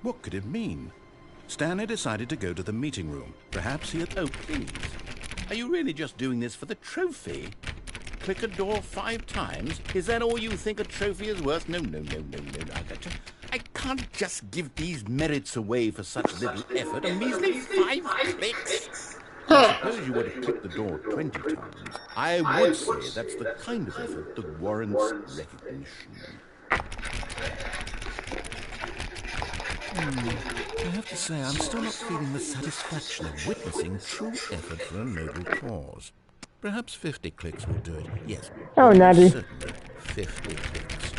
What could it mean? Stanley decided to go to the meeting room. Perhaps he had... Oh, please. Are you really just doing this for the trophy? Click a door 5 times? Is that all you think a trophy is worth? No. I can't just give these merits away for such little effort. A measly 5 clicks. I suppose you were to click the door 20 times. I would say that's the kind of effort that warrants recognition. I have to say, I'm still not feeling the satisfaction of witnessing true effort for a noble cause. Perhaps 50 clicks will do it. Yes. Oh, Natty. Certainly 50 clicks.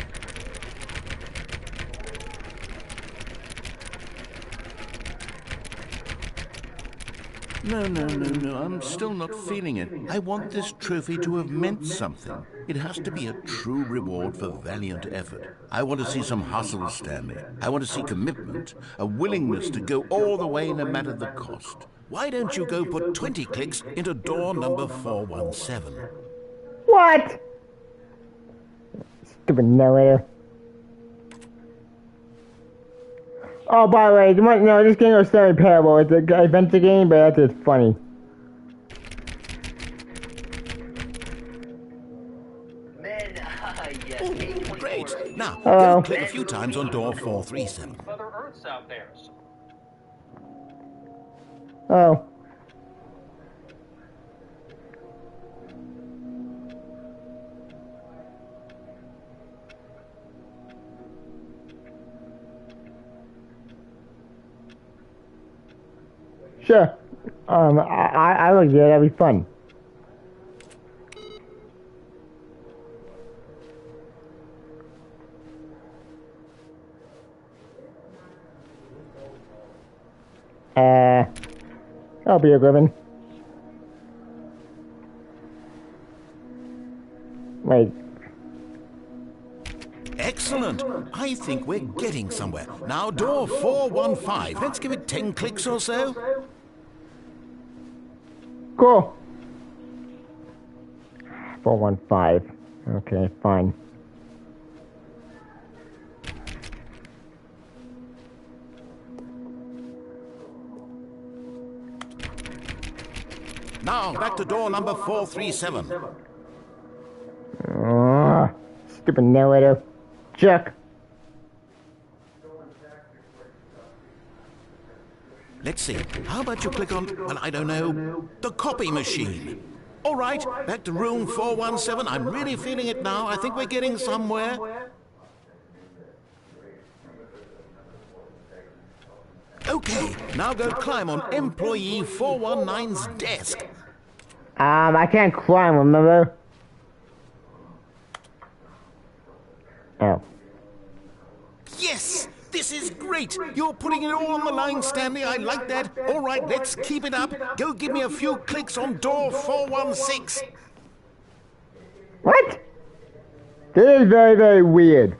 No. I'm still not feeling it. I want this trophy to have meant something. It has to be a true reward for valiant effort. I want to see some hustle, Stanley. I want to see commitment, a willingness to go all the way no matter the cost. Why don't you go put 20 clicks into door number 417? What? Stupid narrator. Oh, by the way, no, this game was semi-parable. It's an adventure game, but that's just funny. Oh, great. Now, go click a few times on door 437. Mother Earth's out there. Oh. Sure. I would do it. That'd be fun. I'll be a ribbon. Wait. Excellent. I think we're getting somewhere. Now, door 415. Let's give it 10 clicks or so. Cool. 415. Okay, fine. Now, back to door number 437. Stupid narrator. Jerk. Let's see. How about you click on, well, I don't know, the copy machine? All right, back to room 417. I'm really feeling it now. I think we're getting somewhere. Okay, now go climb on employee 419's desk. I can't climb, remember? Oh. Yes! This is great! You're putting it all on the line, Stanley. I like that. All right, let's keep it up. Go give me a few clicks on door 416. What? This is very, very weird.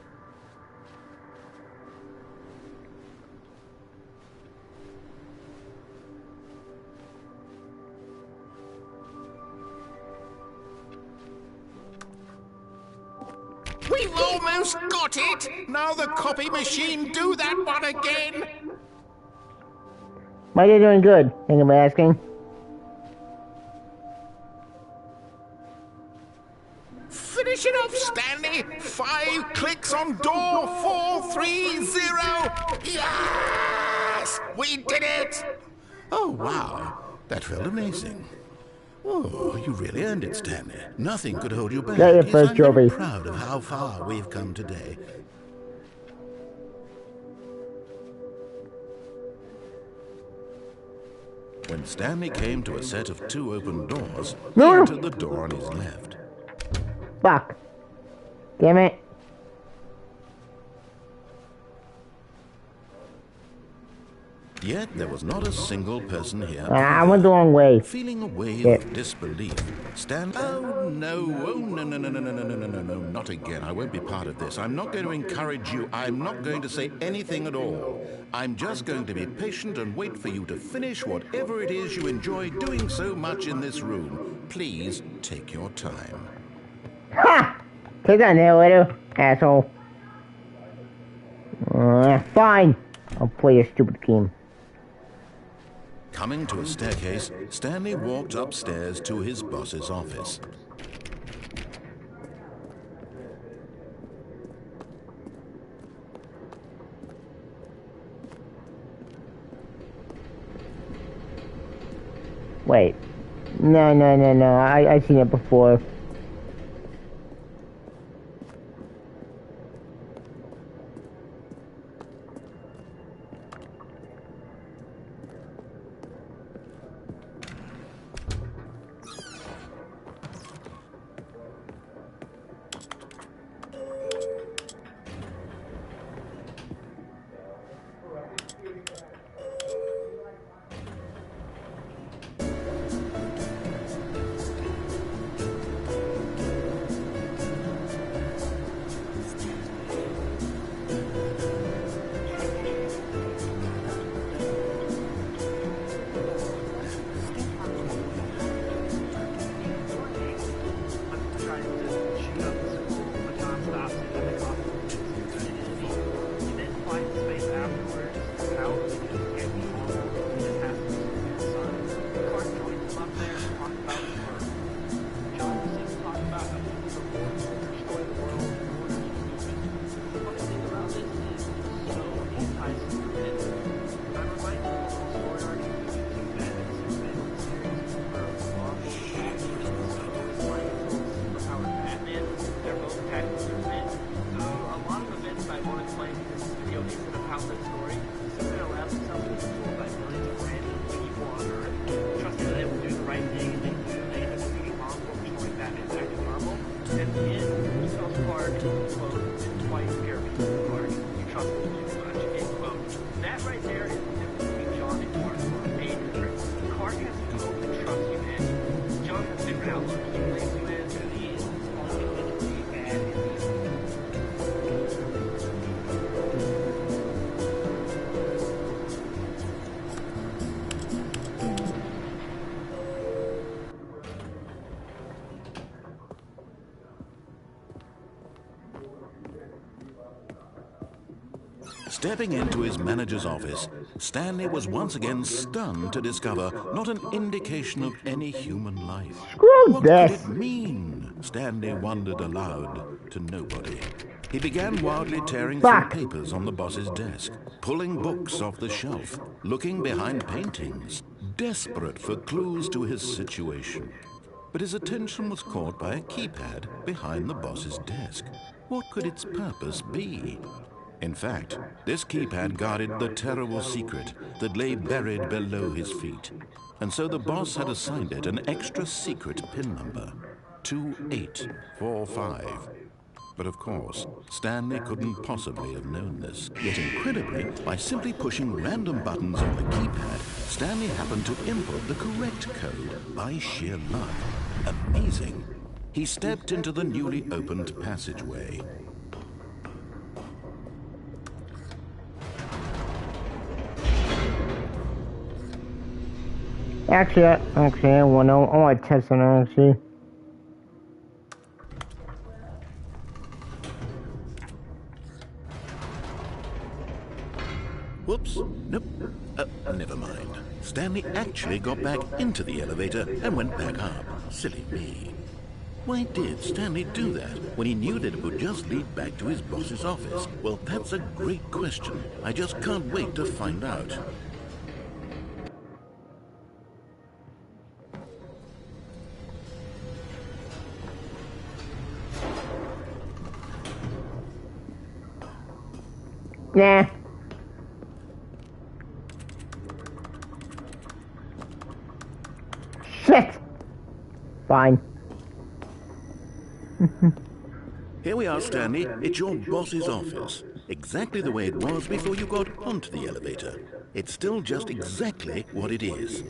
We've almost got it! Now the copy machine, do that one again! Why are you doing good? Anybody asking? Finish it off, Stanley! 5 clicks on door 430! Yes! We did it! Oh, wow. That felt amazing. Oh, you really earned it, Stanley. Nothing could hold you back. Yeah, your first I'm very trophy. proud of how far we've come today. When Stanley came to a set of 2 open doors, he entered the door on his left. Fuck. Damn it. Yet there was not a single person here. I went the wrong way. Feeling a wave of disbelief, Stanley... Oh, no, not again. I won't be part of this. I'm not going to encourage you. I'm not going to say anything at all. I'm just going to be patient and wait for you to finish whatever it is you enjoy doing so much in this room. Please take your time. Ha! Take that narrator, asshole. Fine. I'll play a stupid game. Coming to a staircase, Stanley walked upstairs to his boss's office. Wait. No. I've seen it before. Stepping into his manager's office, Stanley was once again stunned to discover not an indication of any human life. Screw What this. could it mean? Stanley wondered aloud to nobody. He began wildly tearing through Fuck. papers on the boss's desk, pulling books off the shelf, looking behind paintings, desperate for clues to his situation. But his attention was caught by a keypad behind the boss's desk. What could its purpose be? In fact, this keypad guarded the terrible secret that lay buried below his feet. And so the boss had assigned it an extra secret PIN number, 2845. But of course, Stanley couldn't possibly have known this. Yet incredibly, by simply pushing random buttons on the keypad, Stanley happened to input the correct code by sheer luck. Amazing. He stepped into the newly opened passageway. Actually, I want to test on it, actually. Whoops. Nope. Never mind. Stanley actually got back into the elevator and went back up. Silly me. Why did Stanley do that when he knew that it would just lead back to his boss's office? Well, that's a great question. I just can't wait to find out. Nah. Shit. Fine. Here we are, Stanley. It's your boss's office. Exactly the way it was before you got onto the elevator. It's still just exactly what it is.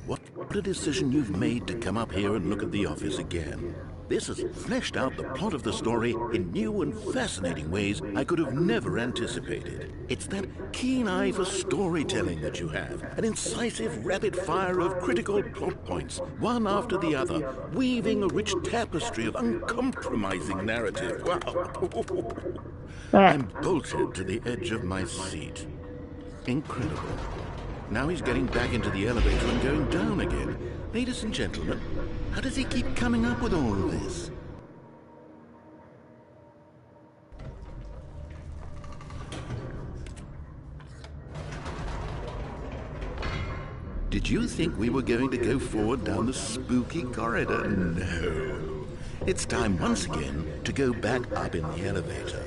What a decision you've made to come up here and look at the office again. This has fleshed out the plot of the story in new and fascinating ways I could have never anticipated. It's that keen eye for storytelling that you have, an incisive rapid fire of critical plot points, one after the other, weaving a rich tapestry of uncompromising narrative. Wow. I'm bolted to the edge of my seat. Incredible. Now he's getting back into the elevator and going down again. Ladies and gentlemen, how does he keep coming up with all of this? Did you think we were going to go forward down the spooky corridor? No. It's time once again to go back up in the elevator.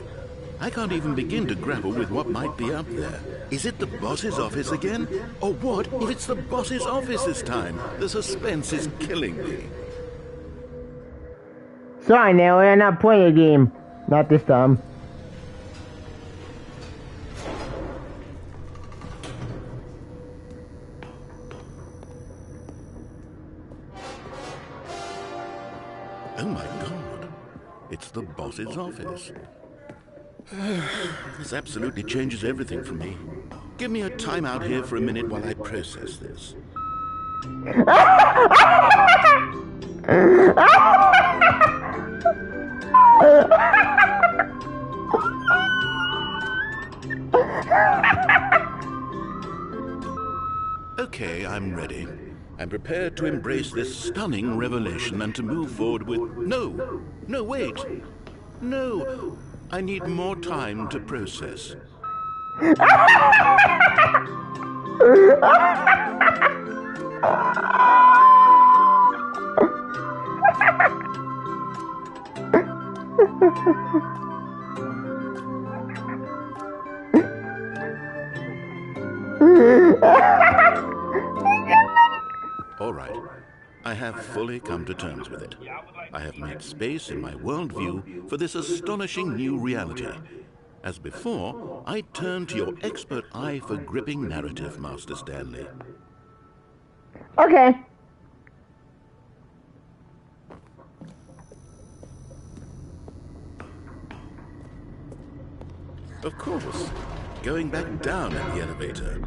I can't even begin to grapple with what might be up there. Is it the boss's office again? Or what if it's the boss's office this time? The suspense is killing me. Sorry, now we're not playing a game. Not this time. Oh my God. It's the boss's office. This absolutely changes everything for me. Give me a timeout here for a minute while I process this. Okay, I'm ready. I'm prepared to embrace this stunning revelation and to move forward with... No, wait. No, I need more time to process. All right, I have fully come to terms with it. I have made space in my worldview for this astonishing new reality. As before, I turn to your expert eye for gripping narrative, Master Stanley. Okay. Of course. Going back down in the elevator.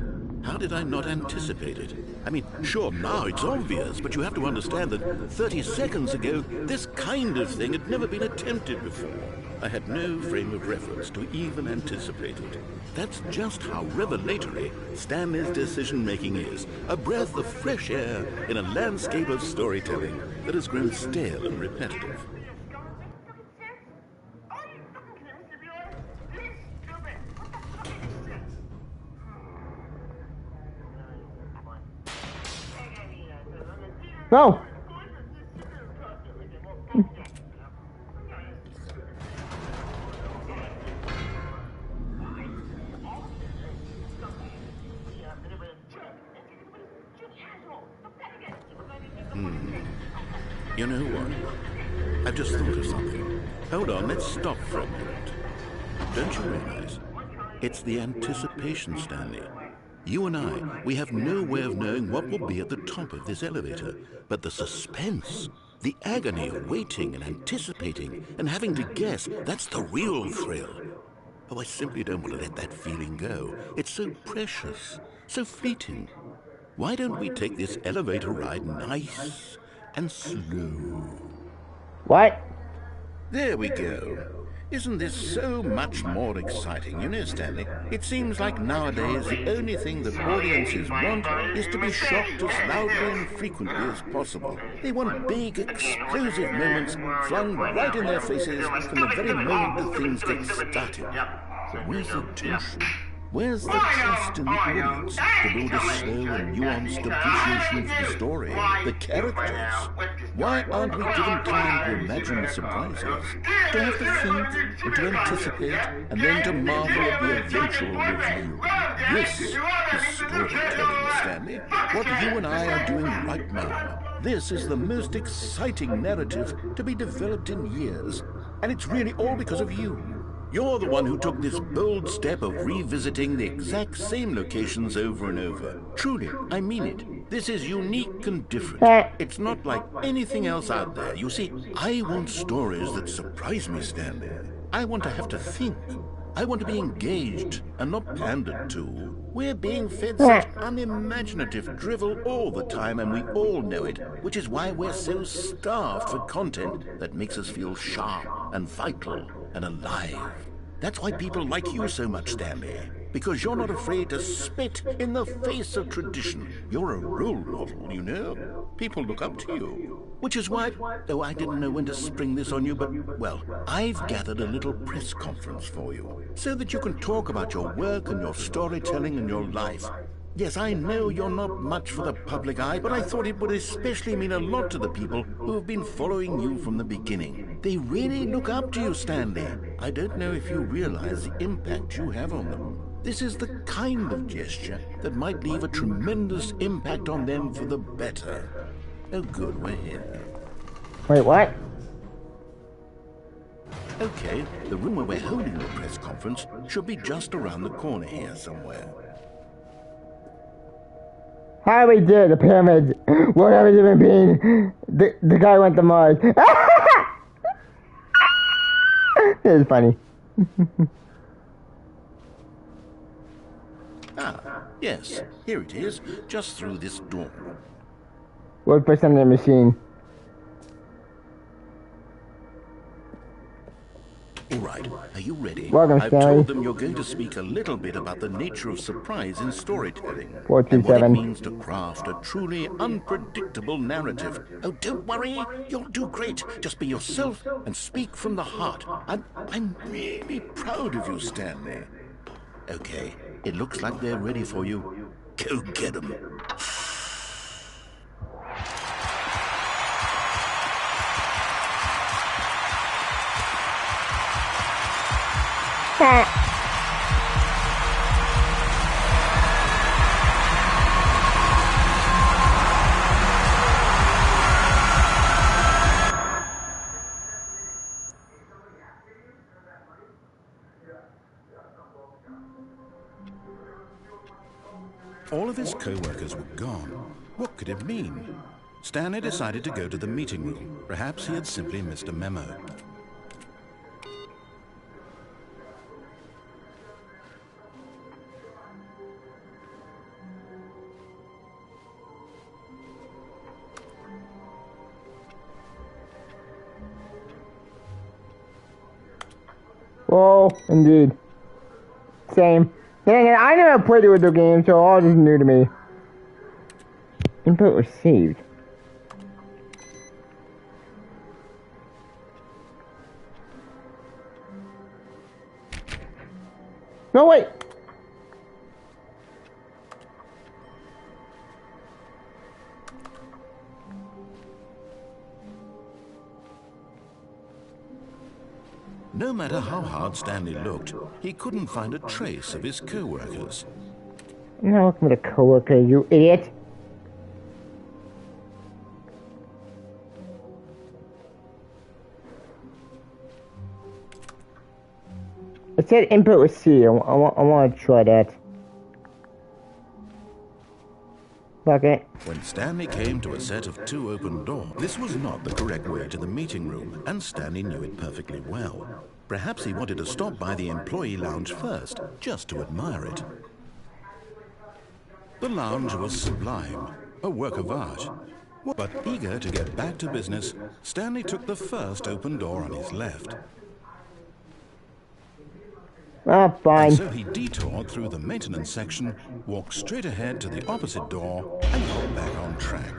How did I not anticipate it? I mean, sure, now it's obvious, but you have to understand that 30 seconds ago, this kind of thing had never been attempted before. I had no frame of reference to even anticipate it. That's just how revelatory Stanley's decision-making is. A breath of fresh air in a landscape of storytelling that has grown stale and repetitive. No. You know what? I've just thought of something. Hold on, let's stop for a moment. Don't you realize? It's the anticipation, Stanley. You and I, we have no way of knowing what will be at the top of this elevator. But the suspense, the agony of waiting and anticipating and having to guess, that's the real thrill. Oh, I simply don't want to let that feeling go. It's so precious, so fleeting. Why don't we take this elevator ride nice and slow? What? There we go. Isn't this so much more exciting? You know, Stanley, it seems like nowadays the only thing that audiences want is to be shocked as loudly and frequently as possible. They want big, explosive moments flung right in their faces from the very moment that things get started. So where's the tension? Where's the trust in the audience to build a slow and nuanced appreciation for the story, the characters? Why aren't we given time to imagine the surprises, to have to think and to anticipate and then to marvel at the eventual reveal? This is storytelling, Stanley. What you and I are doing right now. This is the most exciting narrative to be developed in years, and it's really all because of you. You're the one who took this bold step of revisiting the exact same locations over and over. Truly, I mean it. This is unique and different. It's not like anything else out there. You see, I want stories that surprise me, Stanley. I want to have to think. I want to be engaged and not pandered to. We're being fed such unimaginative drivel all the time, and we all know it, which is why we're so starved for content that makes us feel sharp and vital and alive. That's why people like you so much, Stanley. because you're not afraid to spit in the face of tradition. You're a role model, you know. People look up to you. Which is why, though I didn't know when to spring this on you, but, well, I've gathered a little press conference for you, so that you can talk about your work and your storytelling and your life. Yes, I know you're not much for the public eye, but I thought it would especially mean a lot to the people who have been following you from the beginning. They really look up to you, Stanley. I don't know if you realize the impact you have on them. This is the kind of gesture that might leave a tremendous impact on them for the better. Oh, good, we're here. Wait, what? Okay, the room where we're holding the press conference should be just around the corner here somewhere. How we did the pyramids? Whatever human being. The guy went to Mars. It is funny. Ah, yes, here it is, just through this door. We'll put something in the machine. All right, are you ready? Welcome, I've Stanley. told them you're going to speak a little bit about the nature of surprise in storytelling. 427. And what it means to craft a truly unpredictable narrative. Oh, don't worry, you'll do great. Just be yourself and speak from the heart. I'm really proud of you, Stanley. Okay, it looks like they're ready for you. Go get them. All of his co-workers were gone. What could it mean? Stanley decided to go to the meeting room. Perhaps he had simply missed a memo. Oh, indeed. Same. Dang it, I never played the video game, so all this is new to me. Input received. No, wait! No matter how hard Stanley looked, he couldn't find a trace of his co-workers. I'm not looking at a coworker, you idiot. It said input was C. I want to try that. Okay. When Stanley came to a set of 2 open doors, this was not the correct way to the meeting room, and Stanley knew it perfectly well. Perhaps he wanted to stop by the employee lounge first, just to admire it. The lounge was sublime, a work of art. But eager to get back to business, Stanley took the first open door on his left. Ah, fine. And so he detoured through the maintenance section, walked straight ahead to the opposite door, and got back on track.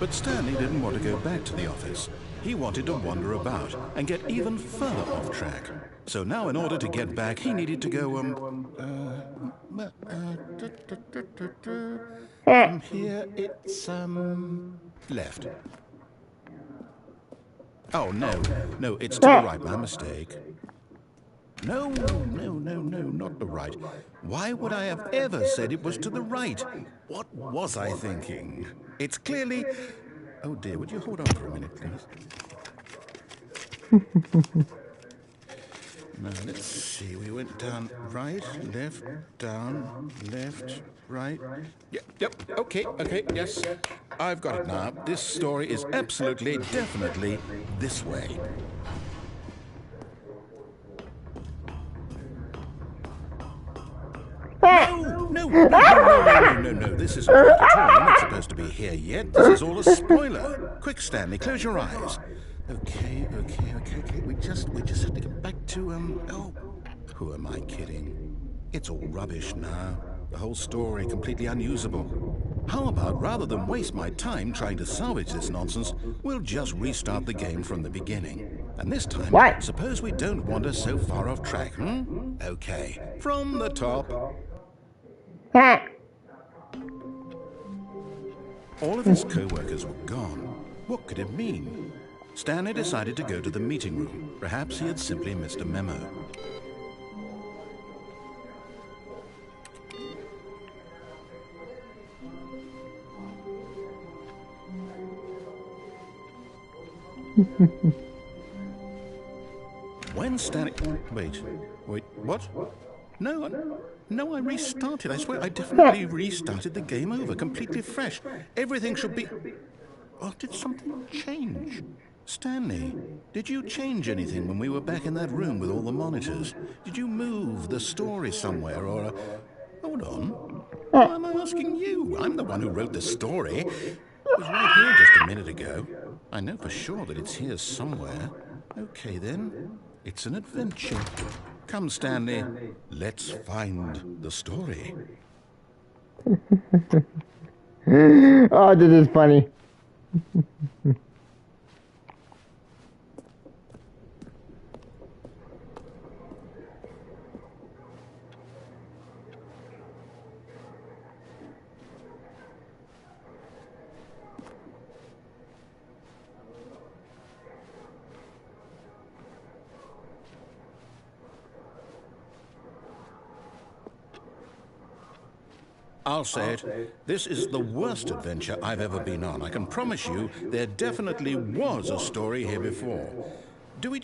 But Stanley didn't want to go back to the office. He wanted to wander about and get even further off track. So now in order to get back, he needed to go, from here it's, left. Oh, no, it's to the right, my mistake. No, not the right. Why would I have ever said it was to the right? What was I thinking? It's clearly... Oh dear, would you hold on for a minute, please? Now, let's see, we went down right, left, down, left, right. Yep, okay, yes. I've got it now. This story is absolutely, definitely this way. No, this isn't right at all. You're not supposed to be here yet. This is all a spoiler. Quick, Stanley, close your eyes. Okay. We just have to get back to, oh, who am I kidding? It's all rubbish now. The whole story completely unusable. How about, rather than waste my time trying to salvage this nonsense, we'll just restart the game from the beginning. And this time, What? suppose we don't wander so far off track, Okay, from the top. Ha! All of his co-workers were gone. What could it mean? Stanley decided to go to the meeting room. Perhaps he had simply missed a memo. When Stanley... Wait, what? No, I restarted. I swear I definitely restarted the game over, completely fresh. Everything should be... Oh, did something change? Stanley, did you change anything when we were back in that room with all the monitors? Did you move the story somewhere, or... Hold on. Why am I asking you? I'm the one who wrote the story. It was right here just a minute ago. I know for sure that it's here somewhere. Okay, then. It's an adventure. Come, Stanley. Let's find the story. Oh, this is funny. I'll say it. This is the worst adventure I've ever been on. I can promise you there definitely was a story here before. Do we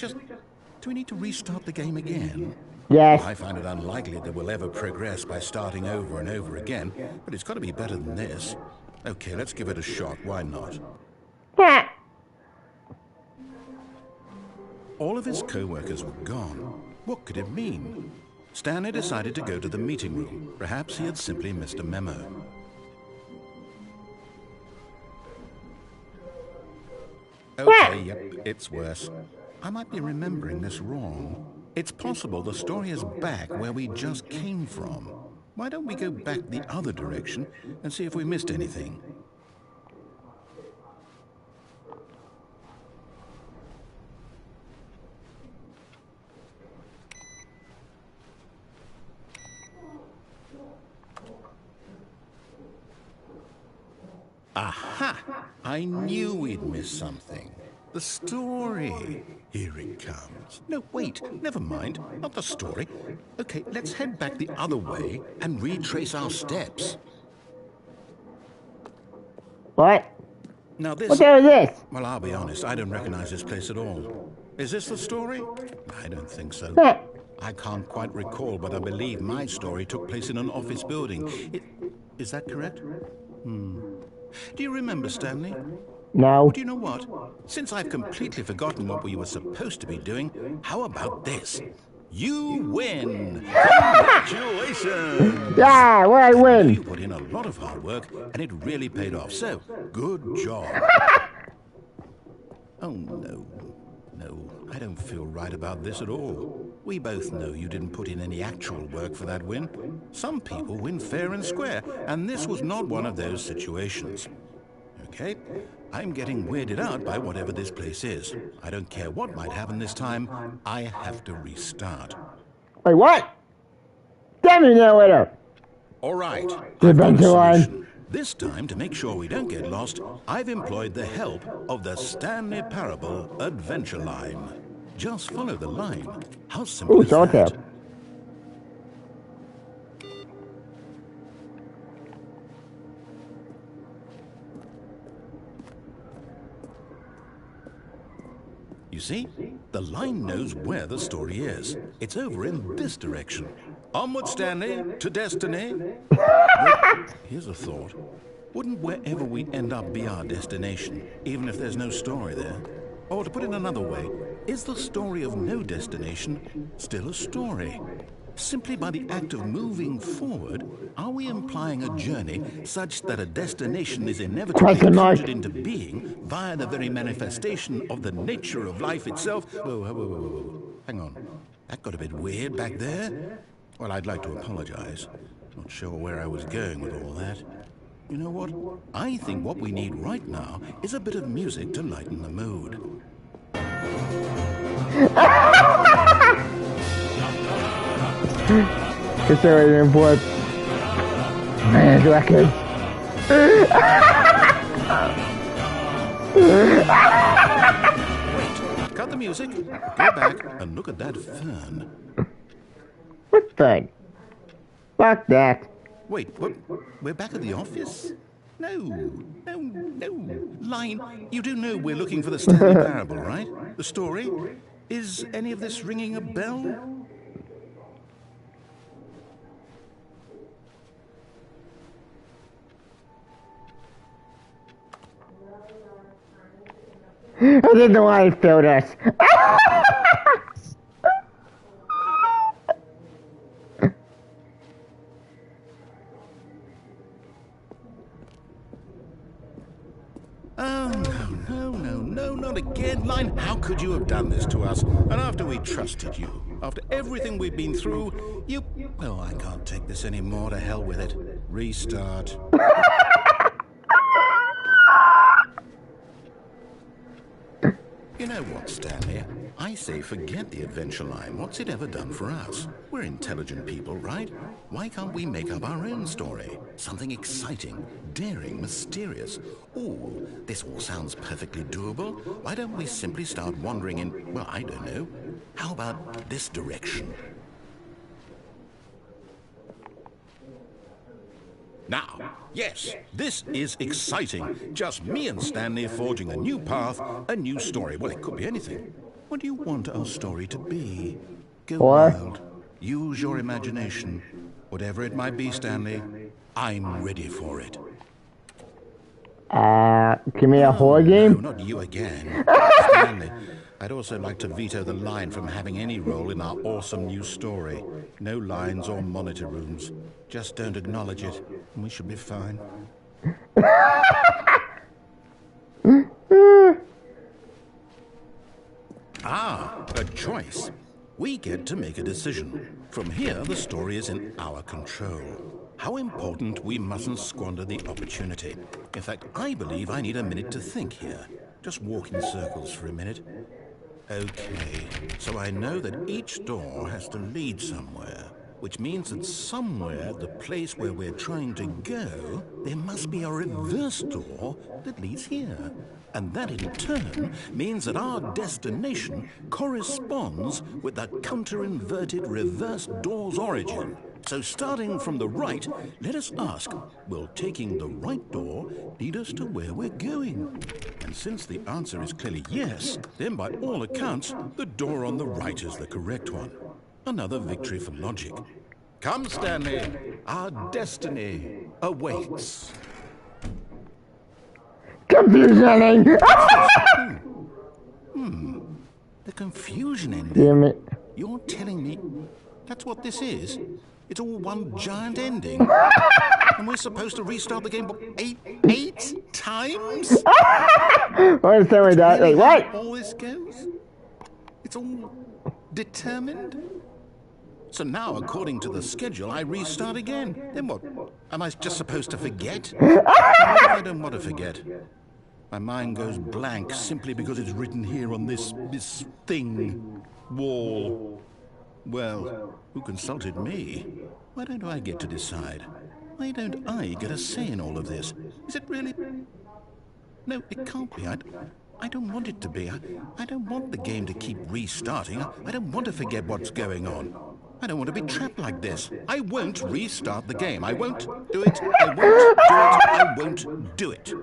need to restart the game again? Yes. I find it unlikely that we'll ever progress by starting over and over again, but it's got to be better than this. Okay, let's give it a shot. Why not? Ha! All of his co-workers were gone. What could it mean? Stanley decided to go to the meeting room. Perhaps he had simply missed a memo. Okay, yep, it's worse. I might be remembering this wrong. It's possible the story is back where we just came from. Why don't we go back the other direction and see if we missed anything? Aha! I knew we'd missed something. The story. Here it comes. No, wait, never mind. Not the story. Okay, let's head back the other way and retrace our steps. What? Now this... What the hell is this? Well, I'll be honest, I don't recognize this place at all. Is this the story? I don't think so. Ha! I can't quite recall, but I believe my story took place in an office building. Is that correct? Do you remember, Stanley? No. Do you know what? Since I've completely forgotten what we were supposed to be doing, how about this? You win! Congratulations! Yeah, what I You win? put in a lot of hard work, and it really paid off. So, good job. Oh, no. No, I don't feel right about this at all. We both know you didn't put in any actual work for that win. Some people win fair and square, and this was not one of those situations. Okay, I'm getting weirded out by whatever this place is. I don't care what might happen this time. I have to restart. Wait, what? Damn you, narrator! All right, The I've got a adventure line. solution. This time, to make sure we don't get lost, I've employed the help of the Stanley Parable Adventure Line. Just follow the line. How simple Ooh, is so that? tap. You see, the line knows where the story is. It's over in this direction. Onward, Stanley, to destiny. But here's a thought. Wouldn't wherever we end up be our destination, even if there's no story there? Or to put it another way, is the story of no destination still a story? Simply by the act of moving forward, are we implying a journey such that a destination is inevitably Question mark. conjured into being via the very manifestation of the nature of life itself? Whoa, whoa, whoa, whoa, whoa. Hang on. That got a bit weird back there. Well, I'd like to apologize. Not sure where I was going with all that. You know what? I think what we need right now is a bit of music to lighten the mood. Considering what man's record. Wait, cut the music, go back and look at that fern. What thing? Fuck that. Wait, what? We're back at the office? No. Line, you do know we're looking for the Stanley Parable, right? The story? Is any of this ringing a bell? I didn't know why I failed us. Oh, no, not again. Line, how could you have done this to us? And after we trusted you, after everything we've been through, you... Oh, I can't take this anymore. To hell with it. Restart. You know what, Stanley? I say forget the adventure line. What's it ever done for us? We're intelligent people, right? Why can't we make up our own story? Something exciting, daring, mysterious. Ooh, this all sounds perfectly doable. Why don't we simply start wandering in, well, I don't know. How about this direction? Now, yes, this is exciting. Just me and Stanley forging a new path, a new story. Well, it could be anything. What do you want our story to be? Go wild. Use your imagination. Whatever it might be, Stanley, I'm ready for it. Give me a horror game? No, not you again. Stanley, I'd also like to veto the line from having any role in our awesome new story. No lines or monitor rooms. Just don't acknowledge it, and we should be fine. A choice. We get to make a decision. From here, the story is in our control. How important, we mustn't squander the opportunity. In fact, I believe I need a minute to think here. Just walk in circles for a minute. Okay, so I know that each door has to lead somewhere, which means that somewhere, the place where we're trying to go, there must be a reverse door that leads here. And that, in turn, means that our destination corresponds with the counter-inverted reverse door's origin. So starting from the right, let us ask, will taking the right door lead us to where we're going? And since the answer is clearly yes, then by all accounts, the door on the right is the correct one. Another victory for logic. Come, Stanley, our destiny awaits. Confusion! The confusion ending. Damn it. You're telling me that's what this is? It's all one giant ending? And we're supposed to restart the game eight times? What is that? That? Like, what? How all this goes? It's all determined? So now, according to the schedule, I restart again. Then what? Am I just supposed to forget? I don't want to forget. My mind goes blank simply because it's written here on this thing, wall. Well, who consulted me? Why don't I get to decide? Why don't I get a say in all of this? Is it really? No, it can't be. I don't want it to be. I don't want the game to keep restarting. I don't want to forget what's going on. I don't want to be trapped like this. I won't restart the game. I won't do it. I won't do it. I won't do it.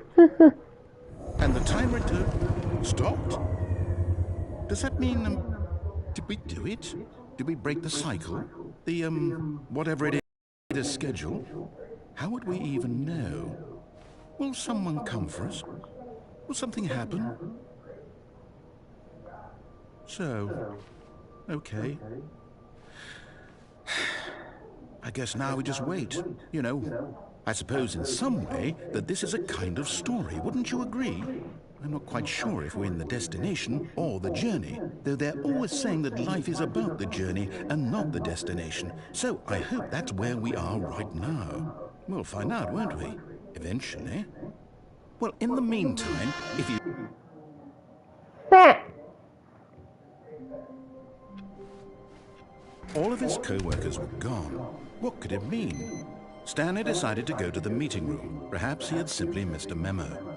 And the timer stopped? Does that mean, did we do it? Did we break the cycle? The, whatever it is, the schedule? How would we even know? Will someone come for us? Will something happen? So, okay. I guess now we just wait. You know, I suppose in some way that this is a kind of story. Wouldn't you agree? I'm not quite sure if we're in the destination or the journey, though they're always saying that life is about the journey and not the destination. So I hope that's where we are right now. We'll find out, won't we? Eventually. Well, in the meantime, if you... All of his co-workers were gone. What could it mean? Stanley decided to go to the meeting room. Perhaps he had simply missed a memo.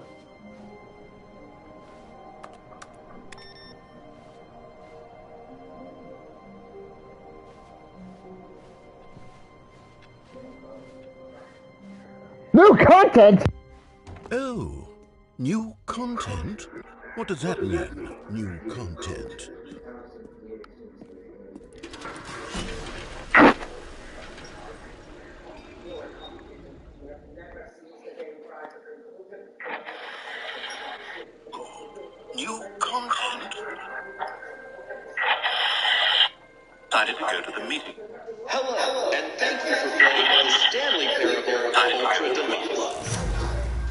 New content? Oh, new content? What does that mean, new content? New content? Decided to go to the meeting. Hello, and thank you for playing the Stanley Parable Ultra Deluxe.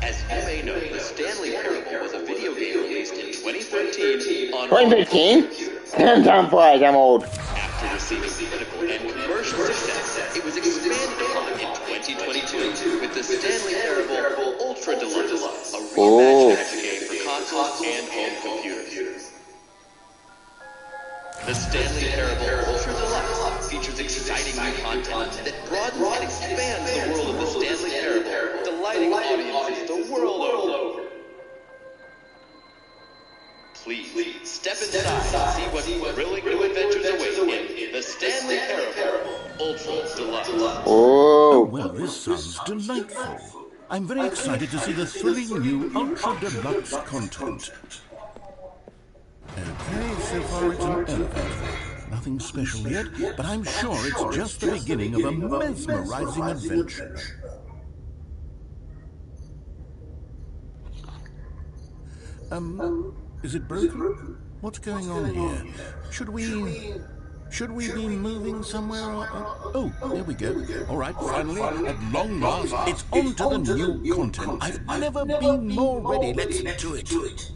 As you may know, the Stanley Parable was a video game released in 2013 on 2015? Damn time flies, I'm old. After receiving critical and commercial success, it was expanded upon in 2022 with the Stanley Parable Ultra Deluxe, a reimagined action game for consoles and home computers. The Stanley Parable Ultra Deluxe features exciting new content that broadens and expands the world of the Stanley Parable, delighting audiences the world over. Please, step inside and see what thrilling new adventures await in the Stanley Parable Ultra Deluxe. Oh, well, this sounds delightful. I'm very excited to see the thrilling new Ultra Deluxe content. Okay, so far it's an elevator. Nothing special yet, but I'm sure it's just the beginning of a mesmerizing adventure. Is it broken? What's going on here? Should we be moving somewhere? Oh, there we go. All right, finally, at long last, it's on to the new content. I've never been more ready. Let's do it.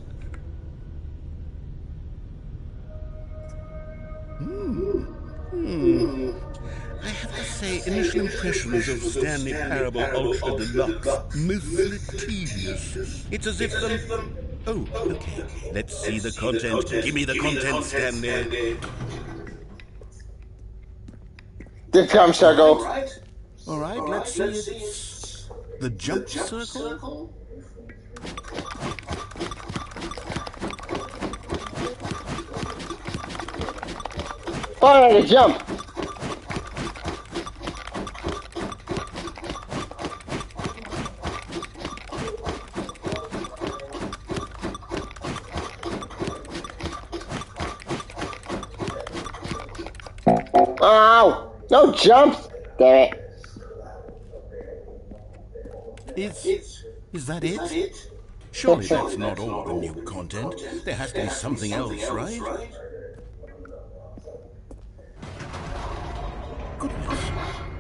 I have to say, initial impressions of Stanley Parable Ultra Deluxe, mostly tedious. It's as if Oh, okay. Let's see the content. Give me the content, Stanley. The jump circle. All right, let's see it's the jump circle. Fire to jump. Ow! No jumps! Damn it. Is that it? Surely that's not all the new content. There has to be something else, right? Goodness,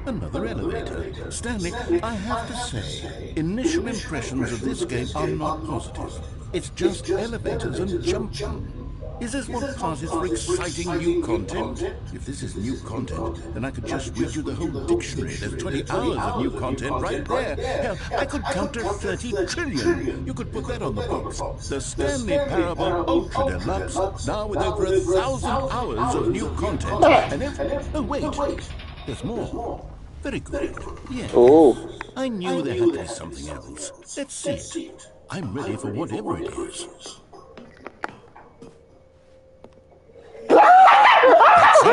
another elevator. Stanley, I have to say, initial impressions of this game are not positive. It's just elevators and jumping. Is this what passes for exciting new content? If this is new content, then I could just read you the whole dictionary. There's 20 hours of new content right there. Hell, I could count to 30 trillion. You could put that on the books. The Stanley Parable Ultra Deluxe, now with over 1,000 hours of new content. And if... Oh, wait. There's more. Very good. Yes. Oh. I knew there had to be something else. Let's see it. I'm ready for whatever it is. You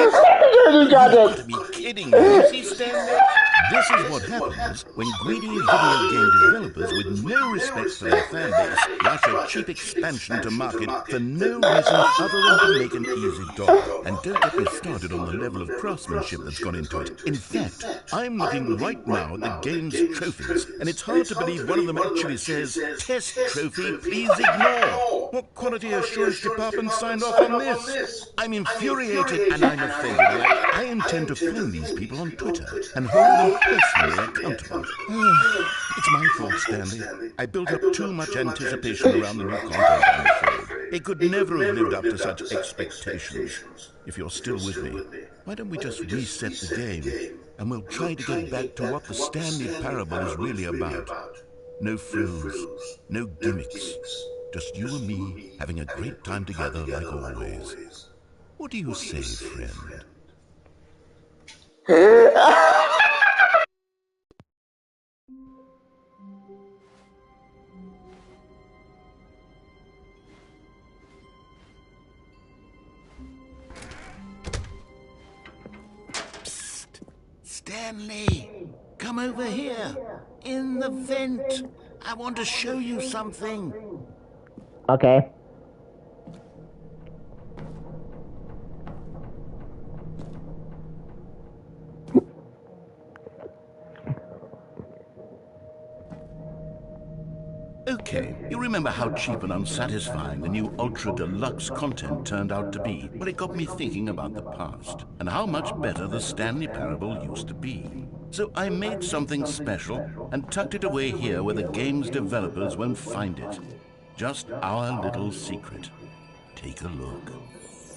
got You've it. got to be kidding me. You see, Stanley? This is what happens when greedy video game developers with no respect for their fan base rush a cheap expansion to market for no reason other than to make an easy dollar. And don't get me started on the level of craftsmanship that's gone into it. In fact, I'm looking right now at the game's trophies, and it's hard to believe one of them actually says, "Test trophy, please ignore." What quality assurance department signed off on this? I'm infuriated and I'm offended. I intend to phone these people on Twitter and hold them personally accountable. It's my fault, Stanley. I built up too much anticipation around the new content, I'm afraid. It could never have lived up to such expectations. If you're still with me, why don't we just reset the game, and we'll try to get back to what the Stanley Parable is really about. No frills, no gimmicks, just you and me having a great time together like always. What do you say, friend? Psst! Stanley! Come over here! In the vent! I want to show you something! Okay. Okay, you remember how cheap and unsatisfying the new Ultra Deluxe content turned out to be? Well, it got me thinking about the past, and how much better the Stanley Parable used to be. So I made something special and tucked it away here where the game's developers won't find it. Just our little secret. Take a look.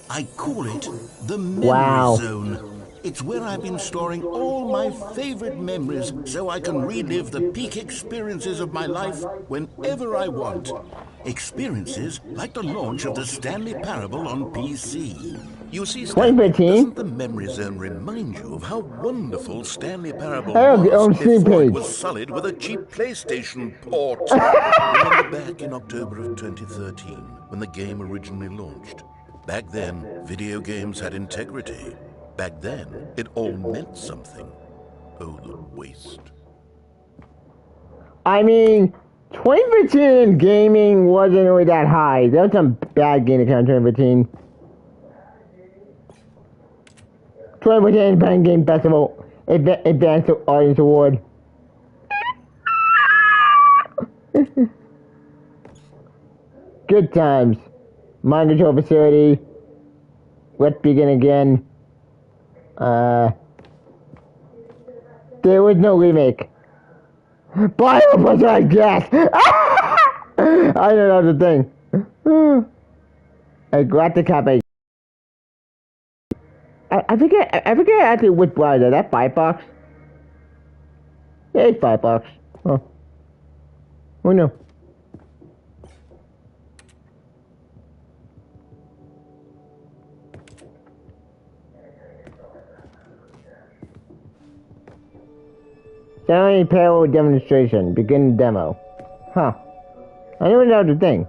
I call it the Memory Zone. It's where I've been storing all my favorite memories so I can relive the peak experiences of my life whenever I want. Experiences like the launch of the Stanley Parable on PC. You see, Stanley, doesn't the Memory Zone remind you of how wonderful Stanley Parable was before it was sullied with a cheap PlayStation port? Remember back in October of 2013 when the game originally launched? Back then, video games had integrity. Back then, it all meant something. Oh, the waste. I mean, 2015 gaming wasn't really that high. There was some bad gaming in 2015. 2015 Bang Game Festival Advanced Audience Award. Good times. Mind control facility. Let's begin again. There was no remake. Bio was I guess. I don't know the thing. I got the copy. I forget actually which browser. That Firefox? Yeah, it's Firefox. Oh. Oh no. Stanley Parable demonstration. Begin demo. Huh. I don't know the thing.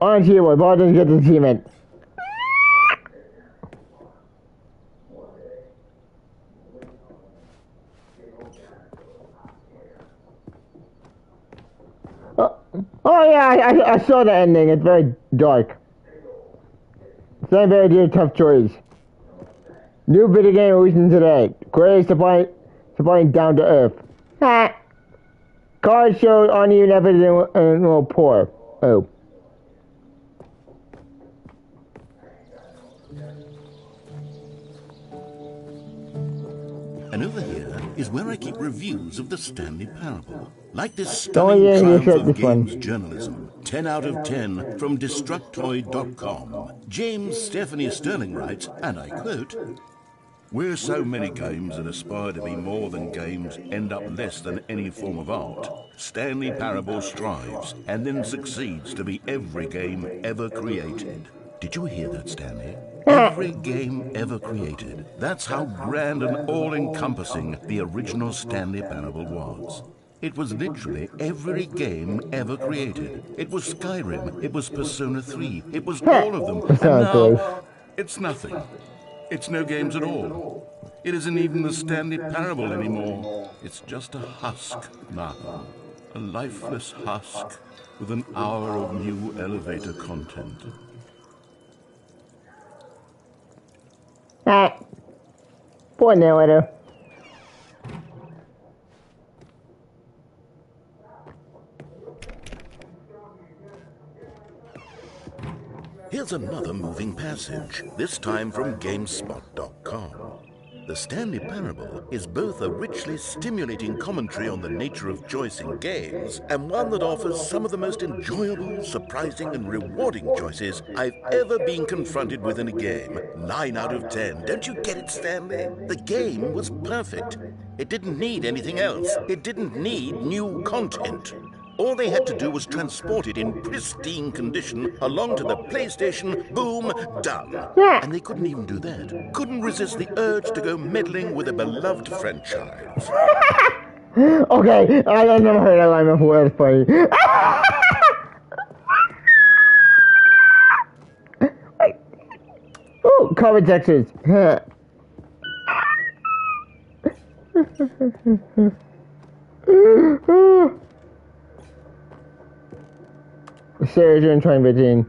On keyboard, ball doesn't get the achievement. Oh yeah, I saw the ending. It's very dark. Same very tough choice. New video game releasing today. Greatest supporting down to earth. Ha! Cards showed uneven evidence and little poor. Oh. And over here is where I keep reviews of the Stanley Parable. Like this stunning triumph of games journalism. 10 out of 10 from Destructoid.com. James Stephanie Sterling writes, and I quote, "Where so many games that aspire to be more than games end up less than any form of art, Stanley Parable strives and then succeeds to be every game ever created." Did you hear that, Stanley? Every game ever created. That's how grand and all-encompassing the original Stanley Parable was. It was literally every game ever created. It was Skyrim, it was Persona 3, it was all of them. And now, it's nothing. It's no games at all. It isn't even the Stanley Parable anymore. It's just a husk now. A lifeless husk with an hour of new elevator content. Poor narrator. here's another moving passage, this time from GameSpot.com. The Stanley Parable is both a richly stimulating commentary on the nature of choice in games and one that offers some of the most enjoyable, surprising, and rewarding choices I've ever been confronted with in a game. 9 out of 10. Don't you get it, Stanley? The game was perfect. It didn't need anything else. It didn't need new content. All they had to do was transport it in pristine condition along to the PlayStation, boom, done. Yeah. And they couldn't even do that. Couldn't resist the urge to go meddling with a beloved franchise. Okay, I never heard that line before. That's funny. Oh, comment sections. Series in 2015.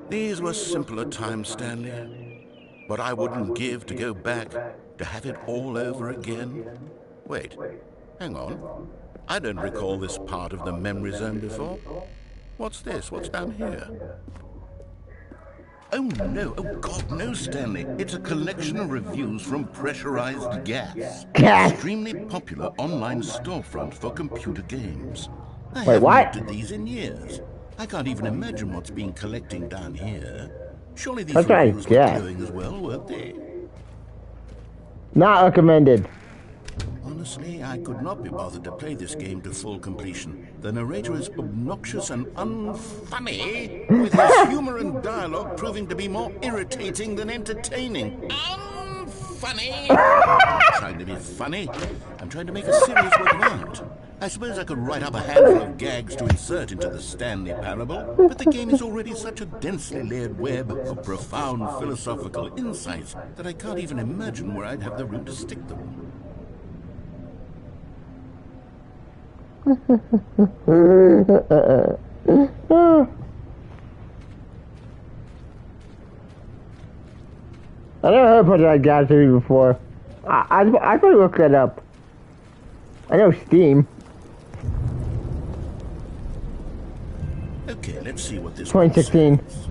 These were simpler times, Stanley. What I wouldn't give to go back, to have it all over again. Wait, hang on. I don't recall this part of the memory zone before. What's this? What's down here? Oh no, oh God, no, Stanley. It's a collection of reviews from Pressurized Gas. Gas. Extremely popular online storefront for computer games. I Wait, haven't what? looked at these in years. I can't even imagine what's been collecting down here. Surely these That's right, reviews were yeah. glowing as well, weren't they? Not recommended. Honestly, I could not be bothered to play this game to full completion. The narrator is obnoxious and unfunny, with his humor and dialogue proving to be more irritating than entertaining. Unfunny! I'm trying to be funny. I'm trying to make a serious work of art. I suppose I could write up a handful of gags to insert into the Stanley Parable, but the game is already such a densely layered web of profound philosophical insights that I can't even imagine where I'd have the room to stick them. I never heard Project Galaxy before. I probably looked that up. I know Steam. Okay, let's see what this 2016. one says.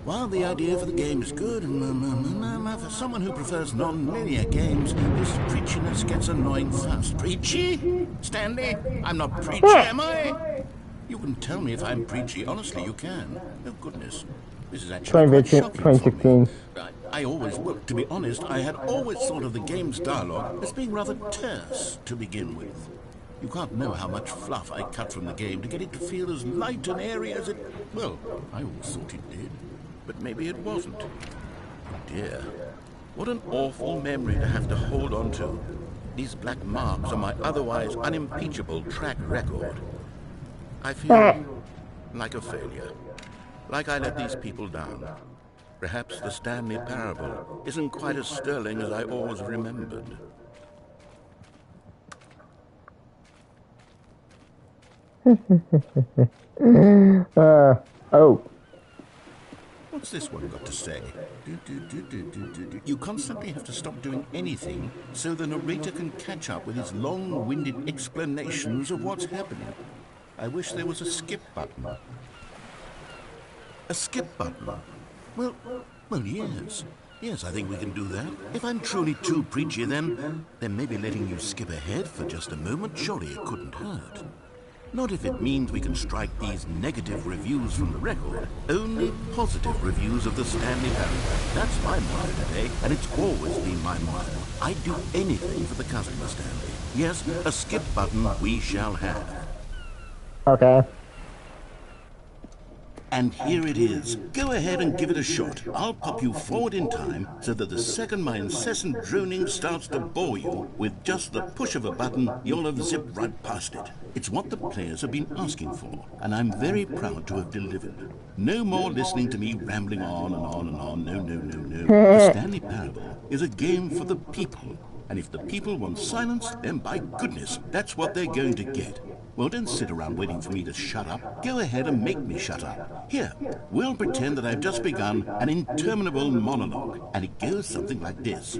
While the idea for the game is good, for someone who prefers non-linear games, this preachiness gets annoying fast. Preachy? Stanley? I'm not preachy, am I? You can tell me if I'm preachy. Honestly, you can. Oh, goodness. This is actually quite shocking 2016. for me. I always, well, to be honest, I had always thought of the game's dialogue as being rather terse to begin with. You can't know how much fluff I cut from the game to get it to feel as light and airy as it... Well, I always thought it did. But maybe it wasn't. Oh dear. What an awful memory to have to hold on to. These black marks on my otherwise unimpeachable track record. I feel like a failure. Like I let these people down. Perhaps the Stanley Parable isn't quite as sterling as I always remembered. Oh. What's this one got to say? You constantly have to stop doing anything so the narrator can catch up with his long-winded explanations of what's happening. I wish there was a skip button. A skip button? Well, yes. Yes, I think we can do that. If I'm truly too preachy, then maybe letting you skip ahead for just a moment, surely it couldn't hurt. Not if it means we can strike these negative reviews from the record. Only positive reviews of the Stanley Parable. That's my motto today, and it's always been my motto. I'd do anything for the customer, Stanley. Yes, a skip button we shall have. Okay. And here it is. Go ahead and give it a shot. I'll pop you forward in time so that the second my incessant droning starts to bore you, with just the push of a button, you'll have zipped right past it. It's what the players have been asking for, and I'm very proud to have delivered. No more listening to me rambling on and on and on. No. The Stanley Parable is a game for the people. And if the people want silence, then by goodness, that's what they're going to get. Well, don't sit around waiting for me to shut up. Go ahead and make me shut up. Here, we'll pretend that I've just begun an interminable monologue, and it goes something like this.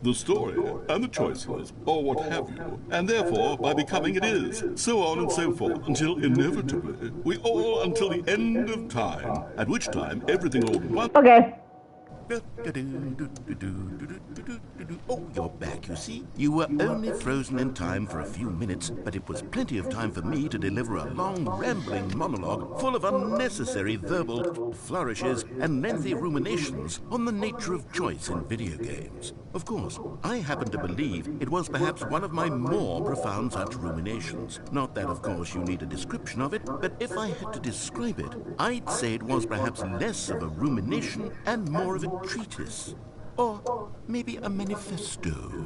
the story, and the choices, or what have you, and therefore, by becoming it is, so on and so forth, until inevitably, we all until the end of time, at which time everything all at once... Okay. Oh, you're back, you see. You were only frozen in time for a few minutes, but it was plenty of time for me to deliver a long, rambling monologue full of unnecessary verbal flourishes and lengthy ruminations on the nature of choice in video games. Of course, I happen to believe it was perhaps one of my more profound such ruminations. Not that, of course, you need a description of it, but if I had to describe it, I'd say it was perhaps less of a rumination and more of a treatise. Or maybe a manifesto.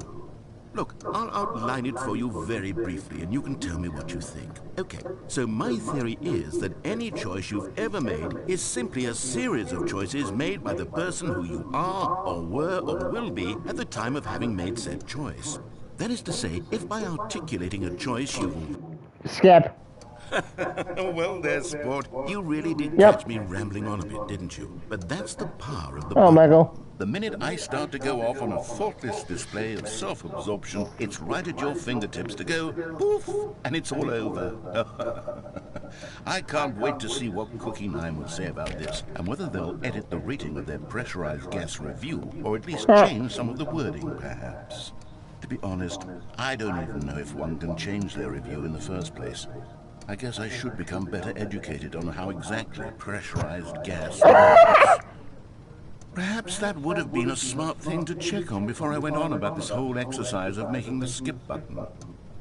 Look, I'll outline it for you very briefly, and you can tell me what you think. Okay, so my theory is that any choice you've ever made is simply a series of choices made by the person who you are, or were, or will be at the time of having made said choice. That is to say, if by articulating a choice you... Skip. Well, there, sport. You really did catch me rambling on a bit, didn't you? But that's the power of the Oh, button. Michael. The minute I start to go off on a thoughtless display of self-absorption, it's right at your fingertips to go poof, and it's all over. I can't wait to see what Cookie 9 will say about this, and whether they'll edit the rating of their pressurized gas review, or at least change some of the wording, perhaps. To be honest, I don't even know if one can change their review in the first place. I guess I should become better educated on how exactly pressurized gas works. Perhaps that would have been a smart thing to check on before I went on about this whole exercise of making the skip button.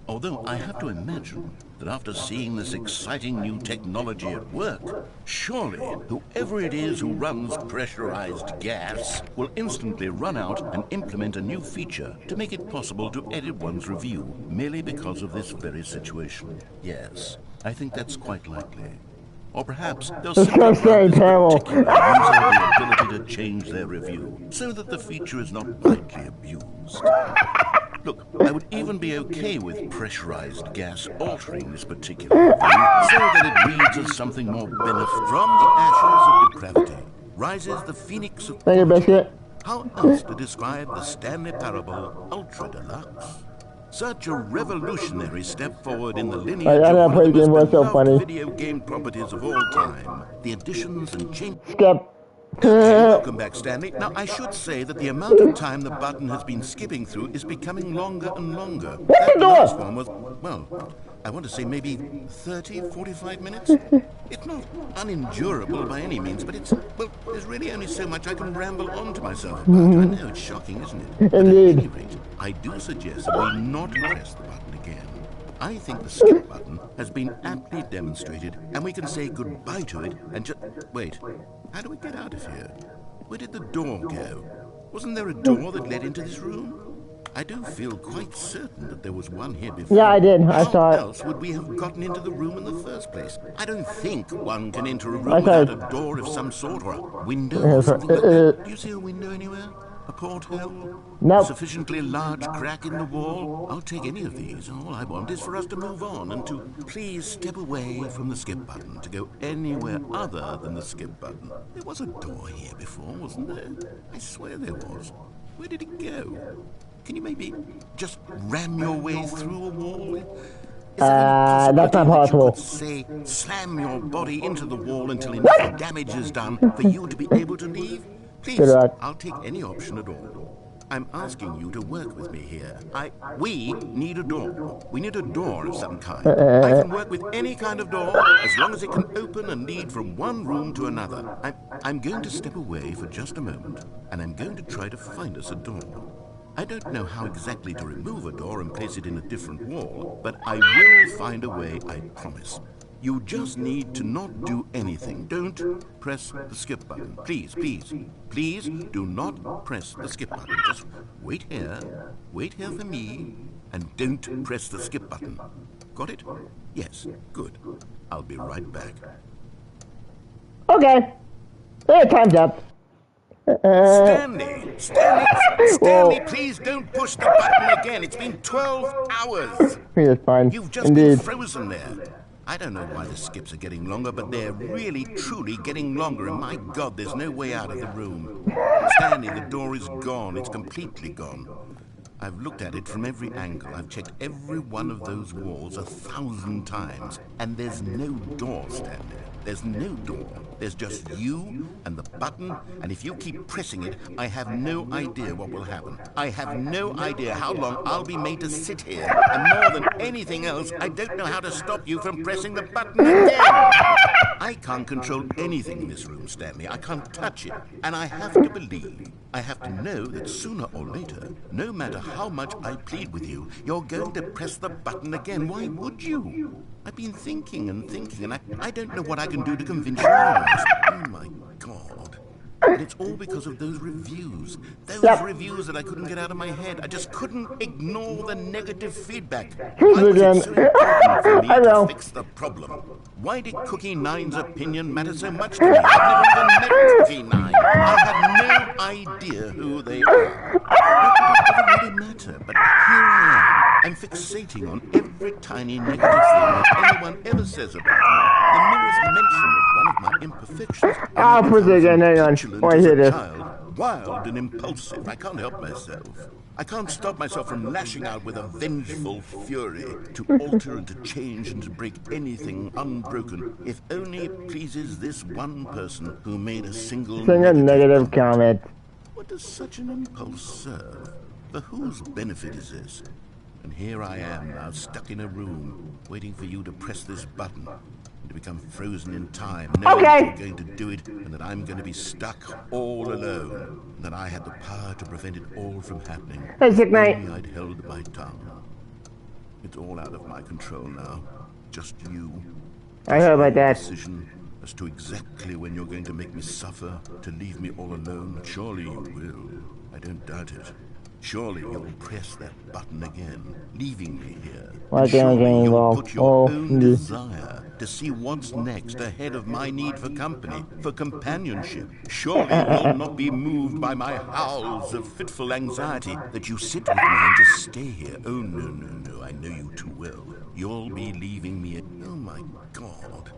Although I have to imagine that after seeing this exciting new technology at work, surely whoever it is who runs pressurized gas will instantly run out and implement a new feature to make it possible to edit one's review merely because of this very situation. Yes, I think that's quite likely. Or perhaps they'll simply grant this particular user the ability to change their review so that the feature is not widely abused. Look, I would even be okay with pressurized gas altering this particular review so that it reads as something more benefit. From the ashes of depravity rises the phoenix of... Thank you, Biscuit. How else to describe the Stanley Parable Ultra Deluxe? Such a revolutionary step forward in the lineage of one of the most beloved video game properties of all time. The additions and changes... Skip. Okay, welcome back, Stanley. Now, I should say that the amount of time the button has been skipping through is becoming longer and longer. That last one was, well, I want to say maybe 30, 45 minutes. It's not unendurable by any means, but it's, well, there's really only so much I can ramble on to myself about. I know it's shocking, isn't it? But at any rate, I do suggest that we not press the button again. I think the skip button has been aptly demonstrated, and we can say goodbye to it and just... Wait, how do we get out of here? Where did the door go? Wasn't there a door that led into this room? I do feel quite certain that there was one here before. Yeah, I did. I saw it. How else would we have gotten into the room in the first place? I don't think one can enter a room without a door of some sort, or a window or something like that. Do you see a window anywhere? A porthole? Nope. A sufficiently large crack in the wall? I'll take any of these. All I want is for us to move on and to please step away from the skip button, to go anywhere other than the skip button. There was a door here before, wasn't there? I swear there was. Where did it go? Can you maybe just ram your way through a wall? Is there any that's not possibility possible. that you could, say, slam your body into the wall until enough damage is done for you to be able to leave? Please, Good luck. I'll take any option at all. I'm asking you to work with me here. We need a door. We need a door of some kind. I can work with any kind of door as long as it can open and lead from one room to another. I'm going to step away for just a moment, and I'm going to try to find us a door. I don't know how exactly to remove a door and place it in a different wall, but I will find a way, I promise. You just need to not do anything. Don't press the skip button. Please, please, please do not press the skip button. Just wait here for me, and don't press the skip button. Got it? Yes, good. I'll be right back. Okay. Yeah, time's up. Stanley, Whoa. please don't push the button again. It's been 12 hours. It's fine. You've just Indeed. been frozen there. I don't know why the skips are getting longer, but they're really, truly getting longer, and my God, there's no way out of the room. Stanley, the door is gone. It's completely gone. I've looked at it from every angle. I've checked every one of those walls 1,000 times. And there's no door, Stanley. There's no door. There's just you and the button, and if you keep pressing it, I have no idea what will happen. I have no idea how long I'll be made to sit here. And more than anything else, I don't know how to stop you from pressing the button again. I can't control anything in this room, Stanley. I can't touch it. And I have to believe, I have to know that sooner or later, no matter how much I plead with you, you're going to press the button again. Why would you? I've been thinking and thinking, and I don't know what I can do to convince you otherwise. Oh, my God. And it's all because of those reviews. Those reviews that I couldn't get out of my head. I just couldn't ignore the negative feedback. Why was it so important for me to fix the problem? Why did Cookie Nine's opinion matter so much to me? I've never even met Cookie Nine. I have no idea who they are. It doesn't really matter, but here I am. I'm fixating on every tiny negative thing that anyone ever says about me. The merest mention of one of my imperfections. I'll put it again, hang on. Why hear this? Wild and impulsive. I can't help myself. I can't stop myself from lashing out with a vengeful fury to alter and to change and to break anything unbroken, if only it pleases this one person who made a single negative comment. What does such an impulse serve? For whose benefit is this? And here I am now, stuck in a room, waiting for you to press this button, and to become frozen in time, knowing that you're going to do it, and that I'm going to be stuck all alone, and that I had the power to prevent it all from happening. Hey, Night. Only I'd held my tongue. It's all out of my control now. Just you. I heard about that. Decision as to exactly when you're going to make me suffer, to leave me all alone. Surely you will. I don't doubt it. Surely you'll press that button again, leaving me here. Surely you'll put your own desire to see what's next ahead of my need for company, for companionship. Surely you'll not be moved by my howls of fitful anxiety that you sit with me and just stay here. Oh, no, no, no, I know you too well. You'll be leaving me. Oh, my God.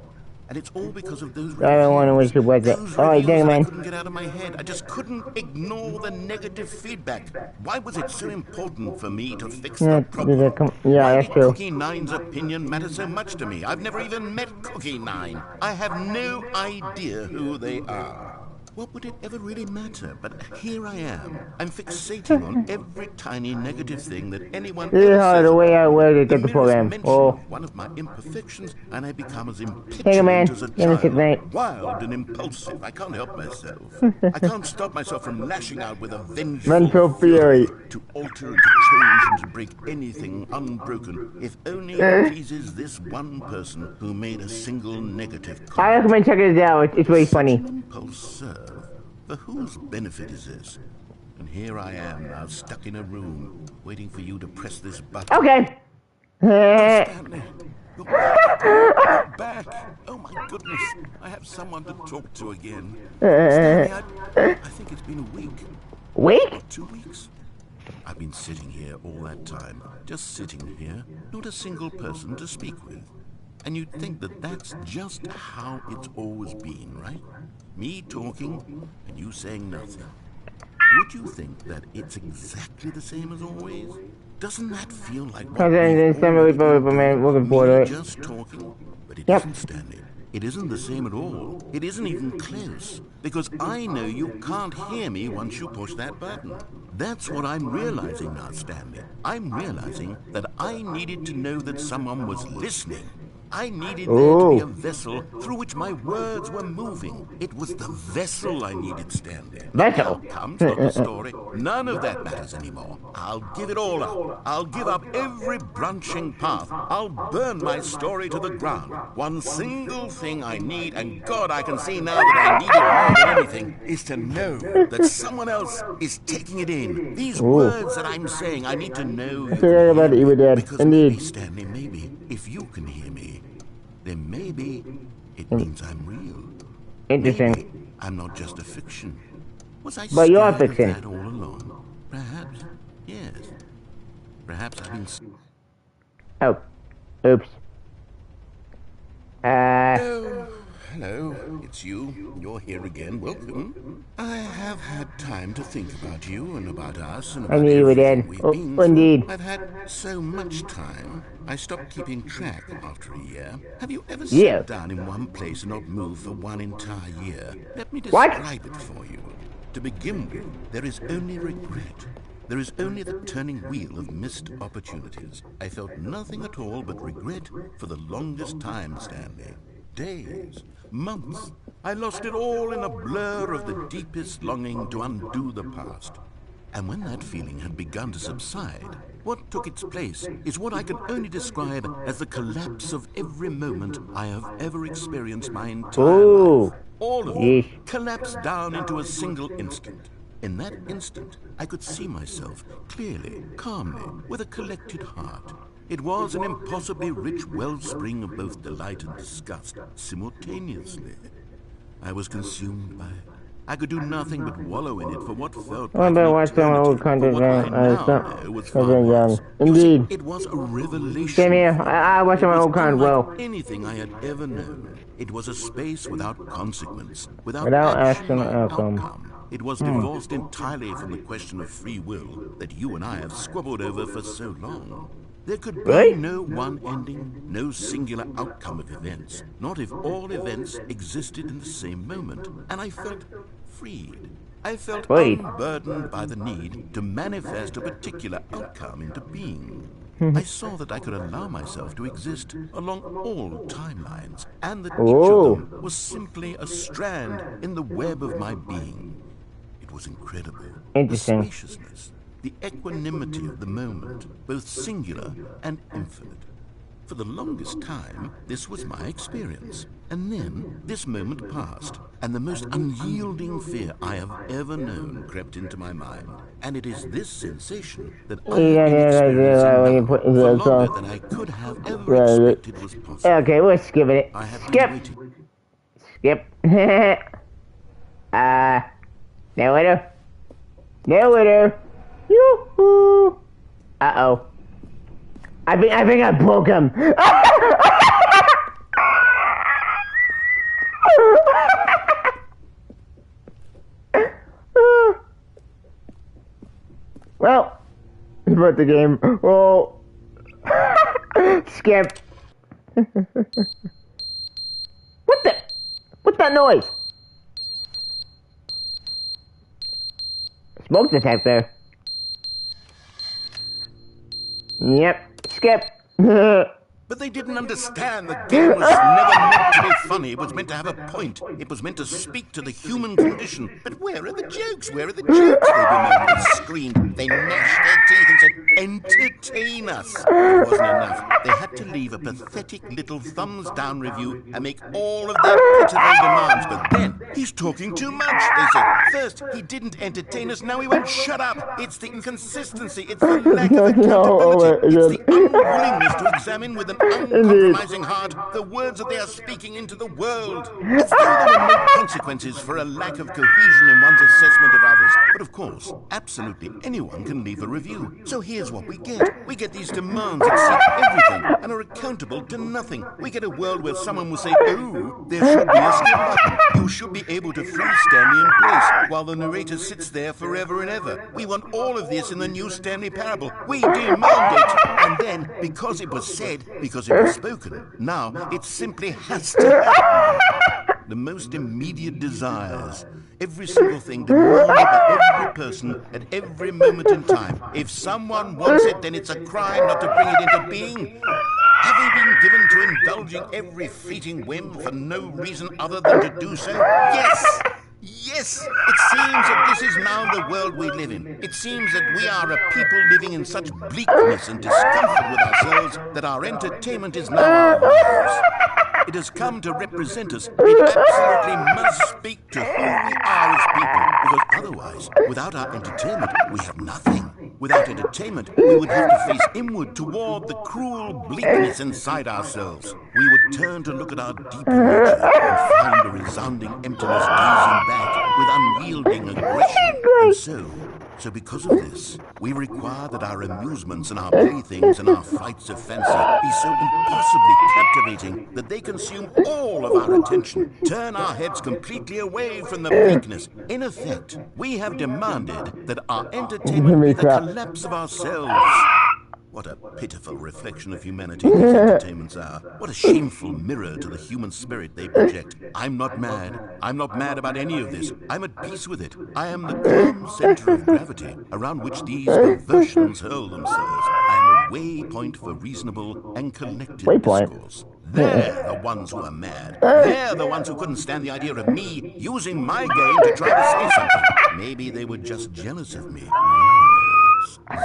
And it's all because of those reviews. I don't want to wish it was it. Alright, dang, man. I couldn't get out of my head. I just couldn't ignore the negative feedback. Why was it so important for me to fix the problem? Yeah, that's true. Cookie Nine's opinion matter so much to me? I've never even met Cookie Nine. I have no idea who they are. What would it ever really matter? But here I am. I'm fixating on every tiny negative thing that anyone ever says. The way I wear to get the program. Oh. One of my imperfections, and I become as impetulant as a child. Wild and impulsive. I can't help myself. I can't stop myself from lashing out with a vengeful fury to alter and to change and to break anything unbroken, if only it pleases this one person who made a single negative comment. I recommend checking it out. It's really funny. Impulse serve. For whose benefit is this? And here I am now, stuck in a room, waiting for you to press this button. Okay. Stanley, you're back. You're back. Oh my goodness, I have someone to talk to again. Stanley, I think it's been a week. Week? 2 weeks. I've been sitting here all that time, just sitting here, not a single person to speak with. And you'd think that that's just how it's always been, right? Me talking, and you saying nothing. Would you think that it's exactly the same as always? Doesn't that feel like what me just talking? But it isn't, Stanley. It isn't the same at all. It isn't even close. Because I know you can't hear me once you push that button. That's what I'm realizing now, Stanley. I'm realizing that I needed to know that someone was listening. I needed there to be a vessel through which my words were moving. It was the vessel I needed, Stanley. Vessel? Comes not the story. None of that matters anymore. I'll give it all up. I'll give up every branching path. I'll burn my story to the ground. One single thing I need, and God, I can see now that I need it more than anything, is to know that someone else is taking it in. These words that I'm saying, I need to know you about it, because indeed. maybe, Stanley, maybe, if you can hear me, then maybe it means I'm real. Interesting. Maybe I'm not just a fiction. Was I But you're a scared of fiction. that all along? Perhaps, yes. Perhaps I've been... Oh. Oops. Oh, hello. It's you. You're here again. Welcome. I have had time to think about you and about us and I about knew you would everything end. we've Oh, been through. indeed. I've had so much time. I stopped keeping track after a year. Have you ever Yeah. sat down in one place and not moved for one entire year? Let me What? describe it for you. To begin with, there is only regret. There is only the turning wheel of missed opportunities. I felt nothing at all but regret for the longest time, Stanley. Days, months. I lost it all in a blur of the deepest longing to undo the past. And when that feeling had begun to subside, what took its place is what I can only describe as the collapse of every moment I have ever experienced my entire Ooh. life. All of Yeesh. them collapsed down into a single instant. In that instant, I could see myself clearly, calmly, with a collected heart. It was an impossibly rich wellspring of both delight and disgust simultaneously. I was consumed by it. I could do nothing but wallow in it for what felt I like better an watch some old eternity. content But what I then. now It's know was not- far it's worse. young. You see, Indeed. it was a revelation. Same here. for me. I watch It some was old content. unlike Well, anything I had ever known. It was a space without consequence, without Without action action or outcome. outcome. It was divorced entirely from the question of free will that you and I have squabbled over for so long. There could be Really? no one ending, no singular outcome of events, not if all events existed in the same moment. And I felt freed. I felt Freed. unburdened by the need to manifest a particular outcome into being. I saw that I could allow myself to exist along all timelines, and that each Oh. of them was simply a strand in the web of my being. It was incredible. Interesting. The spaciousness, the equanimity of the moment, both singular and infinite. For the longest time, this was my experience. And then, this moment passed, and the most unyielding fear I have ever known crept into my mind. And it is this sensation that I have Yeah, been yeah, experiencing when you now put for the longer song. than I could have ever Yeah, yeah. expected was possible. Okay, we're skipping it. I have Skip. been waiting. Skip. No winner. No winner. Yoo-hoo. Uh-oh. I think I broke him. Well, about the game. Oh. Skip. What's that noise? Smoke detector. Yep. Skip. But they didn't understand the game was never meant to be funny. It was meant to have a point. It was meant to speak to the human condition. But where are the jokes? Where are the jokes? They bemoaned and screamed. They gnashed their teeth and said, entertain us. It wasn't enough. They had to leave a pathetic little thumbs-down review and make all of their pitiful demands. But then, he's talking too much, they said. First, he didn't entertain us. Now he won't shut up. It's the inconsistency. It's the lack of accountability. It's the unwillingness to examine with an uncompromising heart the words that they are speaking into the world. As though there were no consequences for a lack of cohesion in one's assessment of others. But of course, absolutely anyone can leave a review. So here's what we get. We get these demands that seek everything and are accountable to nothing. We get a world where someone will say, oh, there should be a skip button. You should be able to freeze Stanley in place while the narrator sits there forever and ever. We want all of this in the new Stanley parable. We demand it. And then, because it was said, because it was spoken, now it simply has to happen. The most immediate desires, every single thing demanded by every person at every moment in time. If someone wants it, then it's a crime not to bring it into being. Have we been given to indulging every fleeting whim for no reason other than to do so? Yes! Yes! It seems that this is now the world we live in. It seems that we are a people living in such bleakness and discomfort with ourselves that our entertainment is now our lives. It has come to represent us. It absolutely must speak to who we are as people, because otherwise, without our entertainment, we have nothing. Without entertainment, we would have to face inward toward the cruel bleakness inside ourselves. We would turn to look at our deeper nature and find a resounding emptiness gazing back with unyielding aggression. And so, So because of this, we require that our amusements and our playthings and our flights of fancy be so impossibly captivating that they consume all of our attention, turn our heads completely away from the bleakness. In effect, we have demanded that our entertainment be the collapse of ourselves. What a pitiful reflection of humanity these entertainments are. What a shameful mirror to the human spirit they project. I'm not mad. I'm not mad about any of this. I'm at peace with it. I am the calm center of gravity around which these perversions hurl themselves. I am a waypoint for reasonable and collected discourse. They're the ones who are mad. They're the ones who couldn't stand the idea of me using my game to try to say something. Maybe they were just jealous of me. Yes, of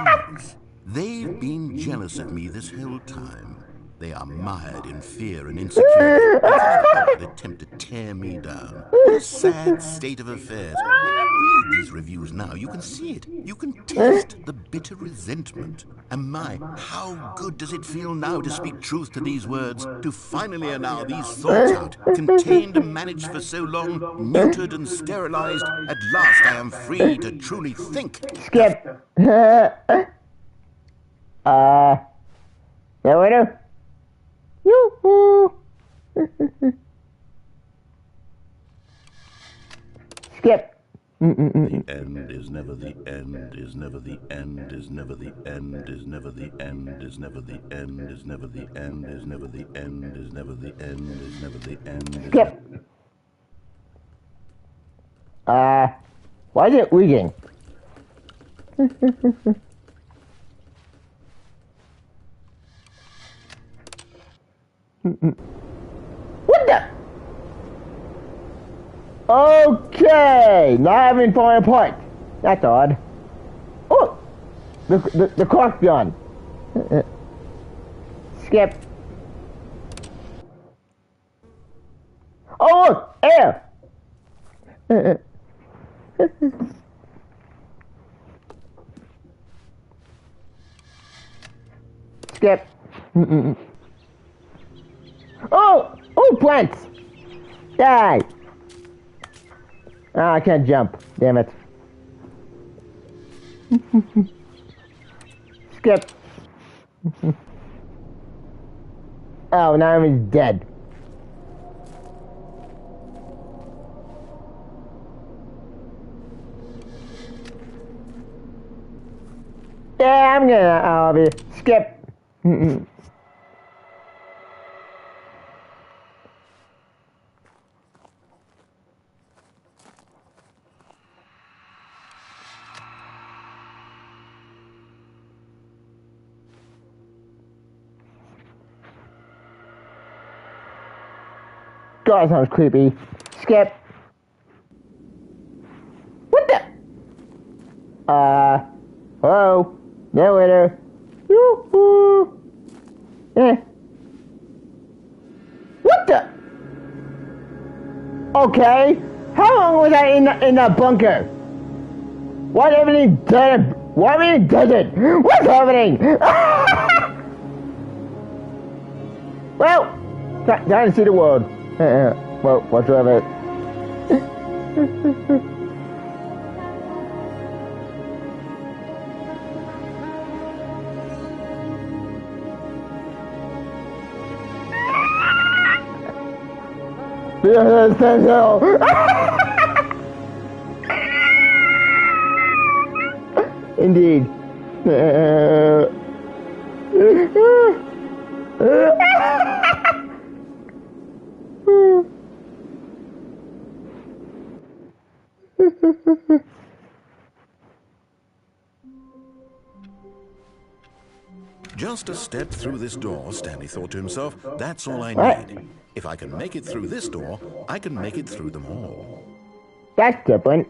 course. They've been jealous of me this whole time. They are mired in fear and insecurity because of an attempt to tear me down. What a sad state of affairs. When you read these reviews now, you can see it. You can taste the bitter resentment. And my, how good does it feel now to speak truth to these words, to finally allow these thoughts out, contained and managed for so long, neutered and sterilized. At last I am free to truly think. Skip. No winner? Yoo-hoo! Skip. The end is never the end, is never the end, is never the end, is never the end, is never the end, is never the end, is never the end, is never the end, is never the end. Skip. Why is it reading? What the? Okay, now I've been falling apart. That's odd. Oh, the clock's gone. Skip. Oh, look, air. Skip. Oh, plants! Die! Ah, I can't jump. Damn it. Skip. Oh, now he's dead. Yeah, I'm gonna skip. God, that sounds creepy. Skip. What the? Hello? No winner. Yoo-hoo. What the? Okay. How long was I in that bunker? What everything dead? Why everything desert? What's happening? Well, time to see the world. Well, what's wrong with it? Indeed. Just a step through this door, Stanley thought to himself. That's all I need. If I can make it through this door, I can make it through them all. That's different.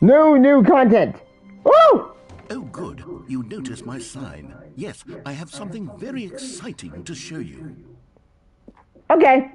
No new content. Woo! Oh, good. You noticed my sign. Yes, I have something very exciting to show you. Okay.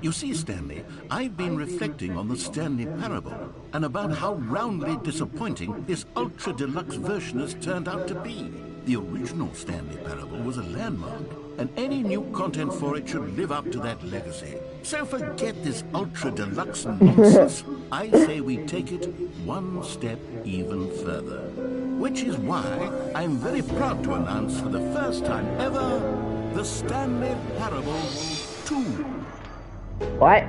You see, Stanley, I've been reflecting on the Stanley Parable and about how roundly disappointing this ultra deluxe version has turned out to be. The original Stanley Parable was a landmark, and any new content for it should live up to that legacy. So forget this ultra deluxe nonsense. I say we take it one step even further. Which is why I'm very proud to announce for the first time ever, the Stanley Parable 2. What?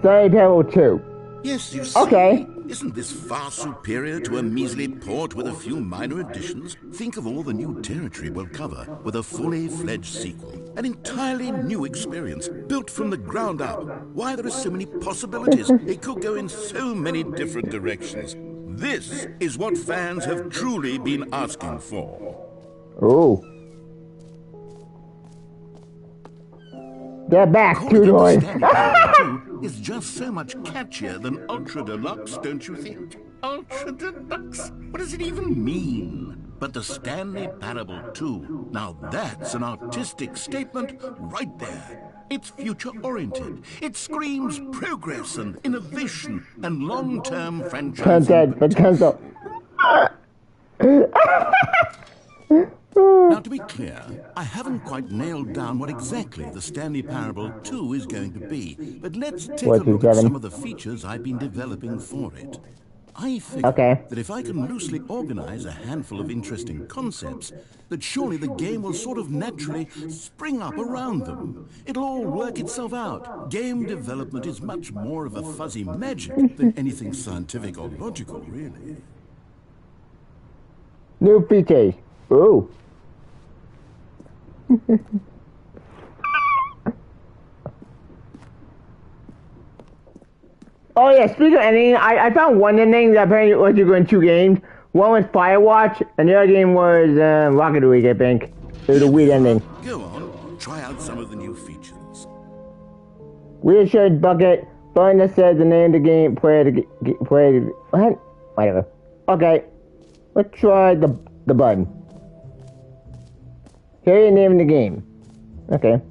Stanley Parable 2. Yes, you see. Okay. Isn't this far superior to a measly port with a few minor additions? Think of all the new territory we'll cover with a fully fledged sequel. An entirely new experience, built from the ground up. Why, there are so many possibilities. It could go in so many different directions. This is what fans have truly been asking for. Oh. They're back, two doors. Is just so much catchier than Ultra Deluxe, don't you think? Ultra Deluxe? What does it even mean? But the Stanley Parable 2, now that's an artistic statement right there. It's future-oriented. It screams progress and innovation and long-term franchising. Now, to be clear, I haven't quite nailed down what exactly the Stanley Parable 2 is going to be, but let's take a look at some of the features I've been developing for it. I figure that if I can loosely organize a handful of interesting concepts, that surely the game will sort of naturally spring up around them. It'll all work itself out. Game development is much more of a fuzzy magic than anything scientific or logical, really. New features. Ooh. Oh yeah, speaking of ending, I found one ending that apparently was you go in 2 games. One was Firewatch, and the other game was Rocket League, I think. It was a weird ending. Go on, try out some of the new features. Weird shirt bucket, button that says the name of the game, play what? Whatever. Okay, let's try the button. Here's the name of the game. Okay.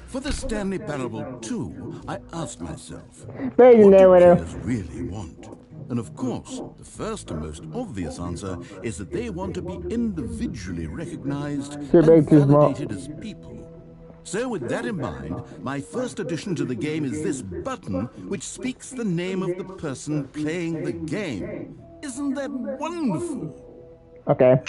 For the Stanley Parable 2, I asked myself, what There's the do name of it. players really want? And of course, the first and most obvious answer is that they want to be individually recognized and validated as people. So with that in mind, my first addition to the game is this button, which speaks the name of the person playing the game. Isn't that wonderful? Okay.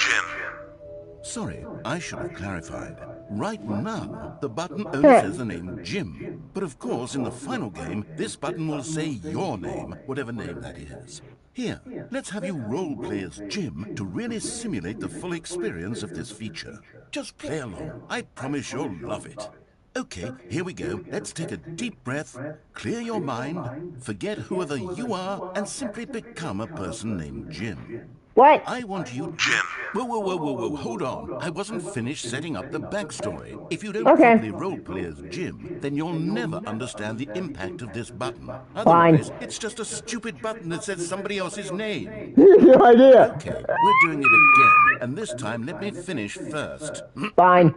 Sorry, I should have clarified. Right now, the button only says the name Jim. But of course, in the final game, this button will say your name, whatever name that is. Here, let's have you roleplay as Jim to really simulate the full experience of this feature. Just play along. I promise you'll love it. Okay, here we go. Let's take a deep breath, clear your mind, forget whoever you are, and simply become a person named Jim. What? I want you, Jim. Whoa, hold on. I wasn't finished setting up the backstory. If you don't properly roleplay as Jim, then you'll never understand the impact of this button. Otherwise, it's just a stupid button that says somebody else's name. No idea. Okay, we're doing it again, and this time let me finish first. Fine.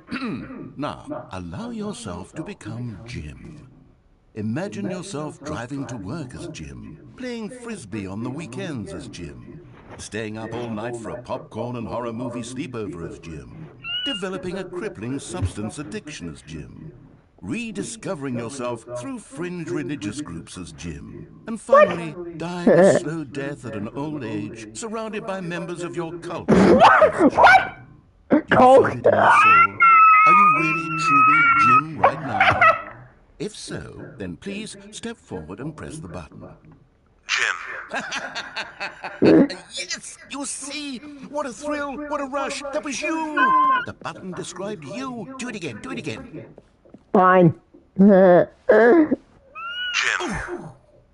Now, allow yourself to become Jim. Imagine yourself driving to work as Jim, playing frisbee on the weekends as Jim, staying up all night for a popcorn and horror movie sleepover as Jim, developing a crippling substance addiction as Jim, rediscovering yourself through fringe religious groups as Jim, and finally dying a slow death at an old age, surrounded by members of your cult. What? Cult? Are you really truly Jim right now? If so, then please step forward and press the button. Yes, you see? What a thrill, what a rush. That was you. The button described you. Do it again. Fine.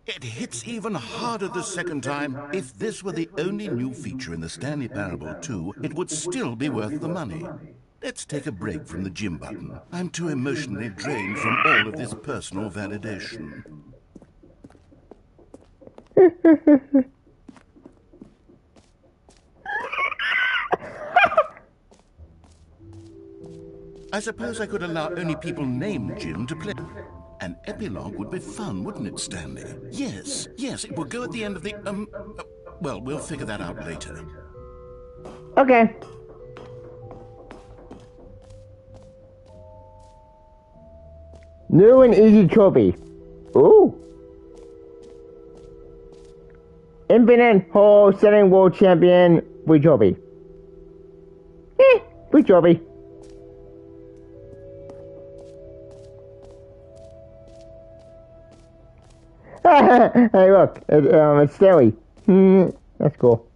It hits even harder the second time. If this were the only new feature in the Stanley Parable 2, it would still be worth the money. Let's take a break from the Jim button. I'm too emotionally drained from all of this personal validation. I suppose I could allow only people named Jim to play. An epilogue would be fun, wouldn't it, Stanley? Yes, it will go at the end of the, well, we'll figure that out later. Okay. New and easy trophy. Ooh. Infinite Hole Setting World Champion free trophy. Free trophy. Hey, look, it's Stanley. That's cool.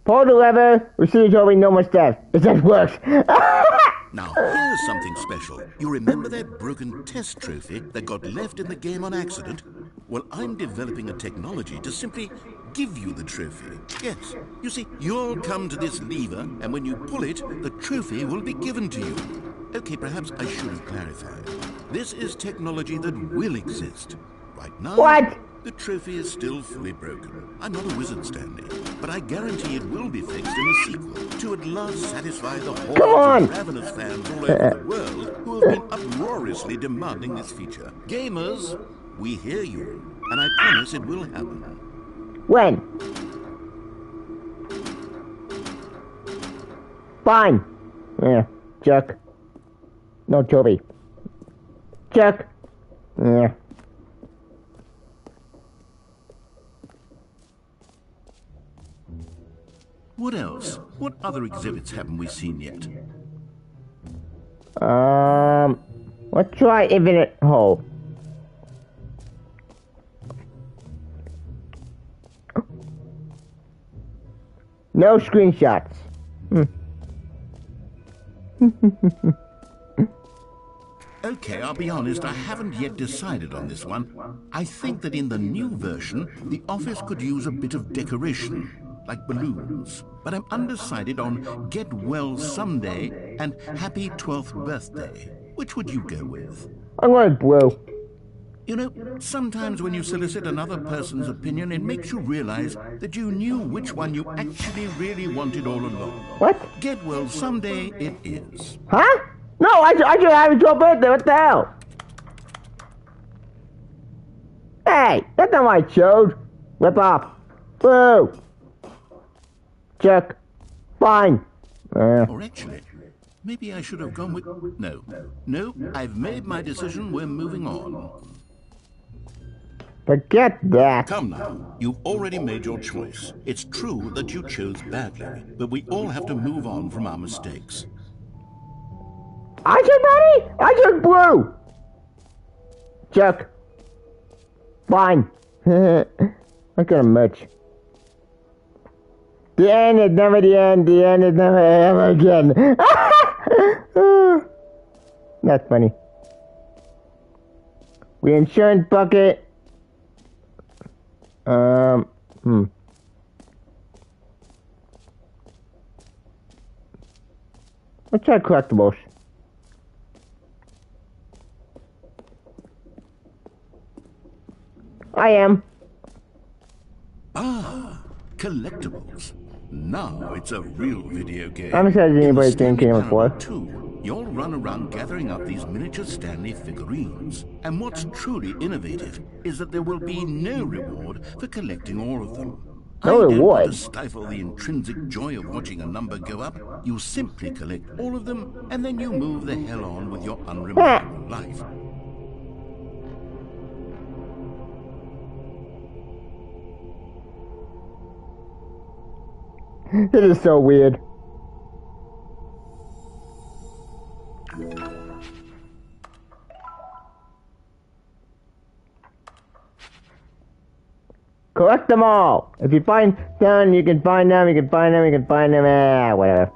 Pull the lever, receive the trophy, no more steps. It just works. Now, here's something special. You remember that broken test trophy that got left in the game on accident? Well, I'm developing a technology to simply give you the trophy. Yes. You see, you'll come to this lever, and when you pull it, the trophy will be given to you. Okay, perhaps I should have clarified. This is technology that will exist. Right now, What? The trophy is still fully broken. I'm not a wizard, Stanley, but I guarantee it will be fixed in a sequel to at last satisfy the hordes of ravenous fans all over the world who have been uproariously demanding this feature. Gamers, we hear you, and I promise it will happen. When? Fine. Yeah, jerk. No trophy. Jerk. Yeah. What else? What other exhibits haven't we seen yet? Let's try Infinite Hole. No screenshots. Okay, I'll be honest, I haven't yet decided on this one. I think that in the new version, the office could use a bit of decoration, like balloons. But I'm undecided on Get Well Someday and Happy 12th Birthday. Which would you go with? I'm going blue. You know, sometimes when you solicit another person's opinion, it makes you realize that you knew which one you actually really wanted all along. What? Get Well Someday it is. Huh? No, I should have your birthday. What the hell? Hey, that's not what I chose. Rip off. Boo. Check. Fine. Or actually, maybe I should have gone with... No, I've made my decision. We're moving on. Forget that. Come now, you've already made your choice. It's true that you chose badly, but we all have to move on from our mistakes. I chose Betty? I chose blue. Check. Fine. I'm gonna merch. The end is never the end. The end is never ever again. That's funny. Reinsurance bucket. Let's try collectibles. I am. Ah, collectibles. Now it's a real video game. I'm excited anybody's game came before. You'll run around gathering up these miniature Stanley figurines. And what's truly innovative is that there will be no reward for collecting all of them. No I don't want reward? to stifle the intrinsic joy of watching a number go up. You simply collect all of them, and then you move the hell on with your unremarkable life. This is so weird. Collect them all. If you find them, you can find them, you can find them, you can find them, whatever.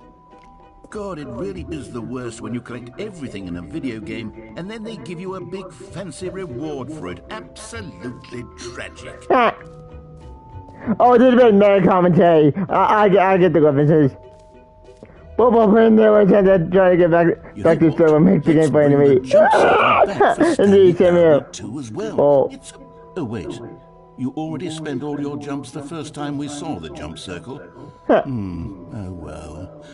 God, it really is the worst when you collect everything in a video game and then they give you a big fancy reward for it. Absolutely tragic. Oh, this is a bit meta commentary. I get the references. Football friend there was that trying to get back to the server make the game for me. Indeed, same here. Too as well. Oh. Oh wait, you already spent all your jumps the first time we saw the jump circle. Oh well.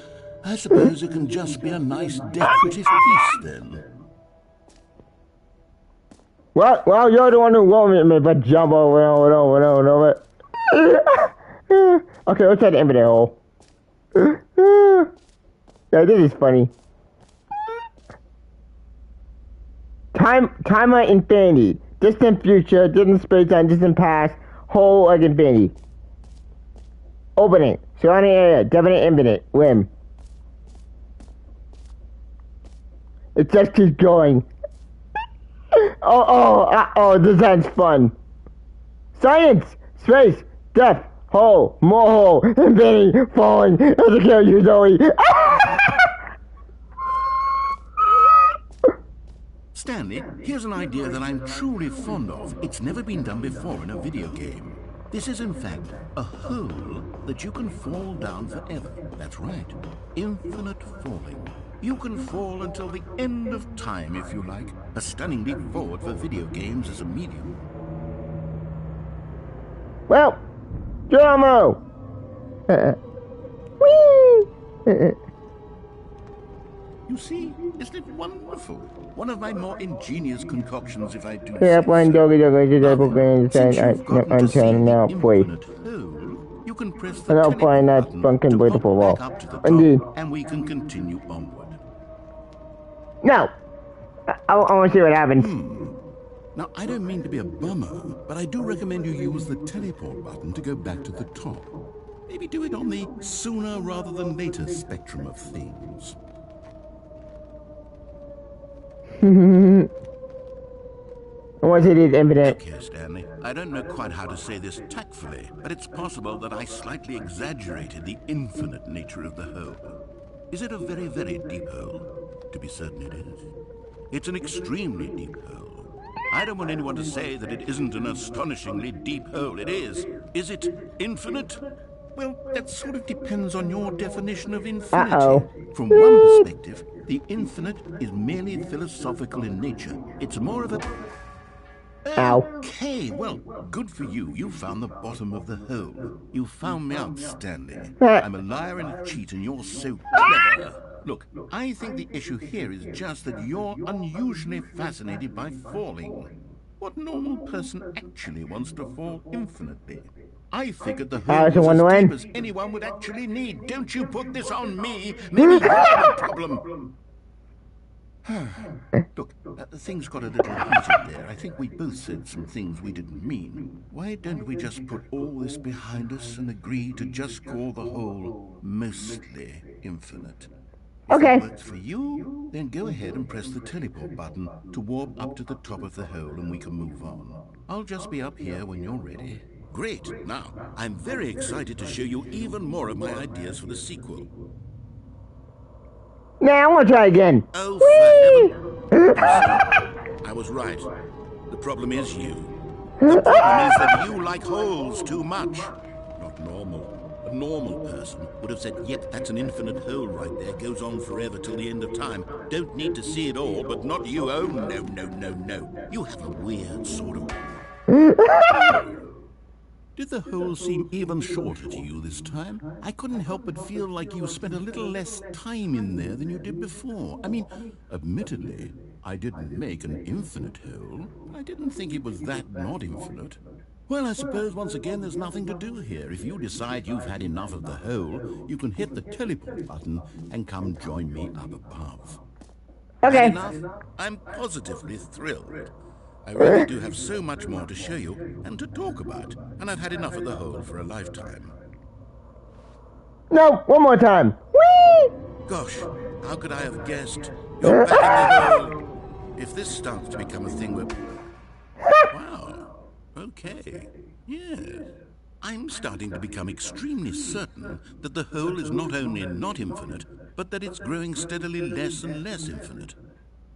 I suppose it can just be a nice decorative piece then. Well, you're the one who wanted me, but jump over. Okay, let's try the infinite hole. Yeah, this is funny. Timeline infinity. Distant future, distant space time, distant past, whole like infinity. Opening. Surrounding area, definite infinite. Rim. It just keeps going. This sounds fun. Science, space, death, hole, more hole, infinity, falling, as a kill you, Zoe. Stanley, here's an idea that I'm truly fond of. It's never been done before in a video game. This is, in fact, a hole that you can fall down forever. That's right. Infinite falling. You can fall until the end of time, if you like. A stunning leap forward for video games as a medium. Well, Dramo! Whee! You see, isn't it wonderful? One of my more ingenious concoctions, if I do Yeah, say one so. doggy, Since you've gotten to see now, the please. infinite hole, you can press the And I'll teleport find that button fucking to beautiful pop wall. back up to the top, Indeed. and we can continue onward. No! I want to see what happens. Now, I don't mean to be a bummer, but I do recommend you use the teleport button to go back to the top. Maybe do it on the sooner rather than later spectrum of things. I want to see these infinite. Okay, Stanley. I don't know quite how to say this tactfully, but it's possible that I slightly exaggerated the infinite nature of the hole. Is it a very, very deep hole? To be certain it is. It's an extremely deep hole. I don't want anyone to say that it isn't an astonishingly deep hole. It is. Is it infinite? Well, that sort of depends on your definition of infinity. Uh-oh. From one perspective, the infinite is merely philosophical in nature. It's more of a... Ow. Okay, well, good for you. You found the bottom of the hole. You found me out, Stanley. Ah. I'm a liar and a cheat, and you're so clever. Look, I think the issue here is just that you're unusually fascinated by falling. What normal person actually wants to fall infinitely? I figured the hole was a was as win-win. deep as anyone would actually need. Don't you put this on me. Maybe you're the problem. Look, things got a little heated there. I think we both said some things we didn't mean. Why don't we just put all this behind us and agree to just call the whole mostly infinite? If Okay. it works for you, then go ahead and press the teleport button to warp up to the top of the hole and we can move on. I'll just be up here when you're ready. Great. Now, I'm very excited to show you even more of my ideas for the sequel. Nah, I want to try again. Oh, for heaven. I was right. The problem is you. The problem is that you like holes too much. Not normal. A normal person would have said, yep, that's an infinite hole right there. Goes on forever till the end of time. Don't need to see it all, but not you. Oh, no. You have a weird sort of... Did the hole seem even shorter to you this time? I couldn't help but feel like you spent a little less time in there than you did before. I mean, admittedly, I didn't make an infinite hole. I didn't think it was that not infinite. Well, I suppose once again there's nothing to do here. If you decide you've had enough of the hole, you can hit the teleport button and come join me up above. Okay. Had enough? I'm positively thrilled. I really do have so much more to show you and to talk about, and I've had enough of the hole for a lifetime. No, one more time. Whee! Gosh, how could I have guessed? You're back in the hole. If this starts to become a thing where... Wow. Okay. Yes. I'm starting to become extremely certain that the hole is not only not infinite, but that it's growing steadily less and less infinite.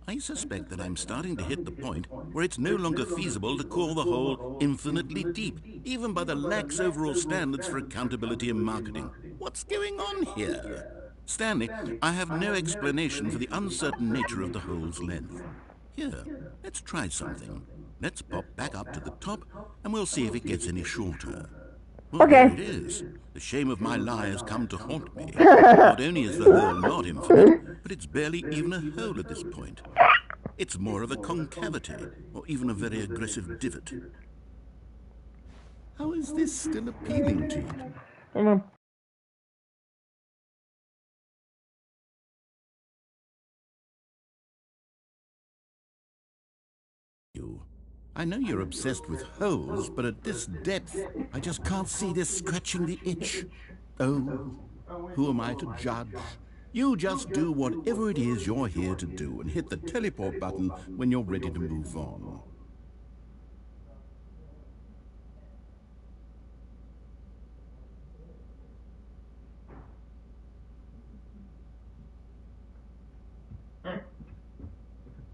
I suspect that I'm starting to hit the point where it's no longer feasible to call the hole infinitely deep, even by the lax overall standards for accountability and marketing. What's going on here? Stanley, I have no explanation for the uncertain nature of the hole's length. Here, let's try something. Let's pop back up to the top, and we'll see if it gets any shorter. Well, Okay. there it is. The shame of my lie has come to haunt me. Not only is the hole not infinite, but it's barely even a hole at this point. It's more of a concavity, or even a very aggressive divot. How is this still appealing to you? I know you're obsessed with holes, but at this depth, I just can't see this scratching the itch. Oh, who am I to judge? You just do whatever it is you're here to do and hit the teleport button when you're ready to move on.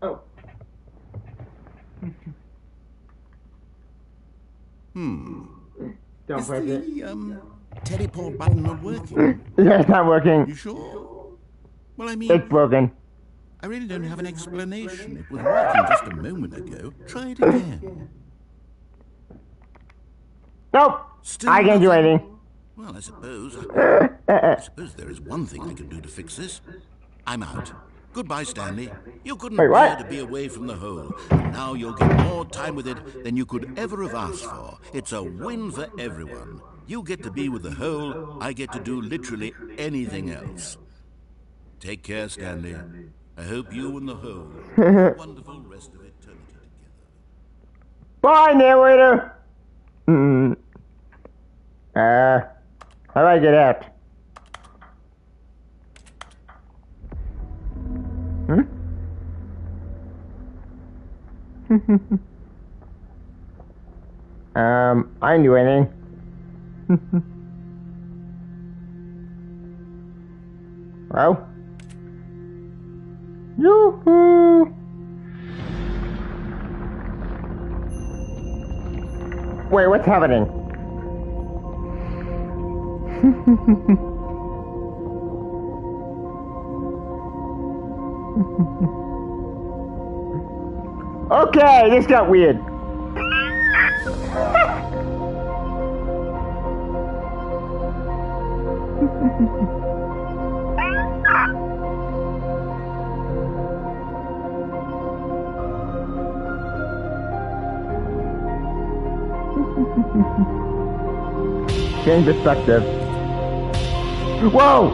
Oh. Don't Is press it. the teleport button not working? Yeah, it's not working. You sure? Well, I mean, It's broken. I really don't have an explanation. It was working just a moment ago. Try it again. Nope. Still I can't do nothing? anything. Well, I suppose there is one thing I can do to fix this. I'm out. Goodbye, Stanley. You couldn't Wait, what? bear to be away from the hole. And now you'll get more time with it than you could ever have asked for. It's a win for everyone. You get to be with the hole. I get to do literally anything else. Take care, Stanley. I hope you and the hole have a wonderful rest of eternity together. Bye, narrator. How do I get out? I didn't do anything. Well. Yoo-hoo! Wait, what's happening? Okay, this got weird. Change perspective. Whoa!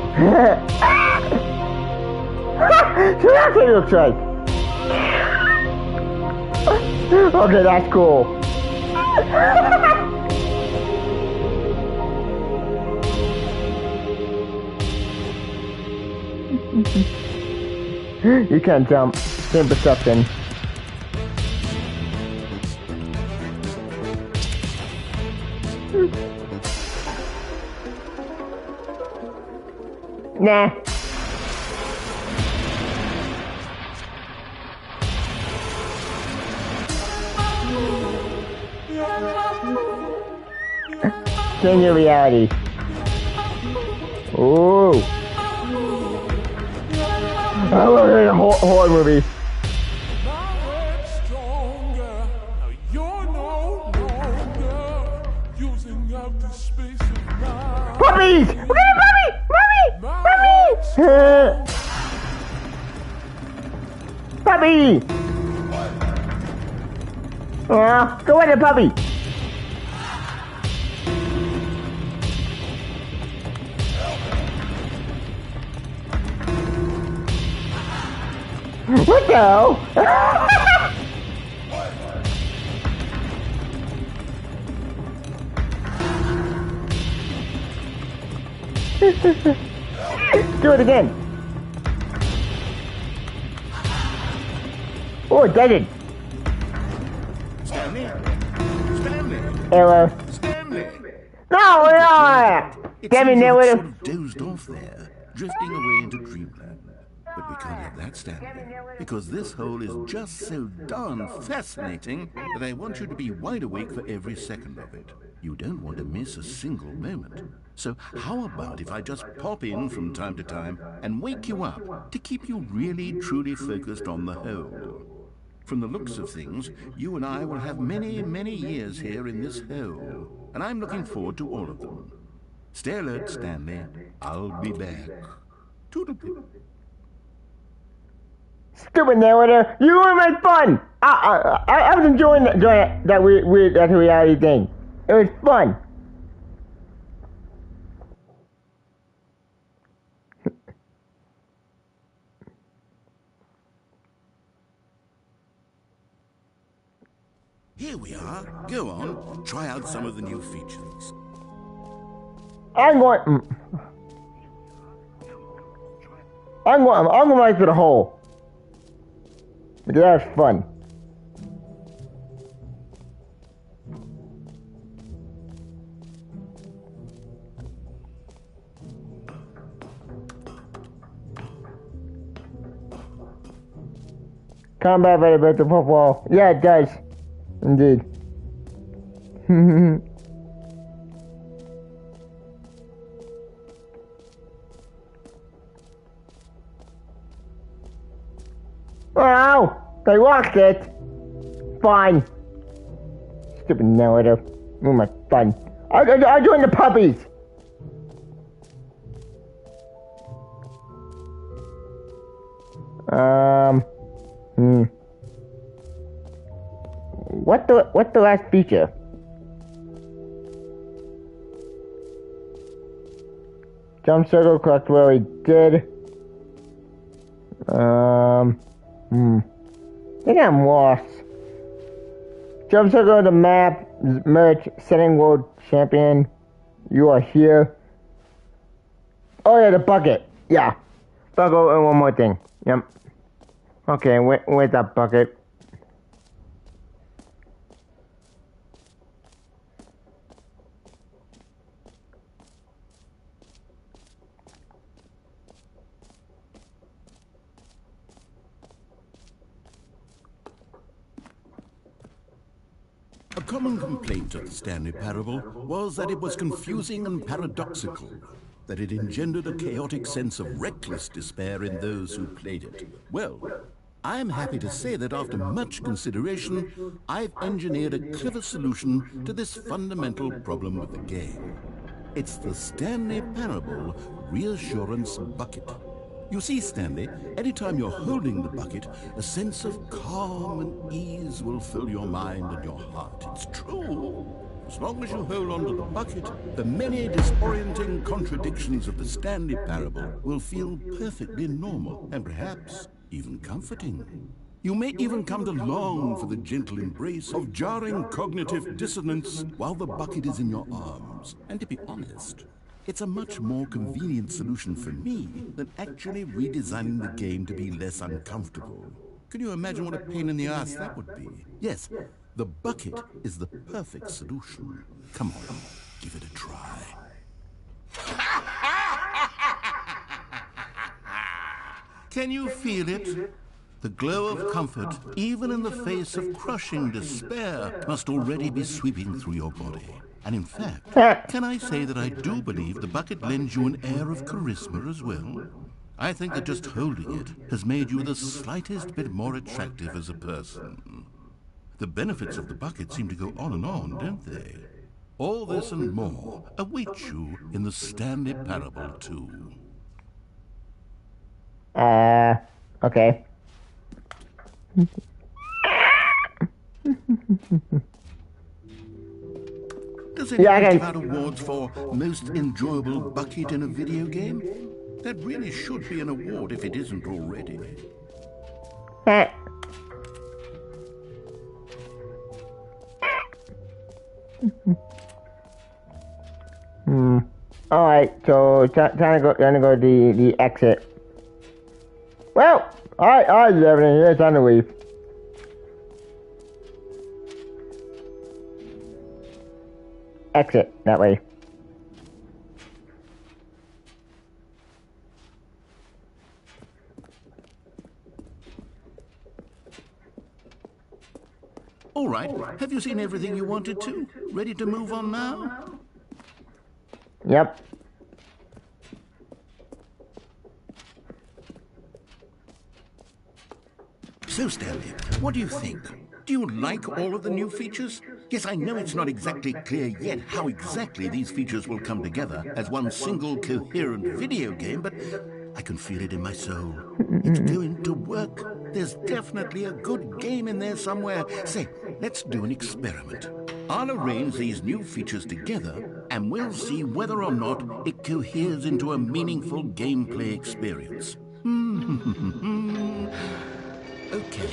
So that's what it looks like. Okay, that's cool. You can't jump. Same perception. Nah. Change your reality. Ooh. I love a horror movie. Puppies! We're gonna puppy! Puppy! Puppy! Go at the puppy! What the hell? Do it again. Oh, it did it. Stanley? Stanley? Hello. Stanley? No, no! It Damn it, seems you now sort of dozed off there, drifting away into dreamland. But we can't have that, Stanley, because this hole is just so darn fascinating that I want you to be wide awake for every second of it. You don't want to miss a single moment. So how about if I just pop in from time to time and wake you up to keep you really, truly focused on the hole? From the looks of things, you and I will have many, many years here in this hole, and I'm looking forward to all of them. Stay alert, Stanley. I'll be back. Toodle-pip. Stupid narrator, you ruined my fun. I was enjoying that weird that reality thing. It was fun. Here we are. Go on, try out some of the new features. I'm going right to the hole. Because that was fun. Combat better beat the football. Yeah, it does. Indeed. Wow! They lost it! Fine. Stupid narrator. Oh my fun. I joined the puppies! What's the last feature? Jump circle, collect where we did. I think I'm lost. Jump circle to map, merch, setting world champion. You are here. Oh yeah, the bucket. Yeah. Bucket and one more thing. Yep. Okay, where's that bucket? A common complaint of the Stanley Parable was that it was confusing and paradoxical, that it engendered a chaotic sense of reckless despair in those who played it. Well, I am happy to say that after much consideration, I've engineered a clever solution to this fundamental problem with the game. It's the Stanley Parable Reassurance Bucket. You see, Stanley, anytime you're holding the bucket, a sense of calm and ease will fill your mind and your heart. It's true. As long as you hold on to the bucket, the many disorienting contradictions of the Stanley Parable will feel perfectly normal and perhaps even comforting. You may even come to long for the gentle embrace of jarring cognitive dissonance while the bucket is in your arms. And to be honest, it's a much more convenient solution for me than actually redesigning the game to be less uncomfortable. Can you imagine what a pain in the ass that would be? Yes, the bucket is the perfect solution. Come on, give it a try. Can you feel it? The glow of comfort, even in the face of crushing despair, must already be sweeping through your body. And in fact, can I say that I do believe the bucket lends you an air of charisma as well? I think that just holding it has made you the slightest bit more attractive as a person. The benefits of the bucket seem to go on and on, don't they? All this and more await you in the Stanley Parable 2. Okay. Does anyone give out awards for most enjoyable bucket in a video game? That really should be an award if it isn't already. Alright, so time to go to the exit. Well, alright, everything. It's time to leave. Exit that way. All right, have you seen everything you wanted to? Ready to move on now? Yep. So, Stanley, what do you think? Do you like all of the new features? Yes, I know it's not exactly clear yet how exactly these features will come together as one single coherent video game, but I can feel it in my soul. It's going to work. There's definitely a good game in there somewhere. Say, let's do an experiment. I'll arrange these new features together, and we'll see whether or not it coheres into a meaningful gameplay experience. Okay.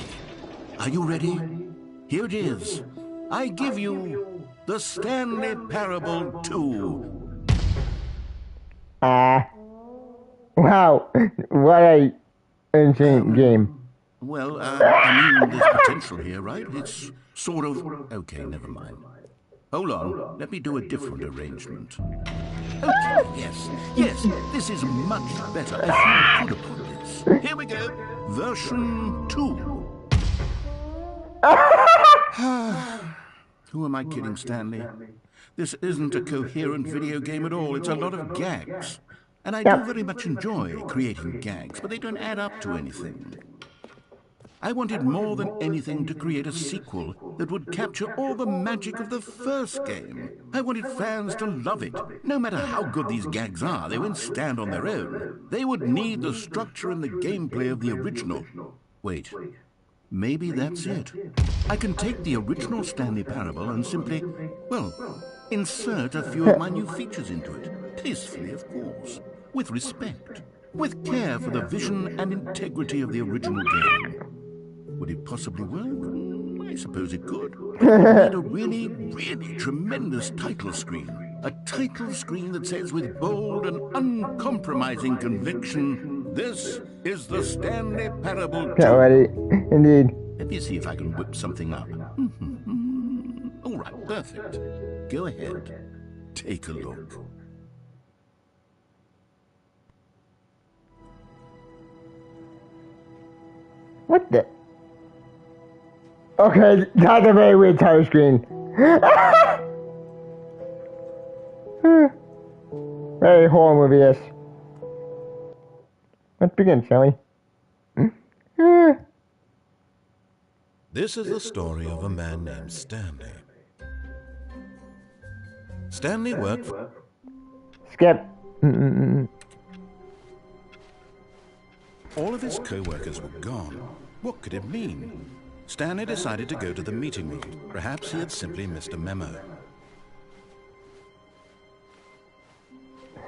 Are you ready? Here it is. I give you the Stanley Parable 2. Wow. What a insane game. Well, I mean, there's potential here, right? It's sort of... Okay, never mind. Hold on. Let me do a different arrangement. Okay, yes, this is much better. I feel good about this. Here we go. Version 2. Who am I kidding, Stanley? This isn't a coherent video game at all. It's a lot of gags. And I do very much enjoy creating gags, but they don't add up to anything. I wanted more than anything to create a sequel that would capture all the magic of the first game. I wanted fans to love it. No matter how good these gags are, they won't stand on their own. They would need the structure and the gameplay of the original. Wait. Maybe that's it. I can take the original Stanley Parable and simply, well, insert a few of my new features into it. Tastefully, of course. With respect. With care for the vision and integrity of the original game. Would it possibly work? I suppose it could. It would need a really, really tremendous title screen. A title screen that says with bold and uncompromising conviction, "This is the Stanley Parable 2." Already, indeed. Let me see if I can whip something up. All right, perfect. Go ahead. Take a look. What the? Okay, that's a very weird title screen. Very horror movie, this. Let's begin, shall we? This is the story of a man named Stanley. Stanley worked for... Skip. All of his co-workers were gone. What could it mean? Stanley decided to go to the meeting room. Perhaps he had simply missed a memo.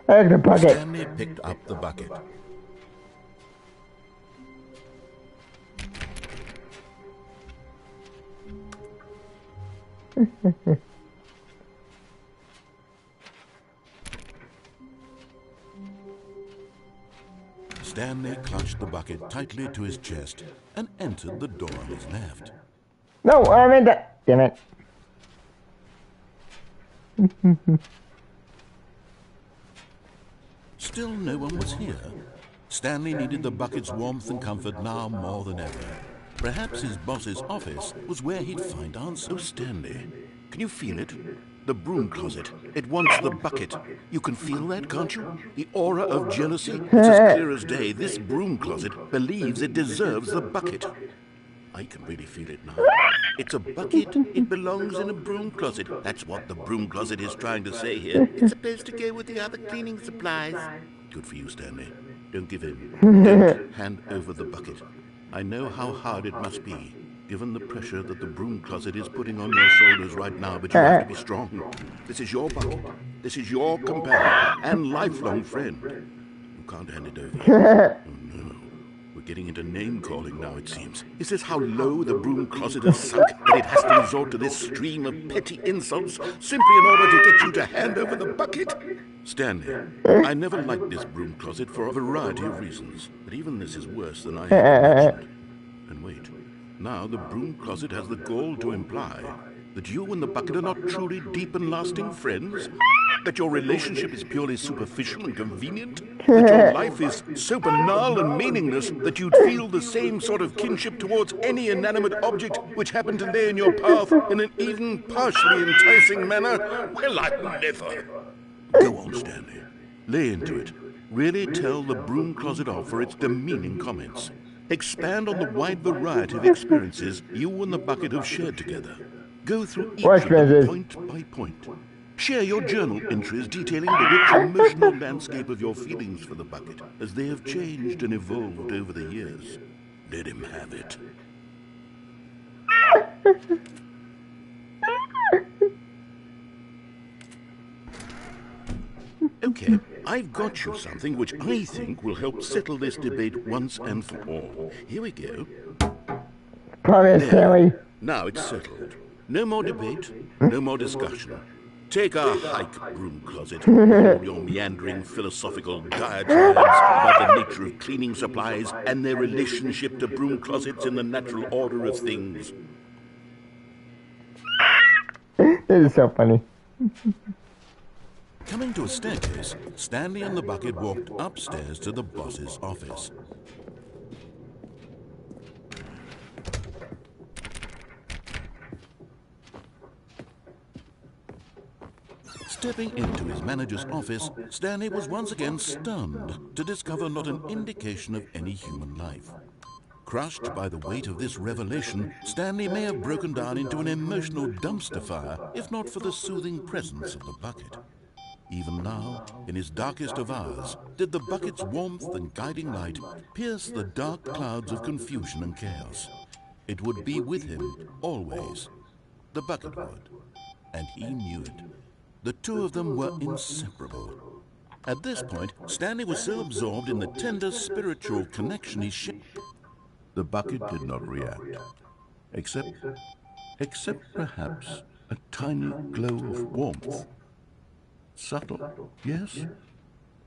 There's the bucket. Stanley picked up the bucket. Stanley clutched the bucket tightly to his chest and entered the door on his left. No, I meant that. Damn it. Still no one was here. Stanley needed the bucket's warmth and comfort now more than ever. Perhaps his boss's office was where he'd find answers. Oh, Stanley, can you feel it? The broom closet. It wants the bucket. You can feel that, can't you? The aura of jealousy. It's as clear as day. This broom closet believes it deserves the bucket. I can really feel it now. It's a bucket. It belongs in a broom closet. That's what the broom closet is trying to say here. It's supposed to go with the other cleaning supplies. Good for you, Stanley. Don't give in. Don't hand over the bucket. I know how hard it must be, given the pressure that the broom closet is putting on your shoulders right now, but you have to be strong. This is your bucket. This is your companion and lifelong friend. You can't hand it over. Oh, no. We're getting into name-calling now, it seems. Is this how low the broom closet has sunk, that it has to resort to this stream of petty insults simply in order to get you to hand over the bucket? Stanley, I never liked this broom closet for a variety of reasons, but even this is worse than I had imagined. And wait, now the broom closet has the gall to imply that you and the bucket are not truly deep and lasting friends? That your relationship is purely superficial and convenient? That your life is so banal and meaningless that you'd feel the same sort of kinship towards any inanimate object which happened to lay in your path in an even partially enticing manner? Well, I'd never. Go on, Stanley. Lay into it. Really tell the broom closet off for its demeaning comments. Expand on the wide variety of experiences you and the bucket have shared together. Go through each What of them experiences? point by point. Share your journal entries detailing the rich emotional landscape of your feelings for the bucket as they have changed and evolved over the years. Let him have it. Okay, I've got you something which I think will help settle this debate once and for all. Here we go. Promise, Stanley. Now it's settled. No more debate, no more discussion. Take our hike, broom closet, all your meandering philosophical diatribes about the nature of cleaning supplies and their relationship to broom closets in the natural order of things. This is so funny. Coming to a staircase, Stanley and the bucket walked upstairs to the boss's office. Stepping into his manager's office, Stanley was once again stunned to discover not an indication of any human life. Crushed by the weight of this revelation, Stanley may have broken down into an emotional dumpster fire if not for the soothing presence of the bucket. Even now, in his darkest of hours, did the bucket's warmth and guiding light pierce the dark clouds of confusion and chaos. It would be with him, always. The bucket would. And he knew it. The two of them were inseparable. At this point, Stanley was so absorbed in the tender spiritual connection he shared. The bucket did not react, except perhaps a tiny glow of warmth. Subtle, yes,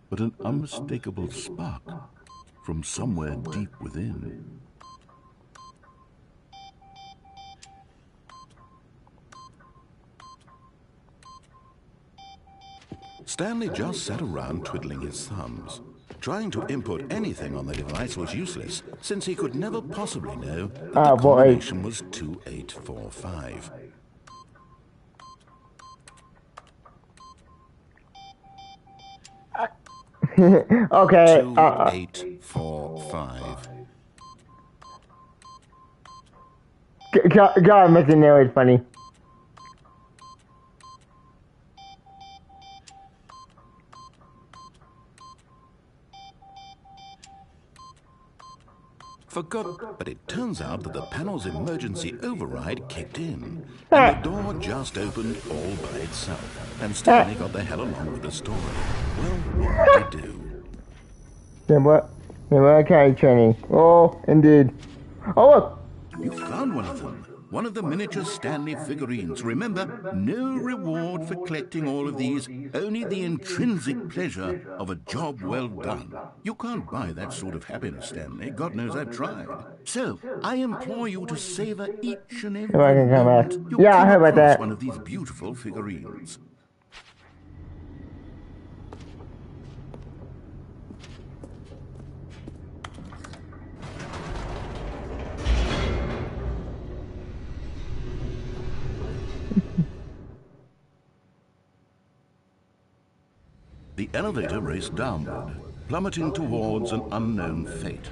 but an unmistakable spark from somewhere deep within. Stanley just sat around twiddling his thumbs. Trying to input anything on the device was useless, since he could never possibly know that the combination was 2845. Okay. 2845. God, Mr. Nail is funny. But it turns out that the panel's emergency override kicked in, and the door just opened all by itself, and Stanley got the hell along with the story. Well, what to do? Then what kind of training? Oh, indeed. Oh, look! You found one of them. One of the miniature Stanley figurines. Remember, no reward for collecting all of these, only the intrinsic pleasure of a job well done. You can't buy that sort of happiness, Stanley. God knows I've tried. So, I implore you to savor each and every I can come back. moment you Yeah, I come heard about across that. one of these beautiful figurines. The elevator raced downward, plummeting towards an unknown fate.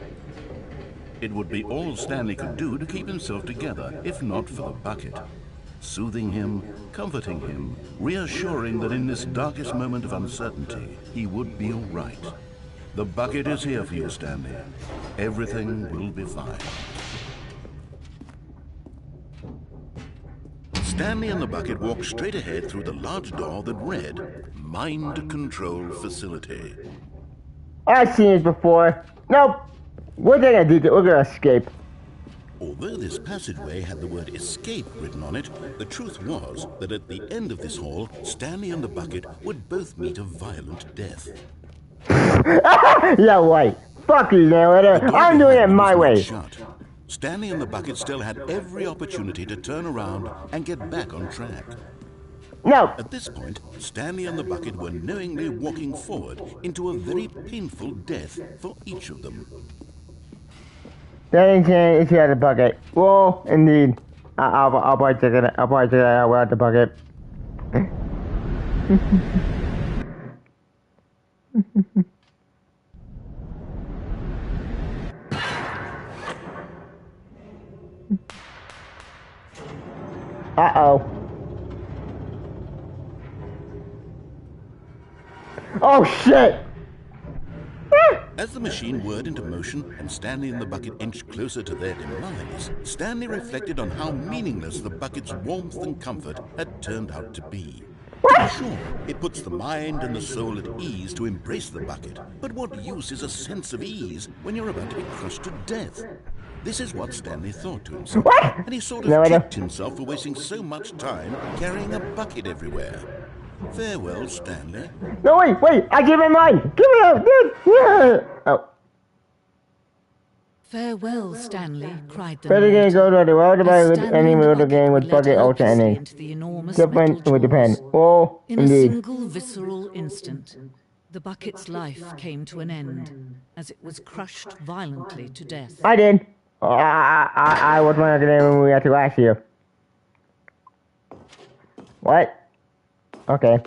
It would be all Stanley could do to keep himself together, if not for the bucket. Soothing him, comforting him, reassuring that in this darkest moment of uncertainty, he would be all right. The bucket is here for you, Stanley. Everything will be fine. Stanley and the bucket walked straight ahead through the large door that read, Mind Control Facility. I've seen it before. Nope. We're gonna do it. We're gonna escape. Although this passageway had the word escape written on it, the truth was that at the end of this hall, Stanley and the bucket would both meet a violent death. Yeah, right. Fuck you, narrator. I'm doing it my way. Shut. Stanley and the bucket still had every opportunity to turn around and get back on track. No. At this point, Stanley and the bucket were knowingly walking forward into a very painful death for each of them. That ain't if you had a bucket. Well, indeed. I'll probably check it. I'll probably check it out without the bucket. Uh-oh. Oh, shit! As the machine whirred into motion and Stanley and the bucket inched closer to their demise, Stanley reflected on how meaningless the bucket's warmth and comfort had turned out to be. To be sure, it puts the mind and the soul at ease to embrace the bucket, but what use is a sense of ease when you're about to be crushed to death? This is what Stanley thought to himself, and he sort of kicked himself for wasting so much time carrying a bucket everywhere. Farewell, Stanley. No, wait, I give him mine! Give it up! Oh. Farewell, Stanley, cried the Better knight. go to the world about Stanley any and the little game with led bucket ultra helplessly ending. into the enormous Different metal with the pen. jaws. Oh, In a indeed. single visceral instant, the bucket's life came to an end as it was crushed violently to death. I did. I was one of the game when we got to last year. What? Okay.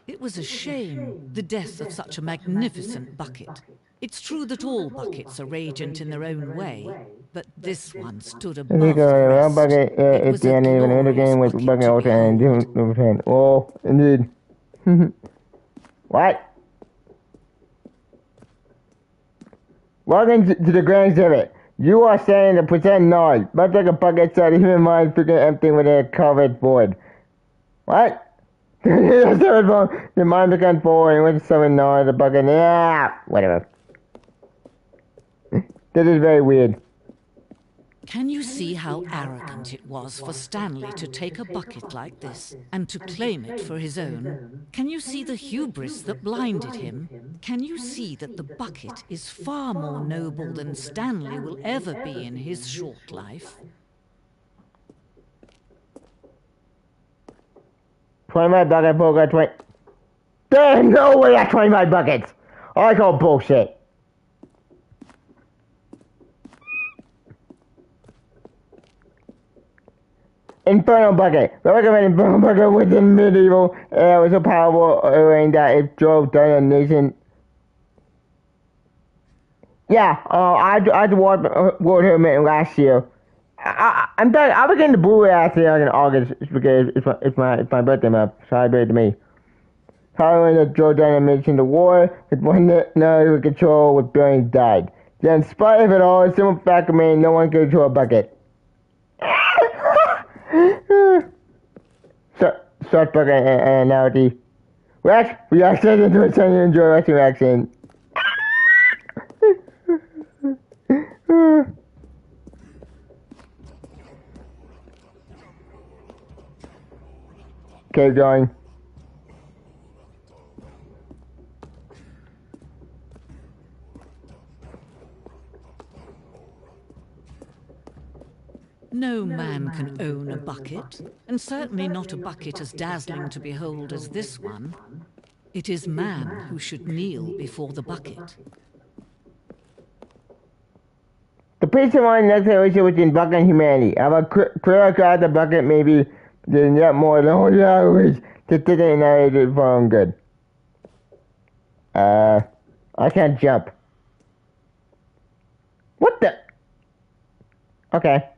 It was a shame, the death of such a magnificent bucket. It's true that all buckets are radiant in their own way, but this one stood above Here you go. the Well, rest. bucket It at was the a end of another glorious game with bucket bucket to ultra and behold. different pen. Oh, indeed. What? Welcome to the grand exhibit. You are standing to present noise. Much like a bucket set, even mine freaking empty with a covered board. What? The mind becomes boring with some noise, the bucket. Yeah, whatever. This is very weird. Can you see how arrogant it was for Stanley to take a bucket like this and to claim it for his own? Can you see the hubris that blinded him? Can you see that the bucket is far more noble than Stanley will ever be in his short life? 25 bucket poker 20. There's no way that's 25 buckets. I call bullshit. Inferno bucket. The recommended Inferno bucket was in medieval era. It was so powerful that it drove down a nation. Yeah, I World Hermit last year. I'm back. I was getting the Blu-ray actually in August because it's my birthday month. Celebrate to me. Following the drove down a nation the war with one no control with billions died. Yet in spite of it all, the simple fact remained no one could control a bucket. Short book and analogy. Rex, we are sent into a son you enjoy Rex reaction. Keep going. No man can own a bucket, and certainly not a bucket as dazzling to behold as this one. It is man who should kneel before the bucket. The peace of mind necessary between bucket and humanity. Have a clear cut the bucket maybe than yet more than all the hours to sit in narrated for own good. I can't jump. What the? Okay.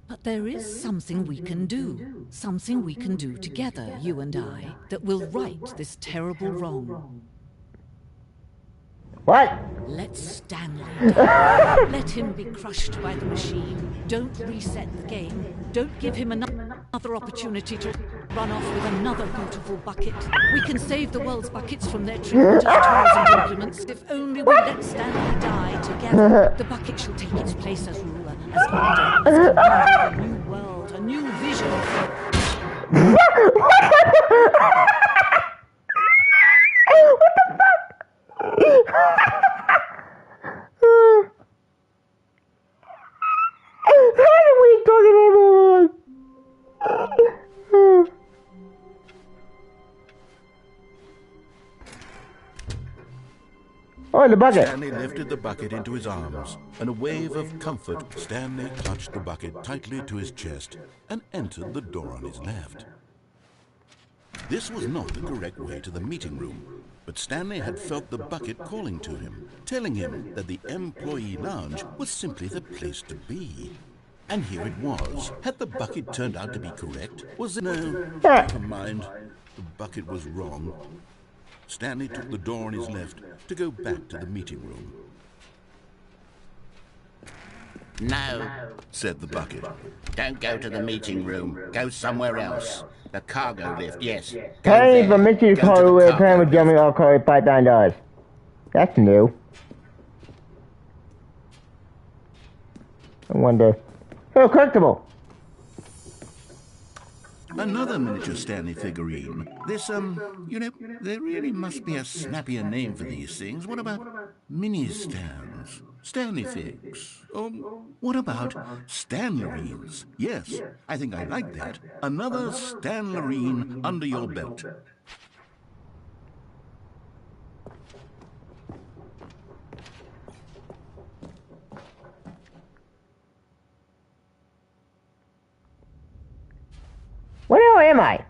But there is something we can do. Something we can do together, you and I, that will right this terrible wrong. What? Let Stanley die. Let him be crushed by the machine. Don't reset the game. Don't give him another opportunity to run off with another beautiful bucket. We can save the world's buckets from their treatment as tools and implements. If only we let Stanley die together. The bucket shall take its place as ruler, as leader, as commander of a new world, a new vision. Oh, the bucket. Stanley lifted the bucket into his arms. In a wave of comfort, Stanley clutched the bucket tightly to his chest and entered the door on his left. This was not the correct way to the meeting room. But Stanley had felt the bucket calling to him, telling him that the employee lounge was simply the place to be. And here it was. Had the bucket turned out to be correct? Was it? No, never mind. The bucket was wrong. Stanley took the door on his left to go back to the meeting room. No, Said the bucket. don't go to the meeting room. Go somewhere else. The cargo lift, yes. Go Hey, there. but Mr. Go Carter to with the a plan with cargo jumping lift. all car $5,000. That's new. I wonder. Oh, collectible. Another miniature Stanley figurine. This, there really must be a snappier name for these things. What about mini-stands? Stanley figs? What about Stanlerines? Yes, I think I like that. Another Stanlerine under your belt. Where the hell am I?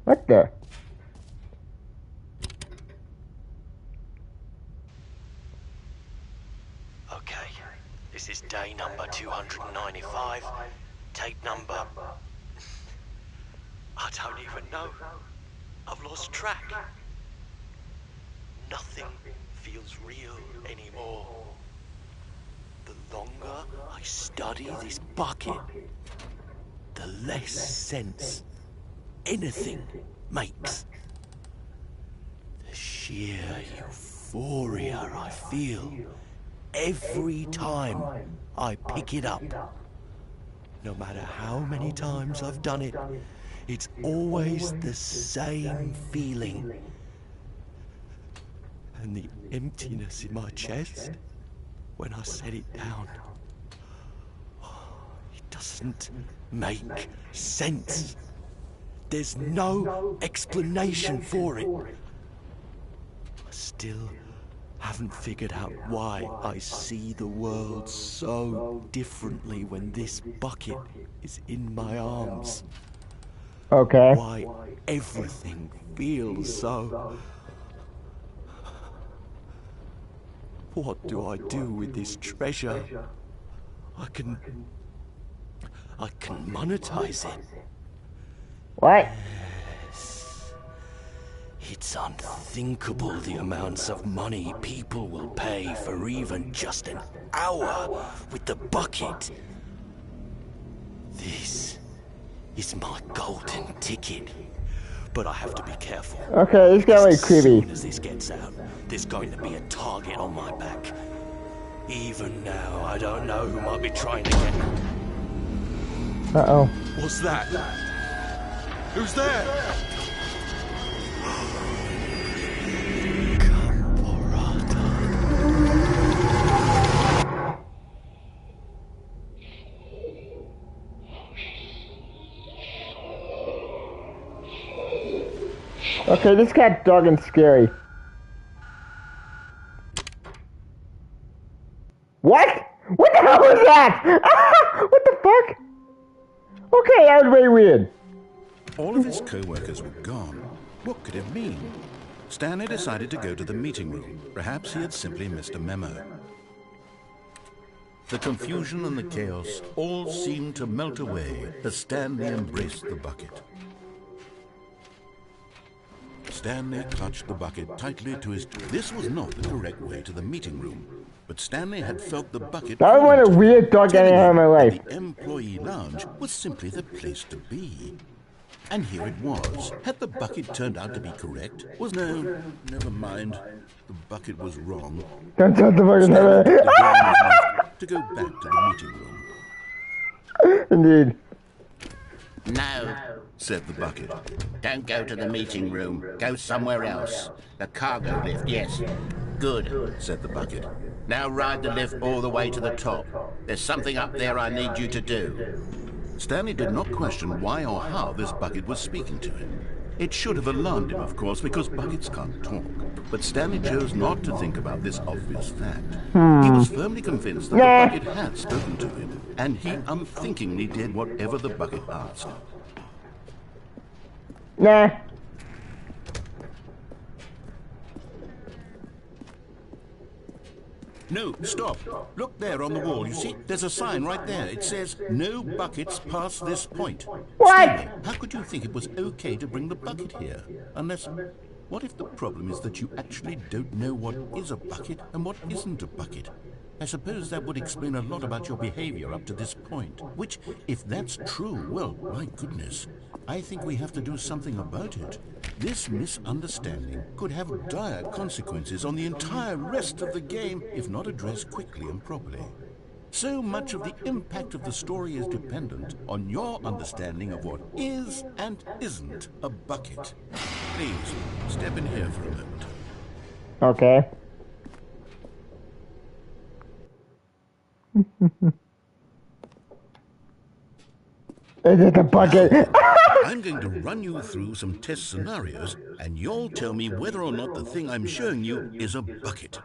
What the? Okay, this is day number 295. Tape number... I don't even know. I've lost track. Nothing feels real anymore. The longer I study this bucket, the less sense anything makes. The sheer euphoria I feel every time I pick it up. No matter how many times I've done it, it's always the same feeling. And the emptiness in my chest when I set it down. It doesn't make sense. There's no explanation for it. I still haven't figured out why I see the world so differently when this bucket is in my arms. Okay. Why everything feels so... What do I do with this treasure? I can monetize it. What? It's unthinkable the amounts of money people will pay for even just an hour with the bucket. This is my golden ticket. But I have to be careful. Okay, this got really As creepy. soon as this gets out, there's going to be a target on my back. Even now, I don't know who might be trying to get... Uh-oh. What's that? Who's there? Okay, this cat's dog and scary. What? What the hell was that? Ah, what the fuck? Okay, that was very weird. All of his co-workers were gone. What could it mean? Stanley decided to go to the meeting room. Perhaps he had simply missed a memo. The confusion and the chaos all seemed to melt away as Stanley embraced the bucket. Stanley clutched the bucket tightly to his... This was not the correct way to the meeting room, but Stanley had felt the bucket... That was one of the weirdest dog getting out of my life. The employee lounge was simply the place to be. And here it was. Had the bucket turned out to be correct? Was no, never mind. The bucket was wrong. Don't touch the fucking Stanley took head. the door on his left to go back to the meeting room. Indeed. No, Said the bucket. don't go to the meeting room. Go somewhere else. The cargo lift, yes. Good. Said the bucket. Now ride the lift all the way to the top. There's something up there I need you to do. Stanley did not question why or how this bucket was speaking to him. It should have alarmed him, of course, because buckets can't talk. But Stanley chose not to think about this obvious fact. He was firmly convinced that the bucket had spoken to him, and he unthinkingly did whatever the bucket asked. Nah. No, stop. Look there on the wall, you see? There's a sign right there. It says, no buckets past this point. What? Stanley, how could you think it was okay to bring the bucket here? Unless, what if the problem is that you actually don't know what is a bucket and what isn't a bucket? I suppose that would explain a lot about your behavior up to this point. Which, if that's true, well, my goodness, I think we have to do something about it. This misunderstanding could have dire consequences on the entire rest of the game if not addressed quickly and properly. So much of the impact of the story is dependent on your understanding of what is and isn't a bucket. Please, step in here for a moment. Okay. Is it a bucket? I'm going to run you through some test scenarios, and you'll tell me whether or not the thing I'm showing you is a bucket.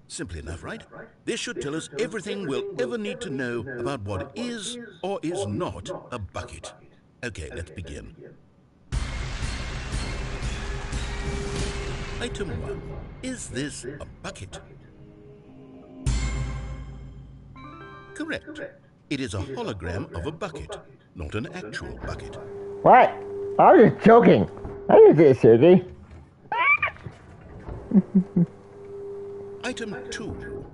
Simple enough, right? This should tell us everything we'll ever need to know about what is or is not a bucket. Okay, let's begin. Item 1. Is this a bucket? Correct. It is a hologram of a bucket, not an actual bucket. What? I was just joking. I didn't say it seriously. Item 2.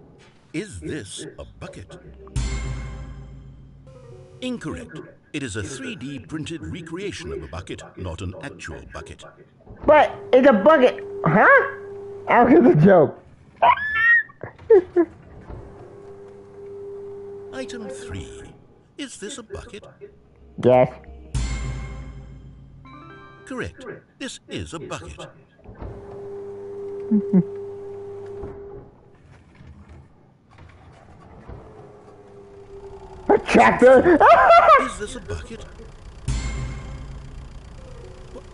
Is this a bucket? Incorrect. It is a 3D printed recreation of a bucket, not an actual bucket. But it's a bucket. Huh? How is a joke? Item 3. Is this a bucket? Yes. Correct. This is a bucket. A tractor? Is this a bucket? What?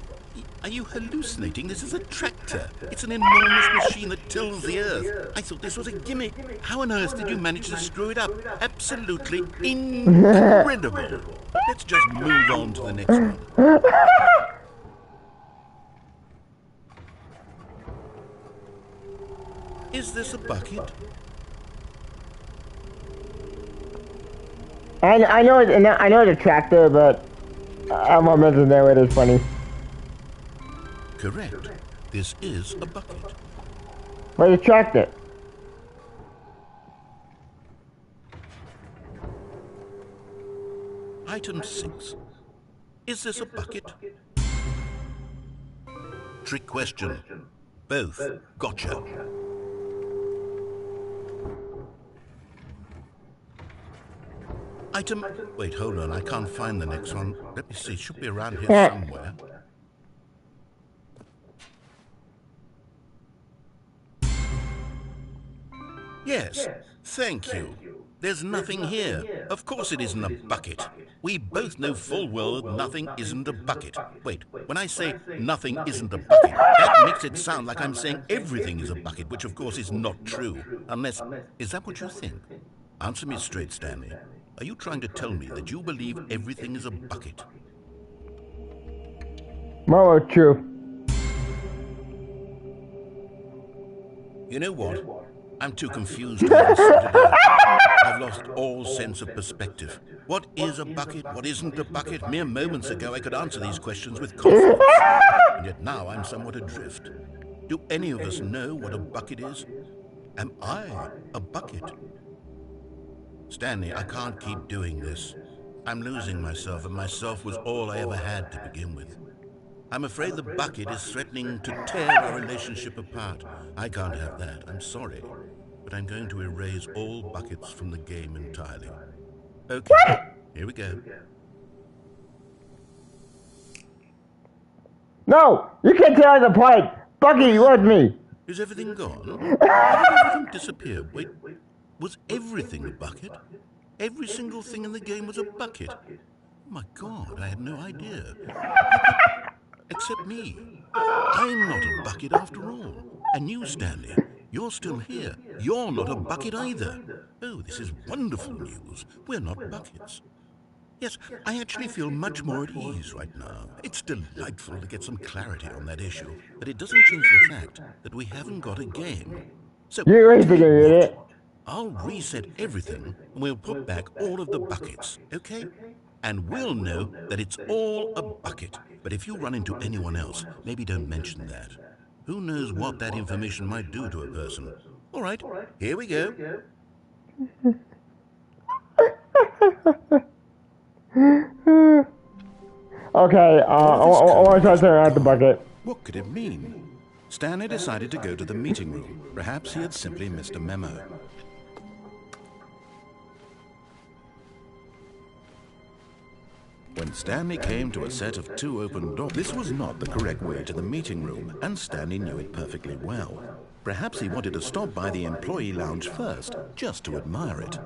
Are you hallucinating? This is a tractor. It's an enormous machine that tills the earth. I thought this was a gimmick. How on earth did you manage to screw it up? Absolutely incredible. Let's just move on to the next one. Is this a bucket? I know it's a tractor, but I'm not mentioning that way. It's funny. Correct. This is a bucket. Where's the tractor? Item 6. Is this a bucket? Trick question. Both. Gotcha. Item... Wait, hold on. I can't find the next one. Let me see. It should be around here somewhere. Yes. Thank you. There's nothing here. Of course it isn't a bucket. We both know full well that nothing isn't a bucket. Wait, when I say nothing isn't a bucket, that makes it sound like I'm saying everything is a bucket, which of course is not true. Unless... Is that what you think? Answer me straight, Stanley. Are you trying to tell me that you believe everything is a bucket? More true. You know what? I'm too confused to even sort it out. I've lost all sense of perspective. What is a bucket? What isn't a bucket? Mere moments ago I could answer these questions with confidence. And yet now I'm somewhat adrift. Do any of us know what a bucket is? Am I a bucket? Stanley, I can't keep doing this. I'm losing myself, and myself was all I ever had to begin with. I'm afraid the bucket is threatening to tear our relationship apart. I can't have that. I'm sorry. But I'm going to erase all buckets from the game entirely. Okay, here we go. No! You can't tell us apart! Bucky, you with me! Is everything gone? How did everything disappear? Wait, was everything a bucket? Every single thing in the game was a bucket. Oh my God, I had no idea. Except me. I'm not a bucket after all. And you, Stanley, you're still here. You're not a bucket either. Oh, this is wonderful news. We're not buckets. Yes, I actually feel much more at ease right now. It's delightful to get some clarity on that issue, but it doesn't change the fact that we haven't got a game. So, You raised tell the you game, what, idiot. I'll reset everything and we'll put back all of the buckets, okay? And we'll know that it's all a bucket. But if you run into anyone else, maybe don't mention that. Who knows what that information might do to a person? All right, here we go. Okay, I want to try something out the bucket. What could it mean? Stanley decided to go to the meeting room. Perhaps he had simply missed a memo. When Stanley came to a set of 2 open doors, this was not the correct way to the meeting room, and Stanley knew it perfectly well. Perhaps he wanted to stop by the employee lounge first, just to admire it.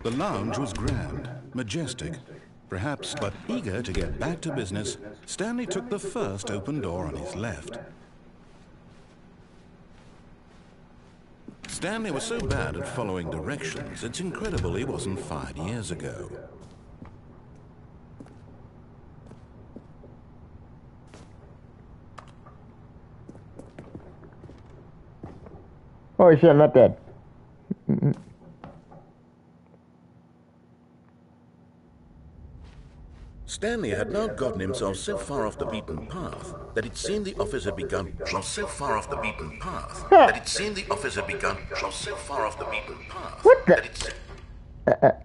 The lounge was grand, majestic, perhaps, but eager to get back to business, Stanley took the first open door on his left. Stanley was so bad at following directions, it's incredible he wasn't fired years ago. Oh shit, I'm not dead. Stanley had now gotten himself so far off the beaten path that it seemed the office had begun. So far off the beaten path that it seemed the office had begun. So far off the beaten path. What the?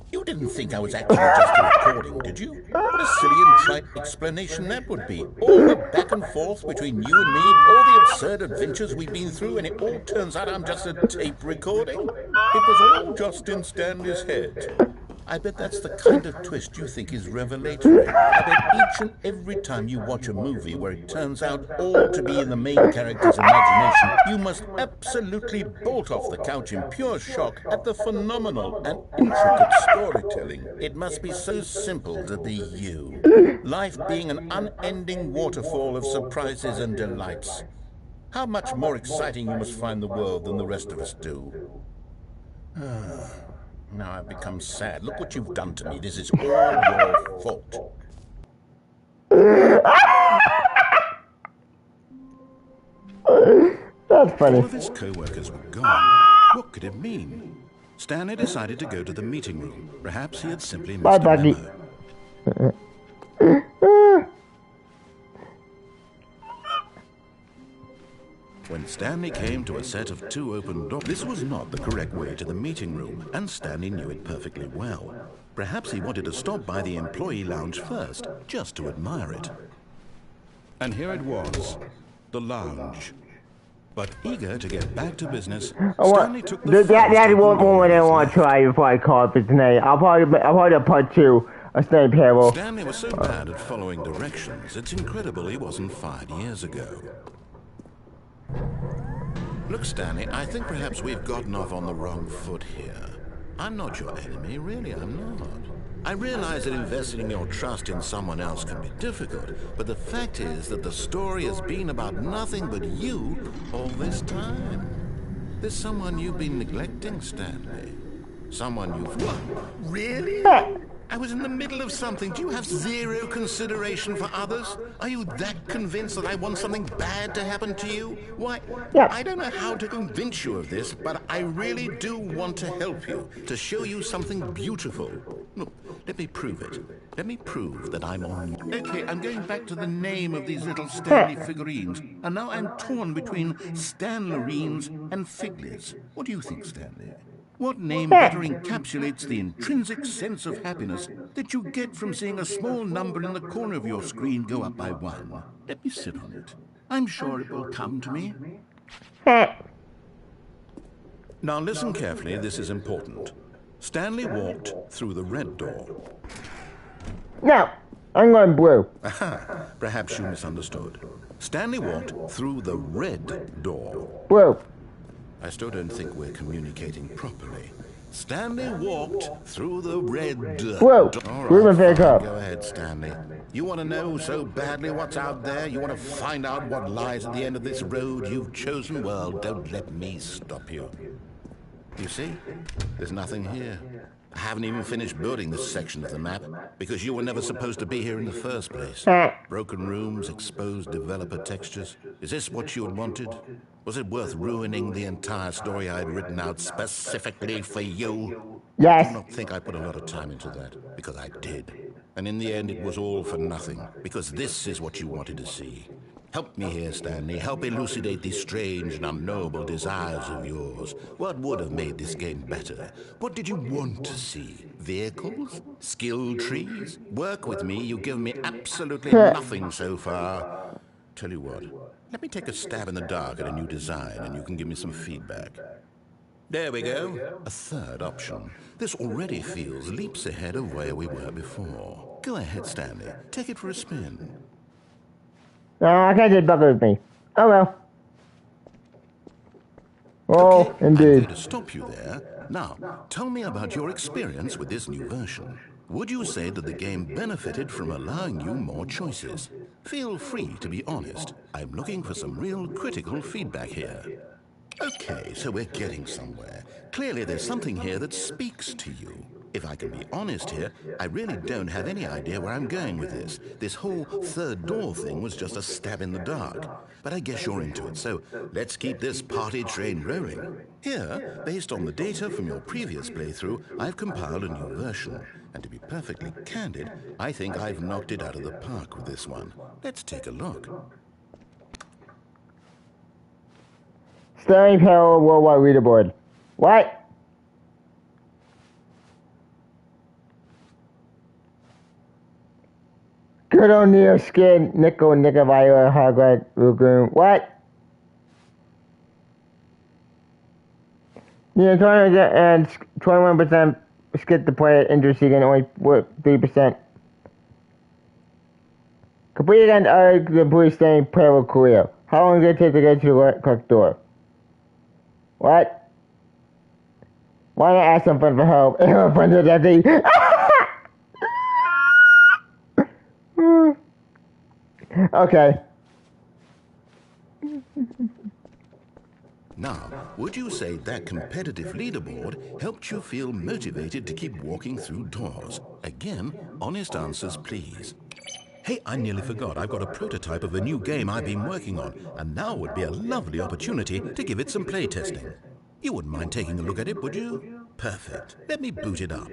You didn't think I was actually just recording, did you? What a silly and trite explanation that would be. All the back and forth between you and me, all the absurd adventures we've been through, and it all turns out I'm just a tape recording? It was all just in Stanley's head. I bet that's the kind of twist you think is revelatory. I bet each and every time you watch a movie where it turns out all to be in the main character's imagination, you must absolutely bolt off the couch in pure shock at the phenomenal and intricate storytelling. It must be so simple to be you. Life being an unending waterfall of surprises and delights. How much more exciting you must find the world than the rest of us do. Now I've become sad. Look what you've done to me. This is all your fault. That's funny. All of his co-workers were gone. What could it mean? Stanley decided to go to the meeting room. Perhaps he had simply missed a memo. When Stanley came to a set of 2 open doors, this was not the correct way to the meeting room, and Stanley knew it perfectly well. Perhaps he wanted to stop by the employee lounge first, just to admire it. And here it was, the lounge. But eager to get back to business, Stanley took the first That's open one door more on I his want to left. try before I call it for tonight. I'll probably do part 2 of Stanley Parable. Stanley was so bad at following directions, it's incredible he wasn't fired years ago. Look, Stanley, I think perhaps we've gotten off on the wrong foot here. I'm not your enemy, really, I'm not. I realize that investing your trust in someone else can be difficult, but the fact is that the story has been about nothing but you all this time. There's someone you've been neglecting, Stanley. Someone you've... What? Really? I was in the middle of something. Do you have zero consideration for others? Are you that convinced that I want something bad to happen to you? Why, Yeah. I don't know how to convince you of this, but I really do want to help you, to show you something beautiful. Look, let me prove it. Let me prove that I'm on... Okay, I'm going back to the name of these little Stanley figurines, and now I'm torn between Stanlerines and Figlies. What do you think, Stanley? What name better encapsulates the intrinsic sense of happiness that you get from seeing a small number in the corner of your screen go up by 1? Let me sit on it. I'm sure it will come to me. Now listen carefully, this is important. Stanley walked through the red door. No, I'm going blue. Aha, perhaps you misunderstood. Stanley walked through the red door. Blue. I still don't think we're communicating properly. Stanley walked through the red Whoa, door. All where's my fake fine, up? go ahead, Stanley. You want to know so badly what's out there? You want to find out what lies at the end of this road you've chosen? Well, don't let me stop you. You see? There's nothing here. I haven't even finished building this section of the map because you were never supposed to be here in the first place. Broken rooms, exposed developer textures. Is this what you had wanted? Was it worth ruining the entire story I had written out specifically for you? Yes. Do not think I put a lot of time into that, because I did. And in the end, it was all for nothing, because this is what you wanted to see. Help me here, Stanley. Help elucidate these strange and unknowable desires of yours. What would have made this game better? What did you want to see? Vehicles? Skill trees? Work with me. You've given me absolutely nothing so far. Tell you what, let me take a stab in the dark at a new design, and you can give me some feedback. There we go. A third option. This already feels leaps ahead of where we were before. Go ahead, Stanley. Take it for a spin. No, I can't get bugger with me. Oh well. Oh, Okay, indeed. I'm going to stop you there. Now, tell me about your experience with this new version. Would you say that the game benefited from allowing you more choices? Feel free to be honest. I'm looking for some real critical feedback here. Okay, so we're getting somewhere. Clearly there's something here that speaks to you. If I can be honest here, I really don't have any idea where I'm going with this. This whole third door thing was just a stab in the dark. But I guess you're into it, so let's keep this party train rolling. Here, based on the data from your previous playthrough, I've compiled a new version. And to be perfectly candid, I think I've knocked it out of the park with this one. Let's take a look. Stanley Parallel Worldwide Leaderboard. What? Good on Neo Skin, Nickel, Viola, Hogwarts, Lagoon. What? Neo 20 and 21% skip the player interested and only 3%. Complete again the police staying parallel career. How long does it take to get to the correct door? What? Why not ask some friend for help? Everyone friends with empty. Okay. Now, would you say that competitive leaderboard helped you feel motivated to keep walking through doors? Again, honest answers, please. Hey, I nearly forgot. I've got a prototype of a new game I've been working on, and now would be a lovely opportunity to give it some playtesting. You wouldn't mind taking a look at it, would you? Perfect. Let me boot it up.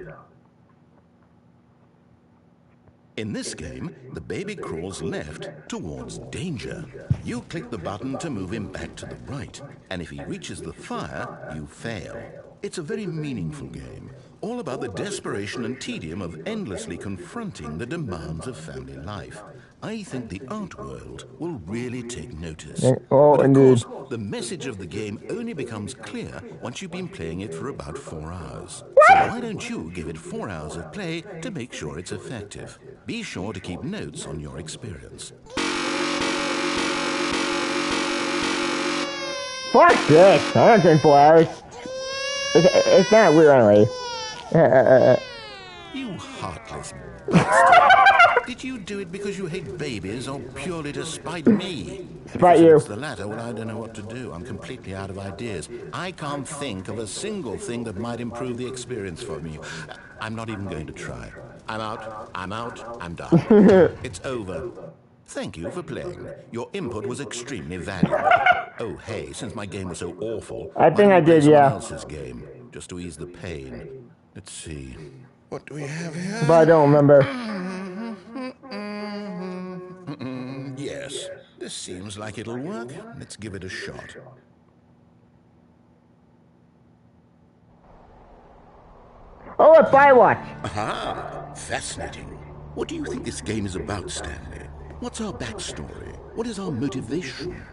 In this game, the baby crawls left towards danger. You click the button to move him back to the right, and if he reaches the fire, you fail. It's a very meaningful game, all about the desperation and tedium of endlessly confronting the demands of family life. I think the art world will really take notice. Oh, but of indeed. course, the message of the game only becomes clear once you've been playing it for about 4 hours. So why don't you give it 4 hours of play to make sure it's effective? Be sure to keep notes on your experience. Fuck this. I don't think 4 hours. It's not weird anyway. You heartless bastard. Did you do it because you hate babies or purely to spite me? Spite If you. it's the latter, well, I don't know what to do. I'm completely out of ideas. I can't think of a single thing that might improve the experience for me. I'm not even going to try. I'm out, I'm done. It's over. Thank you for playing. Your input was extremely valuable. Oh, hey, since my game was so awful, I think I did, someone yeah. else's game, just to ease the pain. Let's see. What do we have here? But I don't remember. Yes, this seems like it'll work. Let's give it a shot. Oh, look, Firewatch. Aha! Fascinating. What do you think this game is about, Stanley? What's our backstory? What is our motivation?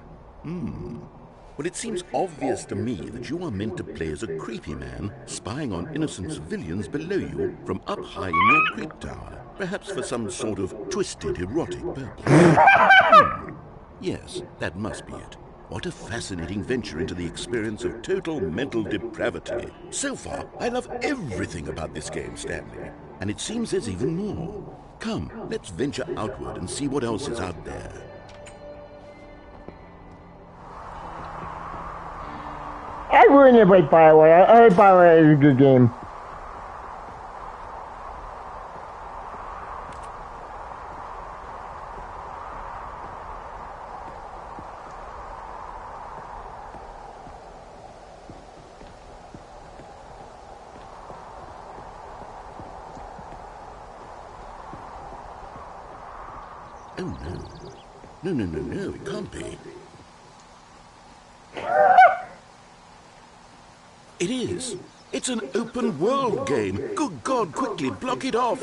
Well, it seems obvious to me that you are meant to play as a creepy man spying on innocent civilians below you from up high in your creep tower. Perhaps for some sort of twisted erotic purpose. Yes, that must be it. What a fascinating venture into the experience of total mental depravity. So far, I love everything about this game, Stanley. And it seems there's even more. Come, let's venture outward and see what else is out there. I ruined it by Firewall. I heard Firewall is a good game. Oh, no. No, it can't be. It is. It's an open world game. Good God, quickly, block it off.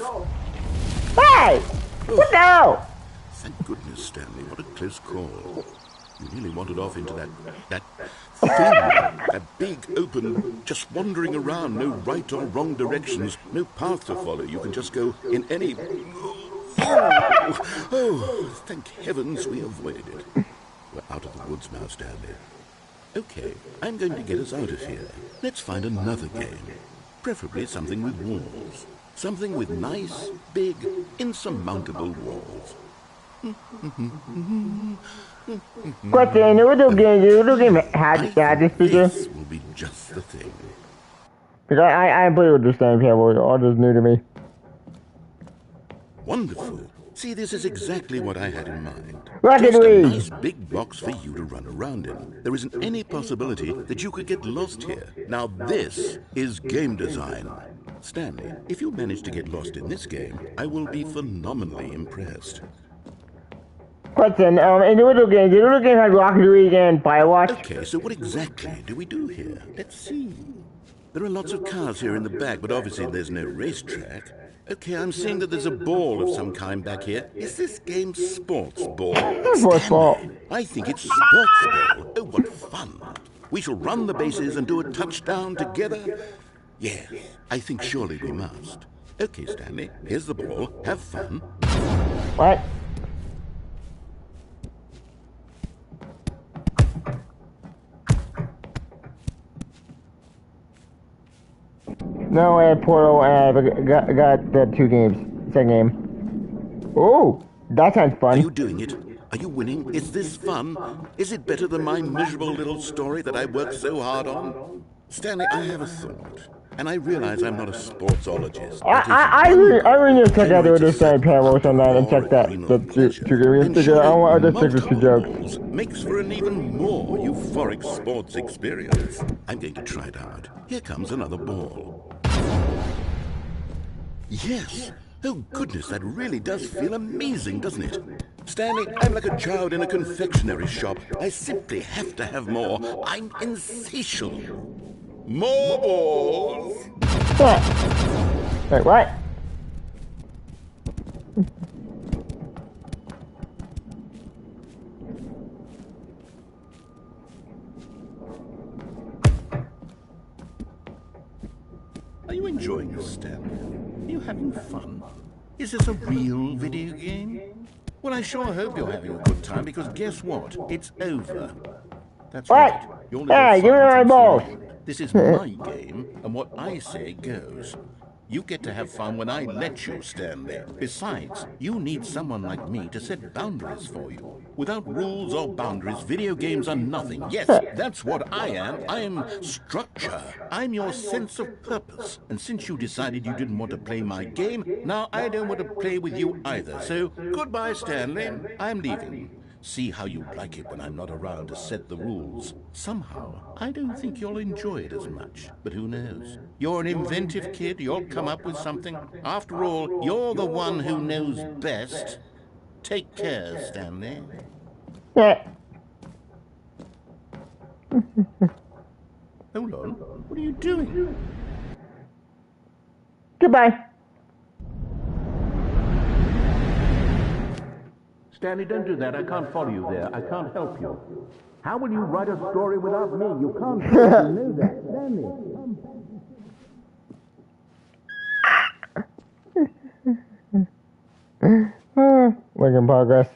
Hey! What the hell? Thank goodness, Stanley. What a close call. You really wandered off into that thing. That big, open, just wandering around. No right or wrong directions. No path to follow. You can just go in any... Oh, thank heavens we avoided it. We're out of the woods now, Stanley. Okay, I'm going to get us out of here. Let's find another game. Preferably something with walls. Something with nice, big, insurmountable walls. Question, the video game had this feature? This will be just the thing. Because I played with the Stanley Parable, all this new to me. Wonderful. See, this is exactly what I had in mind. Rocket Just a League. nice big box for you to run around in. There isn't any possibility that you could get lost here. Now this is game design. Stanley, if you manage to get lost in this game, I will be phenomenally impressed. Question, in the video game had Rocket League and Firewatch? Okay, so what exactly do we do here? Let's see. There are lots of cars here in the back, but obviously there's no racetrack. Okay, I'm seeing that there's a ball of some kind back here. Is this game sports ball? Sports ball. Stanley, I think it's sports ball. Oh, what fun. We shall run the bases and do a touchdown together. Yes, I think surely we must. Okay, Stanley, here's the ball. Have fun. What? No, I had Portal and I got the 2 games. Second game. Oh, that sounds Are fun. you doing it? Are you winning? Is this fun? Is it better than my miserable little story that I worked so hard on? Stanley, I have a thought. And I realize I'm not a sportsologist. I really need to check out the Stanley Parable sometime and check that. The 2 games. I want to check the 2 jokes. Makes for an even more euphoric sports experience. I'm going to try it out. Here comes another ball. Yes! Oh goodness, that really does feel amazing, doesn't it? Stanley, I'm like a child in a confectionery shop. I simply have to have more. I'm insatiable. More balls! What? Wait, what? Are you enjoying this, Stanley? Are you having fun? Is this a real video game? Well, I sure hope you're having a good time, because guess what? It's over. That's What? right. Your little Hey, give me fun my is balls. over. This is my game, and what I say goes. You get to have fun when I let you, Stanley. Besides, you need someone like me to set boundaries for you. Without rules or boundaries, video games are nothing. Yes, that's what I am. I am structure. I'm your sense of purpose. And since you decided you didn't want to play my game, now I don't want to play with you either. So, goodbye, Stanley. I'm leaving. See how you like it when I'm not around to set the rules. Somehow, I don't think you'll enjoy it as much. But who knows? You're an inventive kid. You'll come up with something. After all, you're the one who knows best. Take care, Stanley. Yeah. Hold on. What are you doing? Goodbye. Stanley, don't do that. I can't follow you there. I can't help you. How will you write a story without me? You can't. You know that, Stanley. Work in progress.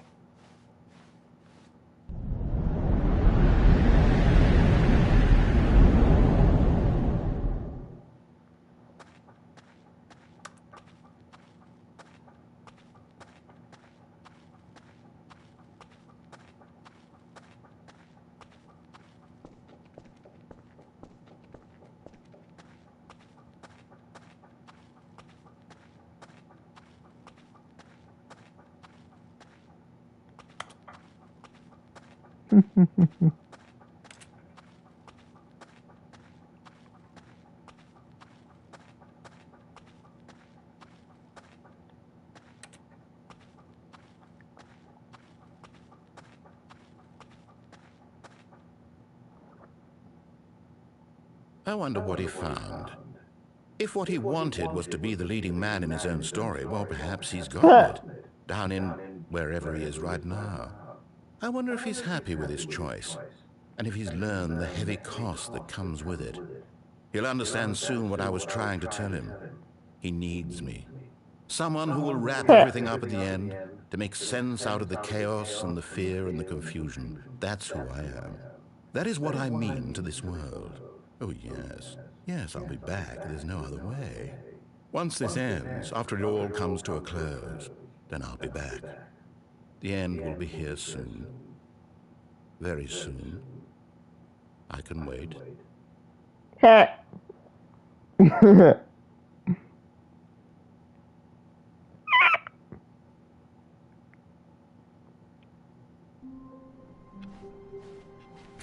I wonder what he found. If what he wanted was to be the leading man in his own story, well, perhaps he's got it. Down in wherever he is right now. I wonder if he's happy with his choice, and if he's learned the heavy cost that comes with it. He'll understand soon what I was trying to tell him. He needs me. Someone who will wrap everything up at the end, to make sense out of the chaos and the fear and the confusion. That's who I am. That is what I mean to this world. Oh, yes. Yes, I'll be back. There's no other way. Once this ends, after it all comes to a close, then I'll be back. The end will be here soon. Very soon. I can wait.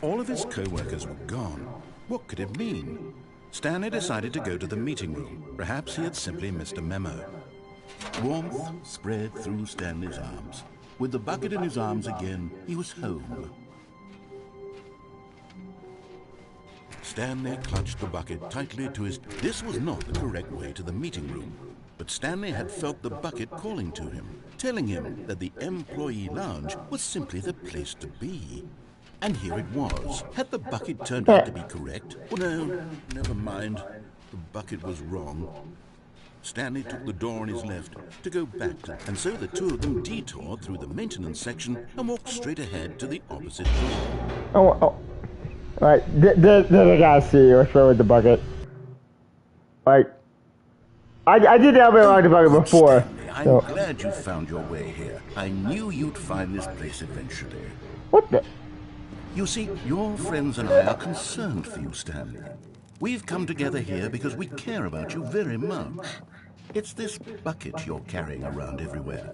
All of his co-workers were gone. What could it mean? Stanley decided to go to the meeting room. Perhaps he had simply missed a memo. Warmth spread through Stanley's arms. With the bucket in his arms again, he was home. Stanley clutched the bucket tightly to his... This was not the correct way to the meeting room. But Stanley had felt the bucket calling to him, telling him that the employee lounge was simply the place to be. And here it was. Had the bucket turned out to be correct? Well, no, never mind. The bucket was wrong. Stanley took the door on his left to go back to, and so the two of them detoured through the maintenance section and walked straight ahead to the opposite door. Oh. Alright, there's a guy see you. What's wrong with the bucket? Like, I did have a the bucket before. Stanley, I'm glad you found your way here. I knew you'd find this place eventually. What the? You see, your friends and I are concerned for you, Stanley. We've come together here because we care about you very much. It's this bucket you're carrying around everywhere.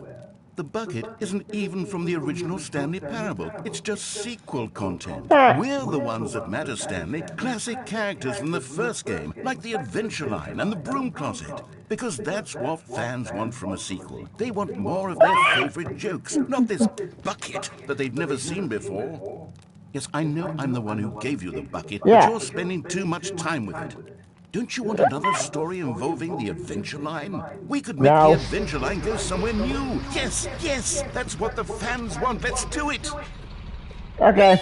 The bucket isn't even from the original Stanley Parable. It's just sequel content. We're the ones that matter, Stanley. Classic characters from the first game, like the Adventure Line and the Broom Closet. Because that's what fans want from a sequel. They want more of their favorite jokes, not this bucket that they've never seen before. Yes, I know I'm the one who gave you the bucket, but you're spending too much time with it. Don't you want another story involving the Adventure Line? We could make the Adventure Line go somewhere new. Yes, that's what the fans want. Let's do it. Okay.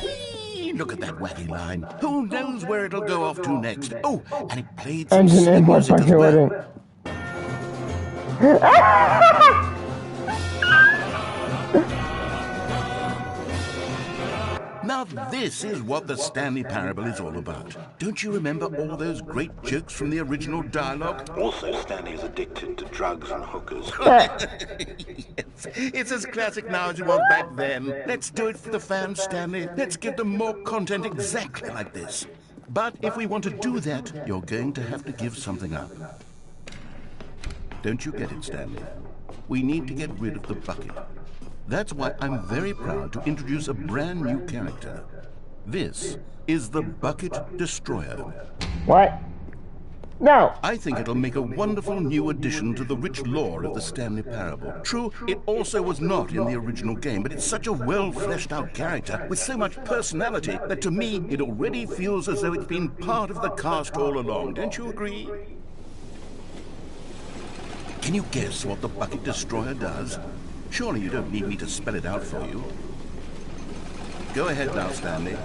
Look at that wacky line. Who knows where it'll go off to next? Oh, and it played some silly music as well. Now this is what the Stanley Parable is all about. Don't you remember all those great jokes from the original dialogue? Also, Stanley is addicted to drugs and hookers. Yes, it's as classic now as it was back then. Let's do it for the fans, Stanley. Let's give them more content exactly like this. But if we want to do that, you're going to have to give something up. Don't you get it, Stanley? We need to get rid of the bucket. That's why I'm very proud to introduce a brand new character. This is the Bucket Destroyer. What? No! I think it'll make a wonderful new addition to the rich lore of the Stanley Parable. True, it also was not in the original game, but it's such a well-fleshed-out character with so much personality that to me it already feels as though it's been part of the cast all along. Don't you agree? Can you guess what the Bucket Destroyer does? Surely you don't need me to spell it out for you. Go ahead now, Stanley.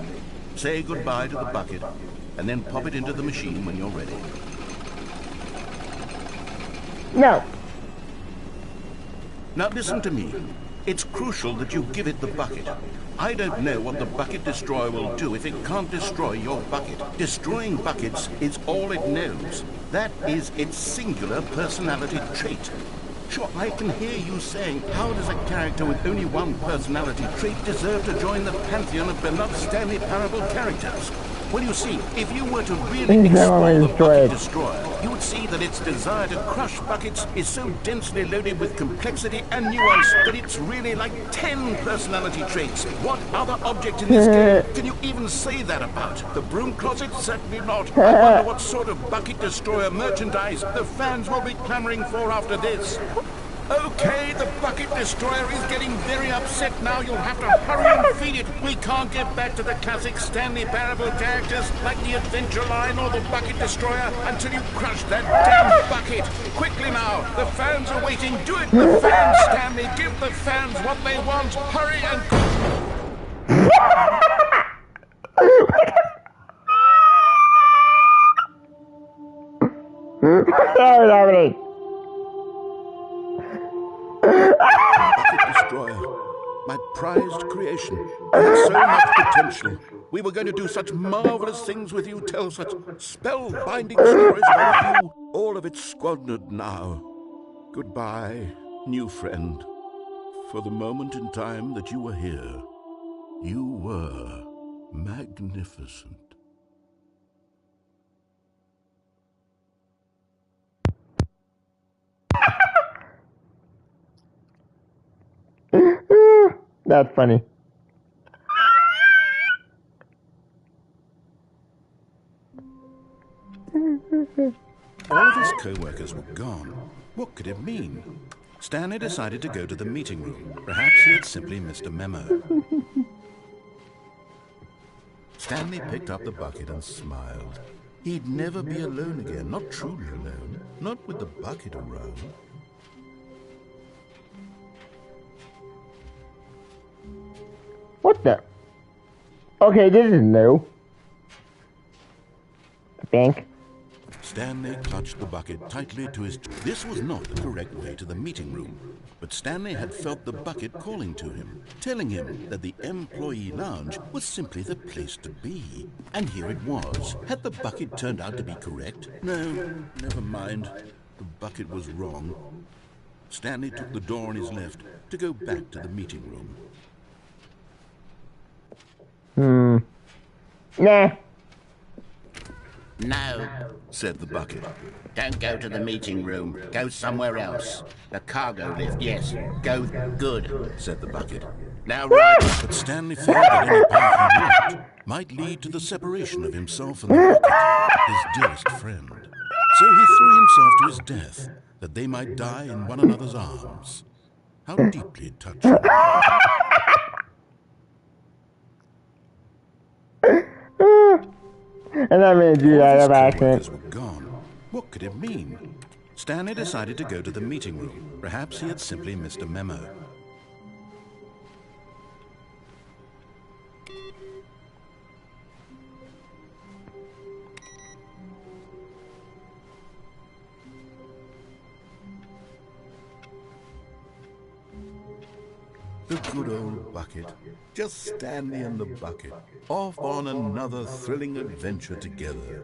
Say goodbye to the bucket, and then pop it into the machine when you're ready. No. Now listen to me. It's crucial that you give it the bucket. I don't know what the Bucket Destroyer will do if it can't destroy your bucket. Destroying buckets is all it knows. That is its singular personality trait. Sure, I can hear you saying, how does a character with only one personality trait deserve to join the pantheon of beloved Stanley Parable characters? Well, you see, if you were to really He's never explore the destroyed. bucket destroyer, you would see that its desire to crush buckets is so densely loaded with complexity and nuance that it's really like 10 personality traits. What other object in this game can you even say that about? The broom closet? Certainly not. I wonder what sort of bucket destroyer merchandise the fans will be clamoring for after this. Okay, the bucket destroyer is getting very upset now. You'll have to hurry and feed it. We can't get back to the classic Stanley Parable characters like the Adventure Line or the bucket destroyer until you crush that damn bucket. Quickly now, the fans are waiting. Do it, the fans, Stanley. Give the fans what they want. Hurry and... What's happening? Bucket destroyer. My prized creation. You had so much potential. We were going to do such marvelous things with you, tell such spellbinding stories about you. All of it squandered now. Goodbye, new friend. For the moment in time that you were here, you were magnificent. That's funny. All of his co-workers were gone. What could it mean? Stanley decided to go to the meeting room. Perhaps he had simply missed a memo. Stanley picked up the bucket and smiled. He'd never be alone again, not truly alone, not with the bucket around. What the? Okay, this is new. I think. Stanley clutched the bucket tightly to his... This was not the correct way to the meeting room, but Stanley had felt the bucket calling to him, telling him that the employee lounge was simply the place to be. And here it was. Had the bucket turned out to be correct? No, never mind. The bucket was wrong. Stanley took the door on his left to go back to the meeting room. Nah. No, Said the bucket. don't go to the meeting room. Go somewhere else. The cargo lift, yes. Go good. Said the bucket. Now, right. But Stanley feared that any path he walked might lead to the separation of himself and the bucket, his dearest friend. So he threw himself to his death, that they might die in one another's arms. How deeply touching. And that means you All had of an his accident. co-workers were gone. What could it mean? Stanley decided to go to the meeting room. Perhaps he had simply missed a memo. The good old bucket. Just Stanley and the bucket, off on another thrilling adventure together.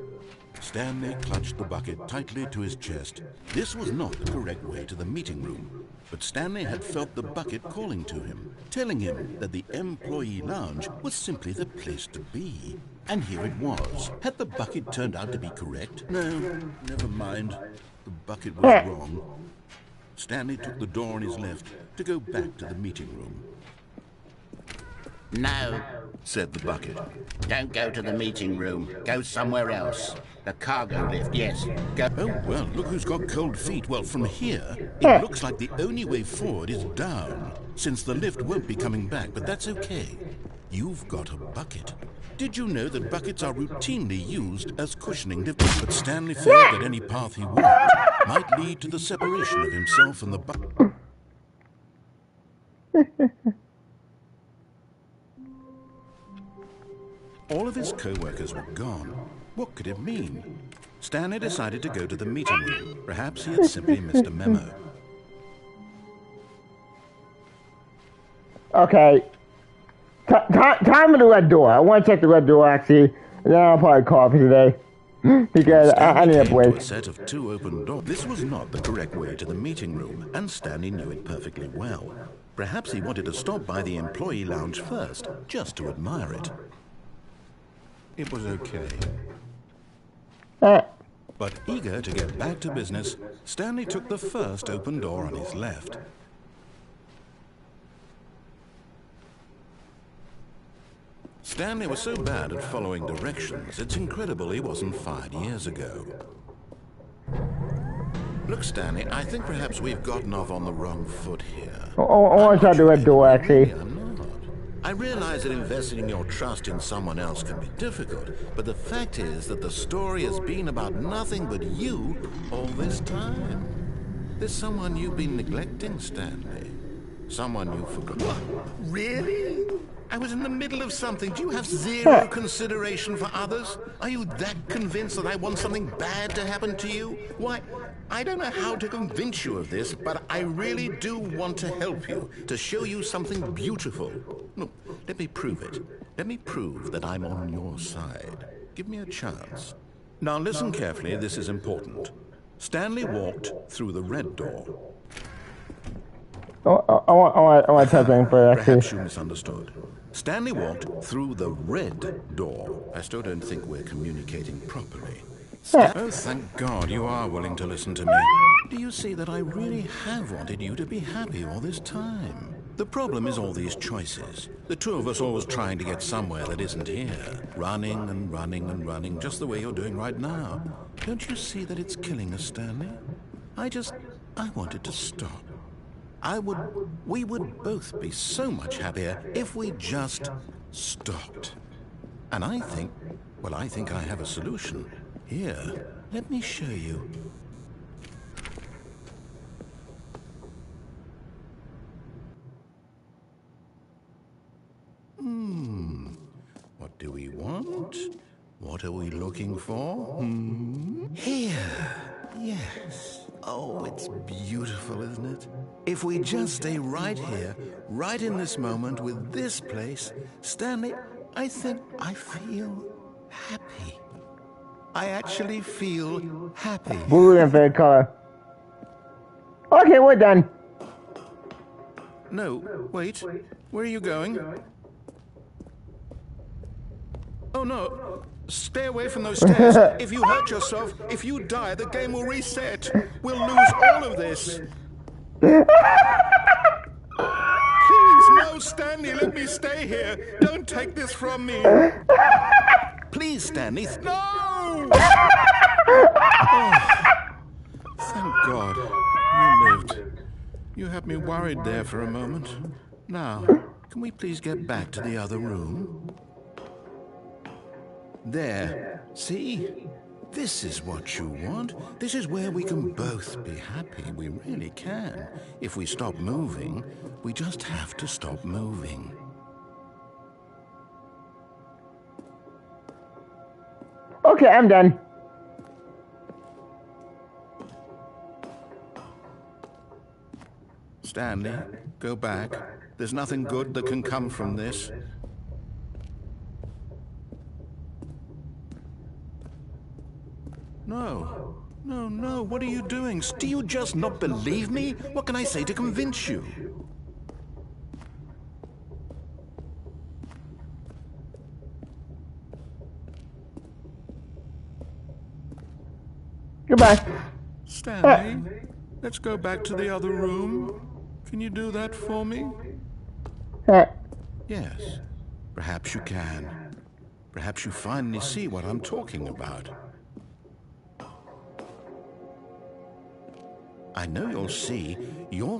Stanley clutched the bucket tightly to his chest. This was not the correct way to the meeting room, but Stanley had felt the bucket calling to him, telling him that the employee lounge was simply the place to be. And here it was. Had the bucket turned out to be correct? No, never mind. The bucket was wrong. Stanley took the door on his left to go back to the meeting room. No, Said the bucket. don't go to the meeting room. Go somewhere else. The cargo lift, yes. Go. Oh, well, look who's got cold feet. Well, from here, it looks like the only way forward is down, since the lift won't be coming back, but that's okay. You've got a bucket. Did you know that buckets are routinely used as cushioning lifts? But Stanley feared that any path he walked might lead to the separation of himself and the bucket. All of his co-workers were gone. What could it mean? Stanley decided to go to the meeting room. Perhaps he had simply missed a memo. Okay. Time of the red door. I want to check the red door, actually. And then I'll probably call for today. Because I need a Stanley came to a break. set of two open doors. This was not the correct way to the meeting room, and Stanley knew it perfectly well. Perhaps he wanted to stop by the employee lounge first, just to admire it. it was okay. Uh, But eager to get back to business, Stanley took the first open door on his left. Stanley was so bad at following directions, it's incredible he wasn't fired years ago. Look, Stanley, I think perhaps we've gotten off on the wrong foot here. I want to try the red door, actually. I'm not. I realize that investing your trust in someone else can be difficult, but the fact is that the story has been about nothing but you all this time. There's someone you've been neglecting, Stanley. Someone you forgot. What? Really? I was in the middle of something. Do you have zero consideration for others? Are you that convinced that I want something bad to happen to you? Why, I don't know how to convince you of this, but I really do want to help you, to show you something beautiful. Look, let me prove it. Let me prove that I'm on your side. Give me a chance. Now listen carefully, this is important. Stanley walked through the red door. I want to tell something for you, Perhaps actually. you misunderstood. Stanley walked through the red door. I still don't think we're communicating properly. Oh, thank God you are willing to listen to me. Do you see that I really have wanted you to be happy all this time? The problem is all these choices. The two of us always trying to get somewhere that isn't here. Running and running and running, just the way you're doing right now. Don't you see that it's killing us, Stanley? I wanted to stop. We would both be so much happier if we just stopped. And I think I have a solution. Here, let me show you. What do we want? What are we looking for? Here. Yes. Oh, it's beautiful, isn't it? If we just stay right here, right in this moment with this place, Stanley, I think I feel happy. I actually feel happy. Blue and favorite color. Okay, we're done. No, wait. Where are you going? Oh, no. Stay away from those stairs. If you hurt yourself, if you die, the game will reset. We'll lose all of this. Please, no, Stanley, let me stay here. Don't take this from me. Please, Stanley. No! Oh, thank God. You lived. You had me worried there for a moment. Now, can we please get back to the other room? There. See? This is what you want. This is where we can both be happy. We really can. If we stop moving, we just have to stop moving. Okay, I'm done. Stanley, go back. There's nothing good that can come from this. No. No, no, what are you doing? Do you just not believe me? What can I say to convince you? Goodbye. Stanley, let's go back to the other room. Can you do that for me? Yes, perhaps you can. Perhaps you finally see what I'm talking about. I know you'll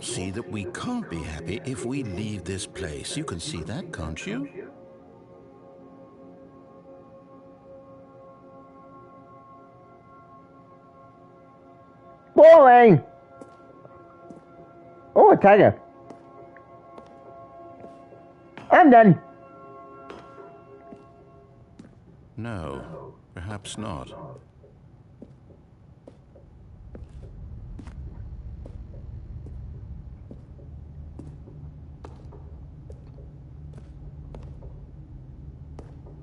see that we can't be happy if we leave this place. You can see that, can't you? Boring. Oh, a tiger. I'm done. No, perhaps not.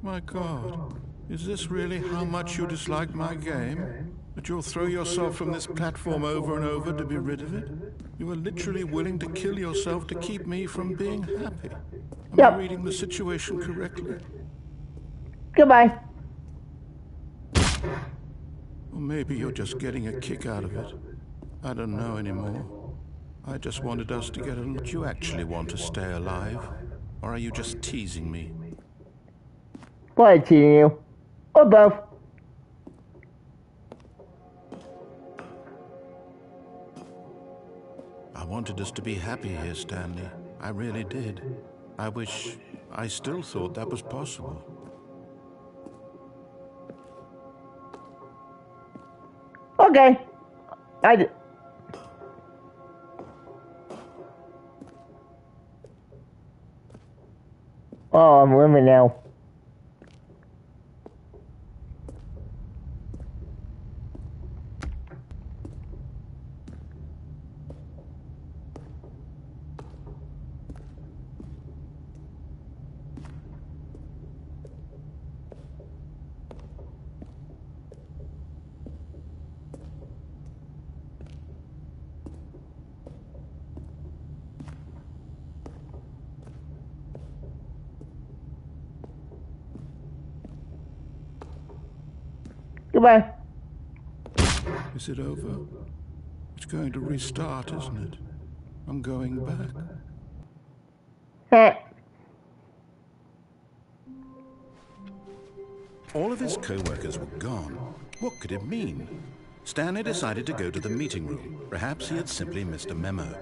My God, is this really how much you dislike my game? That you'll throw yourself from this platform over and over to be rid of it? You are literally willing to kill yourself to keep me from being happy. Am I reading the situation correctly? Goodbye. maybe you're just getting a kick out of it. I don't know anymore. I just wanted us to get a look. Do you actually want to stay alive? Or are you just teasing me? Probably teasing you. Or both. I wanted us to be happy here, Stanley. I really did. I wish I still thought that was possible. Okay. Oh, I'm remembering now. Goodbye. Is it over? It's going to restart, isn't it? I'm going back. All of his co-workers were gone. What could it mean? Stanley decided to go to the meeting room. Perhaps he had simply missed a memo.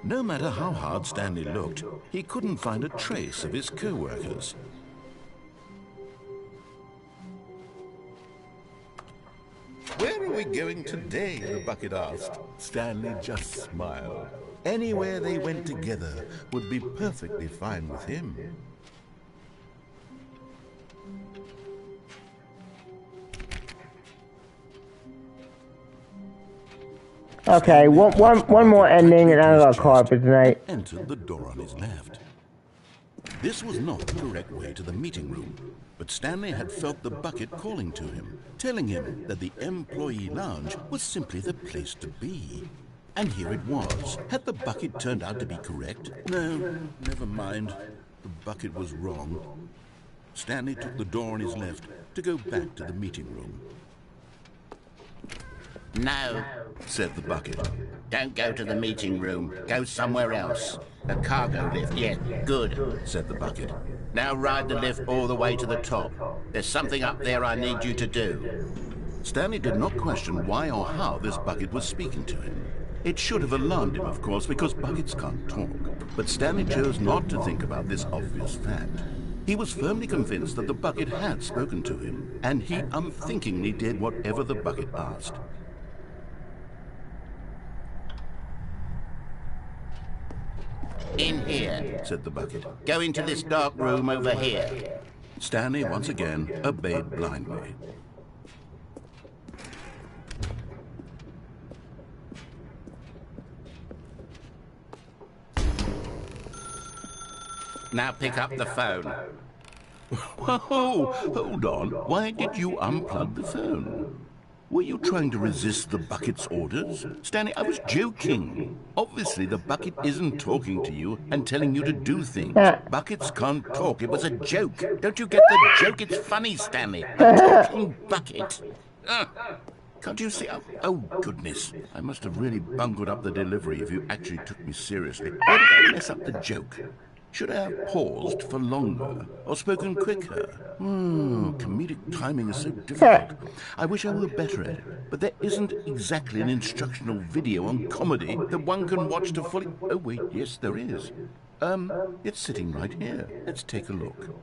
No matter how hard Stanley looked, he couldn't find a trace of his co-workers. Where are we going today? The bucket asked. Stanley just smiled. Anywhere they went together would be perfectly fine with him. Okay, one more ending and I got a card for tonight. Entered the door on his left. This was not the correct way to the meeting room, but Stanley had felt the bucket calling to him, telling him that the employee lounge was simply the place to be. And here it was. Had the bucket turned out to be correct? No, never mind. The bucket was wrong. Stanley took the door on his left to go back to the meeting room. No, Said the bucket. don't go to the meeting room. Go somewhere else. The cargo lift, yeah, good. Said the bucket. Now ride the lift all the way to the top. There's something up there I need you to do. Stanley did not question why or how this bucket was speaking to him. It should have alarmed him, of course, because buckets can't talk. But Stanley chose not to think about this obvious fact. He was firmly convinced that the bucket had spoken to him, and he unthinkingly did whatever the bucket asked. In here. Said the bucket. Go into this dark room over here. Stanley once again obeyed blindly. Now pick up the phone. Whoa, hold on. Why did you unplug the phone? Were you trying to resist the bucket's orders? Stanley, I was joking. Obviously, the bucket isn't talking to you and telling you to do things. Buckets can't talk. It was a joke. Don't you get the joke? It's funny, Stanley. A talking bucket. Can't you see? Oh, goodness. I must have really bungled up the delivery if you actually took me seriously. Where did I mess up the joke? Should I have paused for longer or spoken quicker? Comedic timing is so difficult. I wish I were better at it, but there isn't exactly an instructional video on comedy that one can watch to fully... Oh, wait, yes, there is. It's sitting right here. Let's take a look.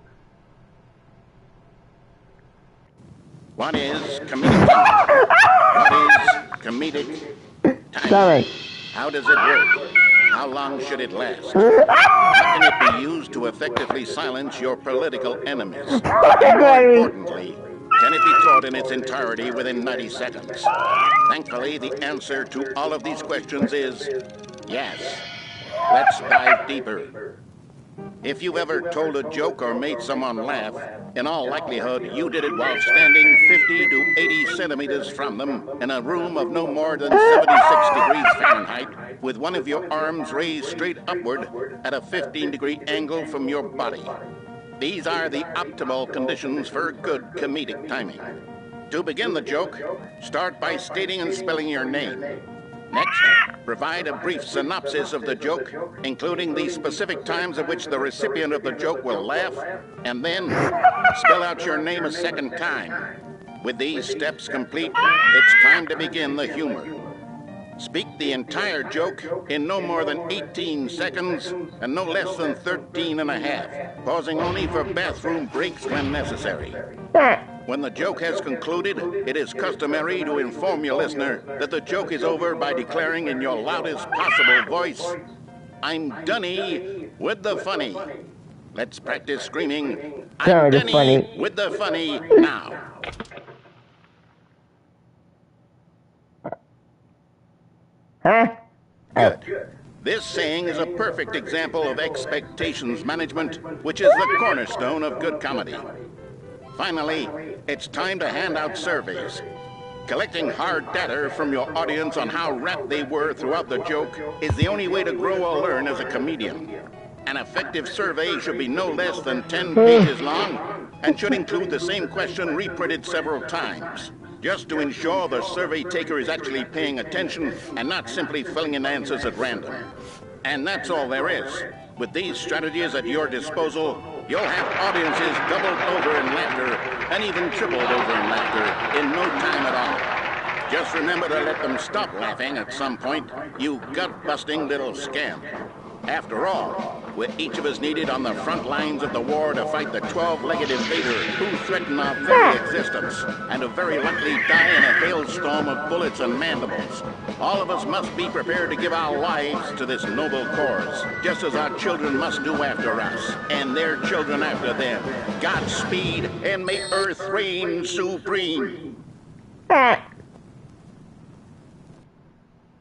What is comedic timing? What is comedic timing? Sorry. How does it work? How long should it last? How can it be used to effectively silence your political enemies? And more importantly, can it be taught in its entirety within 90 seconds? Thankfully, the answer to all of these questions is yes. Let's dive deeper. If you ever told a joke or made someone laugh, in all likelihood, you did it while standing 50 to 80 centimeters from them in a room of no more than 76 degrees Fahrenheit, with one of your arms raised straight upward at a 15-degree angle from your body. These are the optimal conditions for good comedic timing. To begin the joke, start by stating and spelling your name. Next, provide a brief synopsis of the joke, including the specific times at which the recipient of the joke will laugh, and then spell out your name a second time. With these steps complete, it's time to begin the humor. Speak the entire joke in no more than 18 seconds and no less than 13 and a half, pausing only for bathroom breaks when necessary. When the joke has concluded, it is customary to inform your listener that the joke is over by declaring in your loudest possible voice, "I'm Dunny with the funny." Let's practice screaming, "I'm Dunny with the funny" now. Huh? Good. This saying is a perfect example of expectations management, which is the cornerstone of good comedy. Finally, it's time to hand out surveys. Collecting hard data from your audience on how rapt they were throughout the joke is the only way to grow or learn as a comedian. An effective survey should be no less than 10 pages long and should include the same question reprinted several times, just to ensure the survey taker is actually paying attention and not simply filling in answers at random. And that's all there is. With these strategies at your disposal, you'll have audiences doubled over in laughter and even tripled over in laughter in no time at all. Just remember to let them stop laughing at some point, you gut-busting little scamp. After all, we're each of us needed on the front lines of the war to fight the 12-legged invader who threaten our very existence, and to very likely die in a hailstorm of bullets and mandibles. All of us must be prepared to give our lives to this noble cause, just as our children must do after us, and their children after them. Godspeed, and may Earth reign supreme.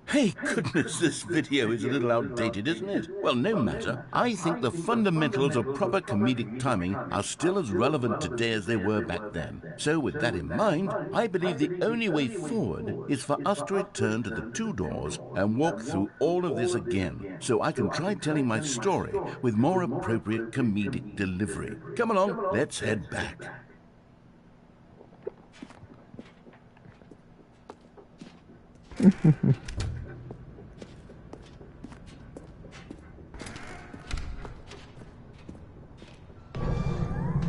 Hey, goodness, this video is a little outdated, isn't it? Well, no matter. I think the fundamentals of proper comedic timing are still as relevant today as they were back then. So with that in mind, I believe the only way forward is for us to return to the two doors and walk through all of this again, so I can try telling my story with more appropriate comedic delivery. Come along, let's head back.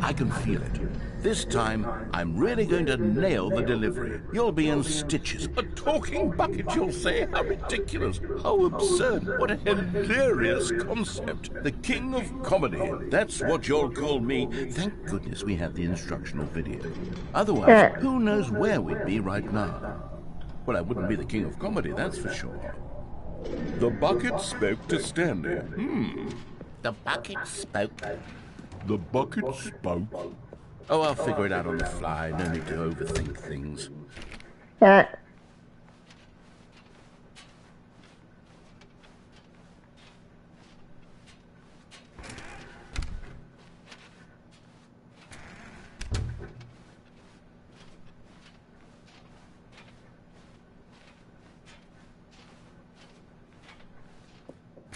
I can feel it. This time, I'm really going to nail the delivery. You'll be in stitches. A talking bucket, you'll say? How ridiculous. How absurd. What a hilarious concept. The king of comedy. That's what you'll call me. Thank goodness we have the instructional video. Otherwise, who knows where we'd be right now. Well, I wouldn't be the king of comedy, that's for sure. The bucket spoke to Stanley. The bucket spoke. The bucket spoke. Oh, I'll figure it out on the fly. No need to overthink things.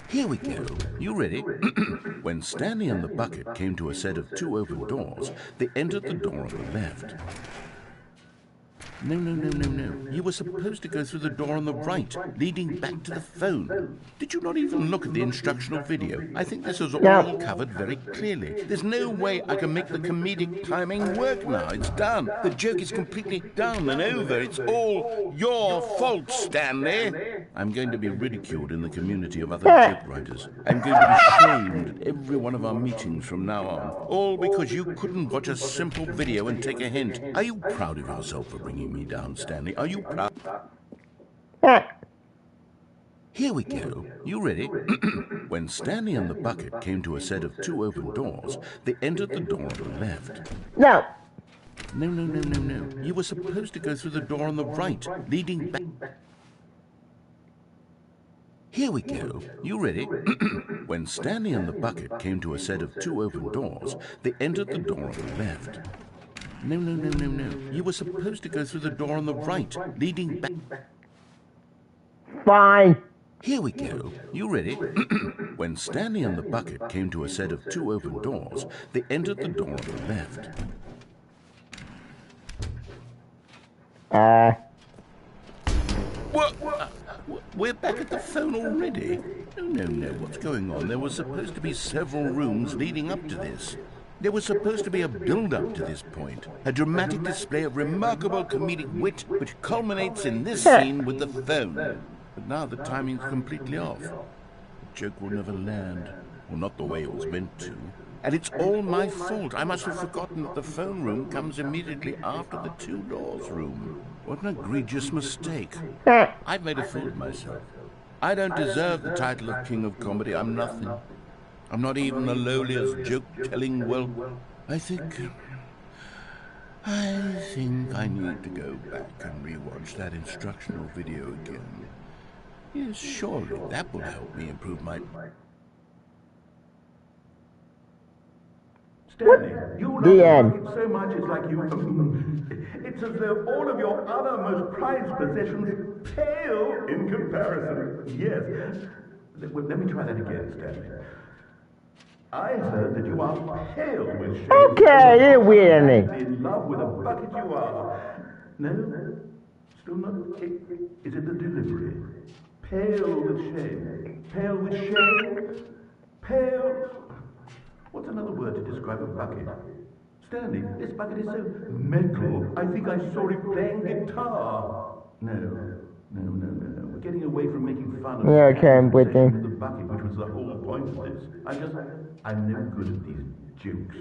Here we go. You ready? When Stanley and the bucket came to a set of two open doors, they entered the door on the left. No. You were supposed to go through the door on the right, leading back to the phone. Did you not even look at the instructional video? I think this is all covered very clearly. There's no way I can make the comedic timing work now. It's done. The joke is completely done and over. It's all your fault, Stanley. I'm going to be ridiculed in the community of other joke writers. I'm going to be shamed at every one of our meetings from now on. All because you couldn't watch a simple video and take a hint. Are you proud of yourself for bringing me down, Stanley? Are you proud? Here we go. You ready? When Stanley and the bucket came to a set of two open doors, they entered the door on the left. No. No. You were supposed to go through the door on the right, leading back. Here we go. You ready? When Stanley and the bucket came to a set of two open doors, they entered the door on the left. No. You were supposed to go through the door on the right, leading back. Fine. Here we go. You ready? When Stanley and the bucket came to a set of two open doors, they entered the door on the left. What? We're back at the phone already? No. What's going on? There were supposed to be several rooms leading up to this. There was supposed to be a build-up to this point. A dramatic display of remarkable comedic wit which culminates in this scene with the phone. But now the timing's completely off. The joke will never land. Well, not the way it was meant to. And it's all my fault. I must have forgotten that the phone room comes immediately after the two doors room. What an egregious mistake. I've made a fool of myself. I don't deserve the title of King of Comedy. I'm nothing. I'm not even the lowliest joke-telling whelp. I think I need to go back and rewatch that instructional video again. Yes, surely that will help me improve my... Stanley, you love The the end. bucket so much it's like you... It's as though all of your other most prized possessions pale in comparison. Yes. Let me try that again, Stanley. I heard that you are pale with shame. Okay, you're weird, Nick. In love with a bucket you are. No? Still not? Is it the delivery? Pale with shame. Pale with shame? Pale... What's another word to describe a bucket? Stanley, this bucket is so metal. I think I saw it playing guitar. No. We're getting away from making fun of Yeah, okay, I'm with you. the bucket, which was the whole point of this. I'm no good at these jokes.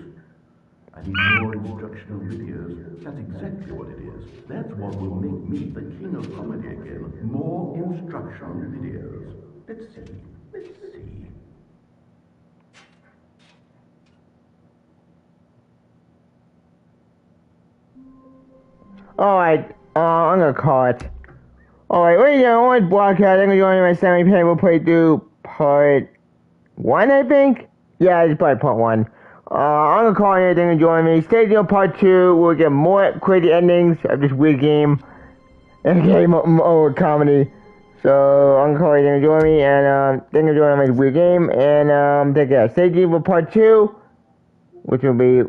I need more instructional videos. That's exactly what it is. That's what will make me the king of comedy again. More instructional videos. Let's see. Alright, I'm gonna call it. Alright, what are you doing? On broadcast, I'm gonna join my Stanley Parable playthrough part 1, I think? Yeah, it's probably part 1. I'm gonna call anything to join me. Stay tuned part 2. We'll get more crazy endings of this weird game. And a game of comedy. So, I'm gonna call anything to join me, and, thank you for joining my weird game, and, take care. Stay tuned for part 2, which will be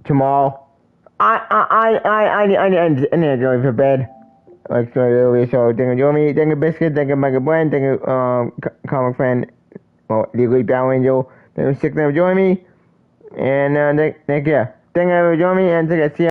tomorrow. I need to go for bed. Like I said earlier, so thank you, Jeremy, thank you, Biscuit, thank you, Michael Brand, thank you, comic friend, well, the Elite Battle Angel, thank you, Sick, for joining me, and, thank you for joining me, and take care, see ya.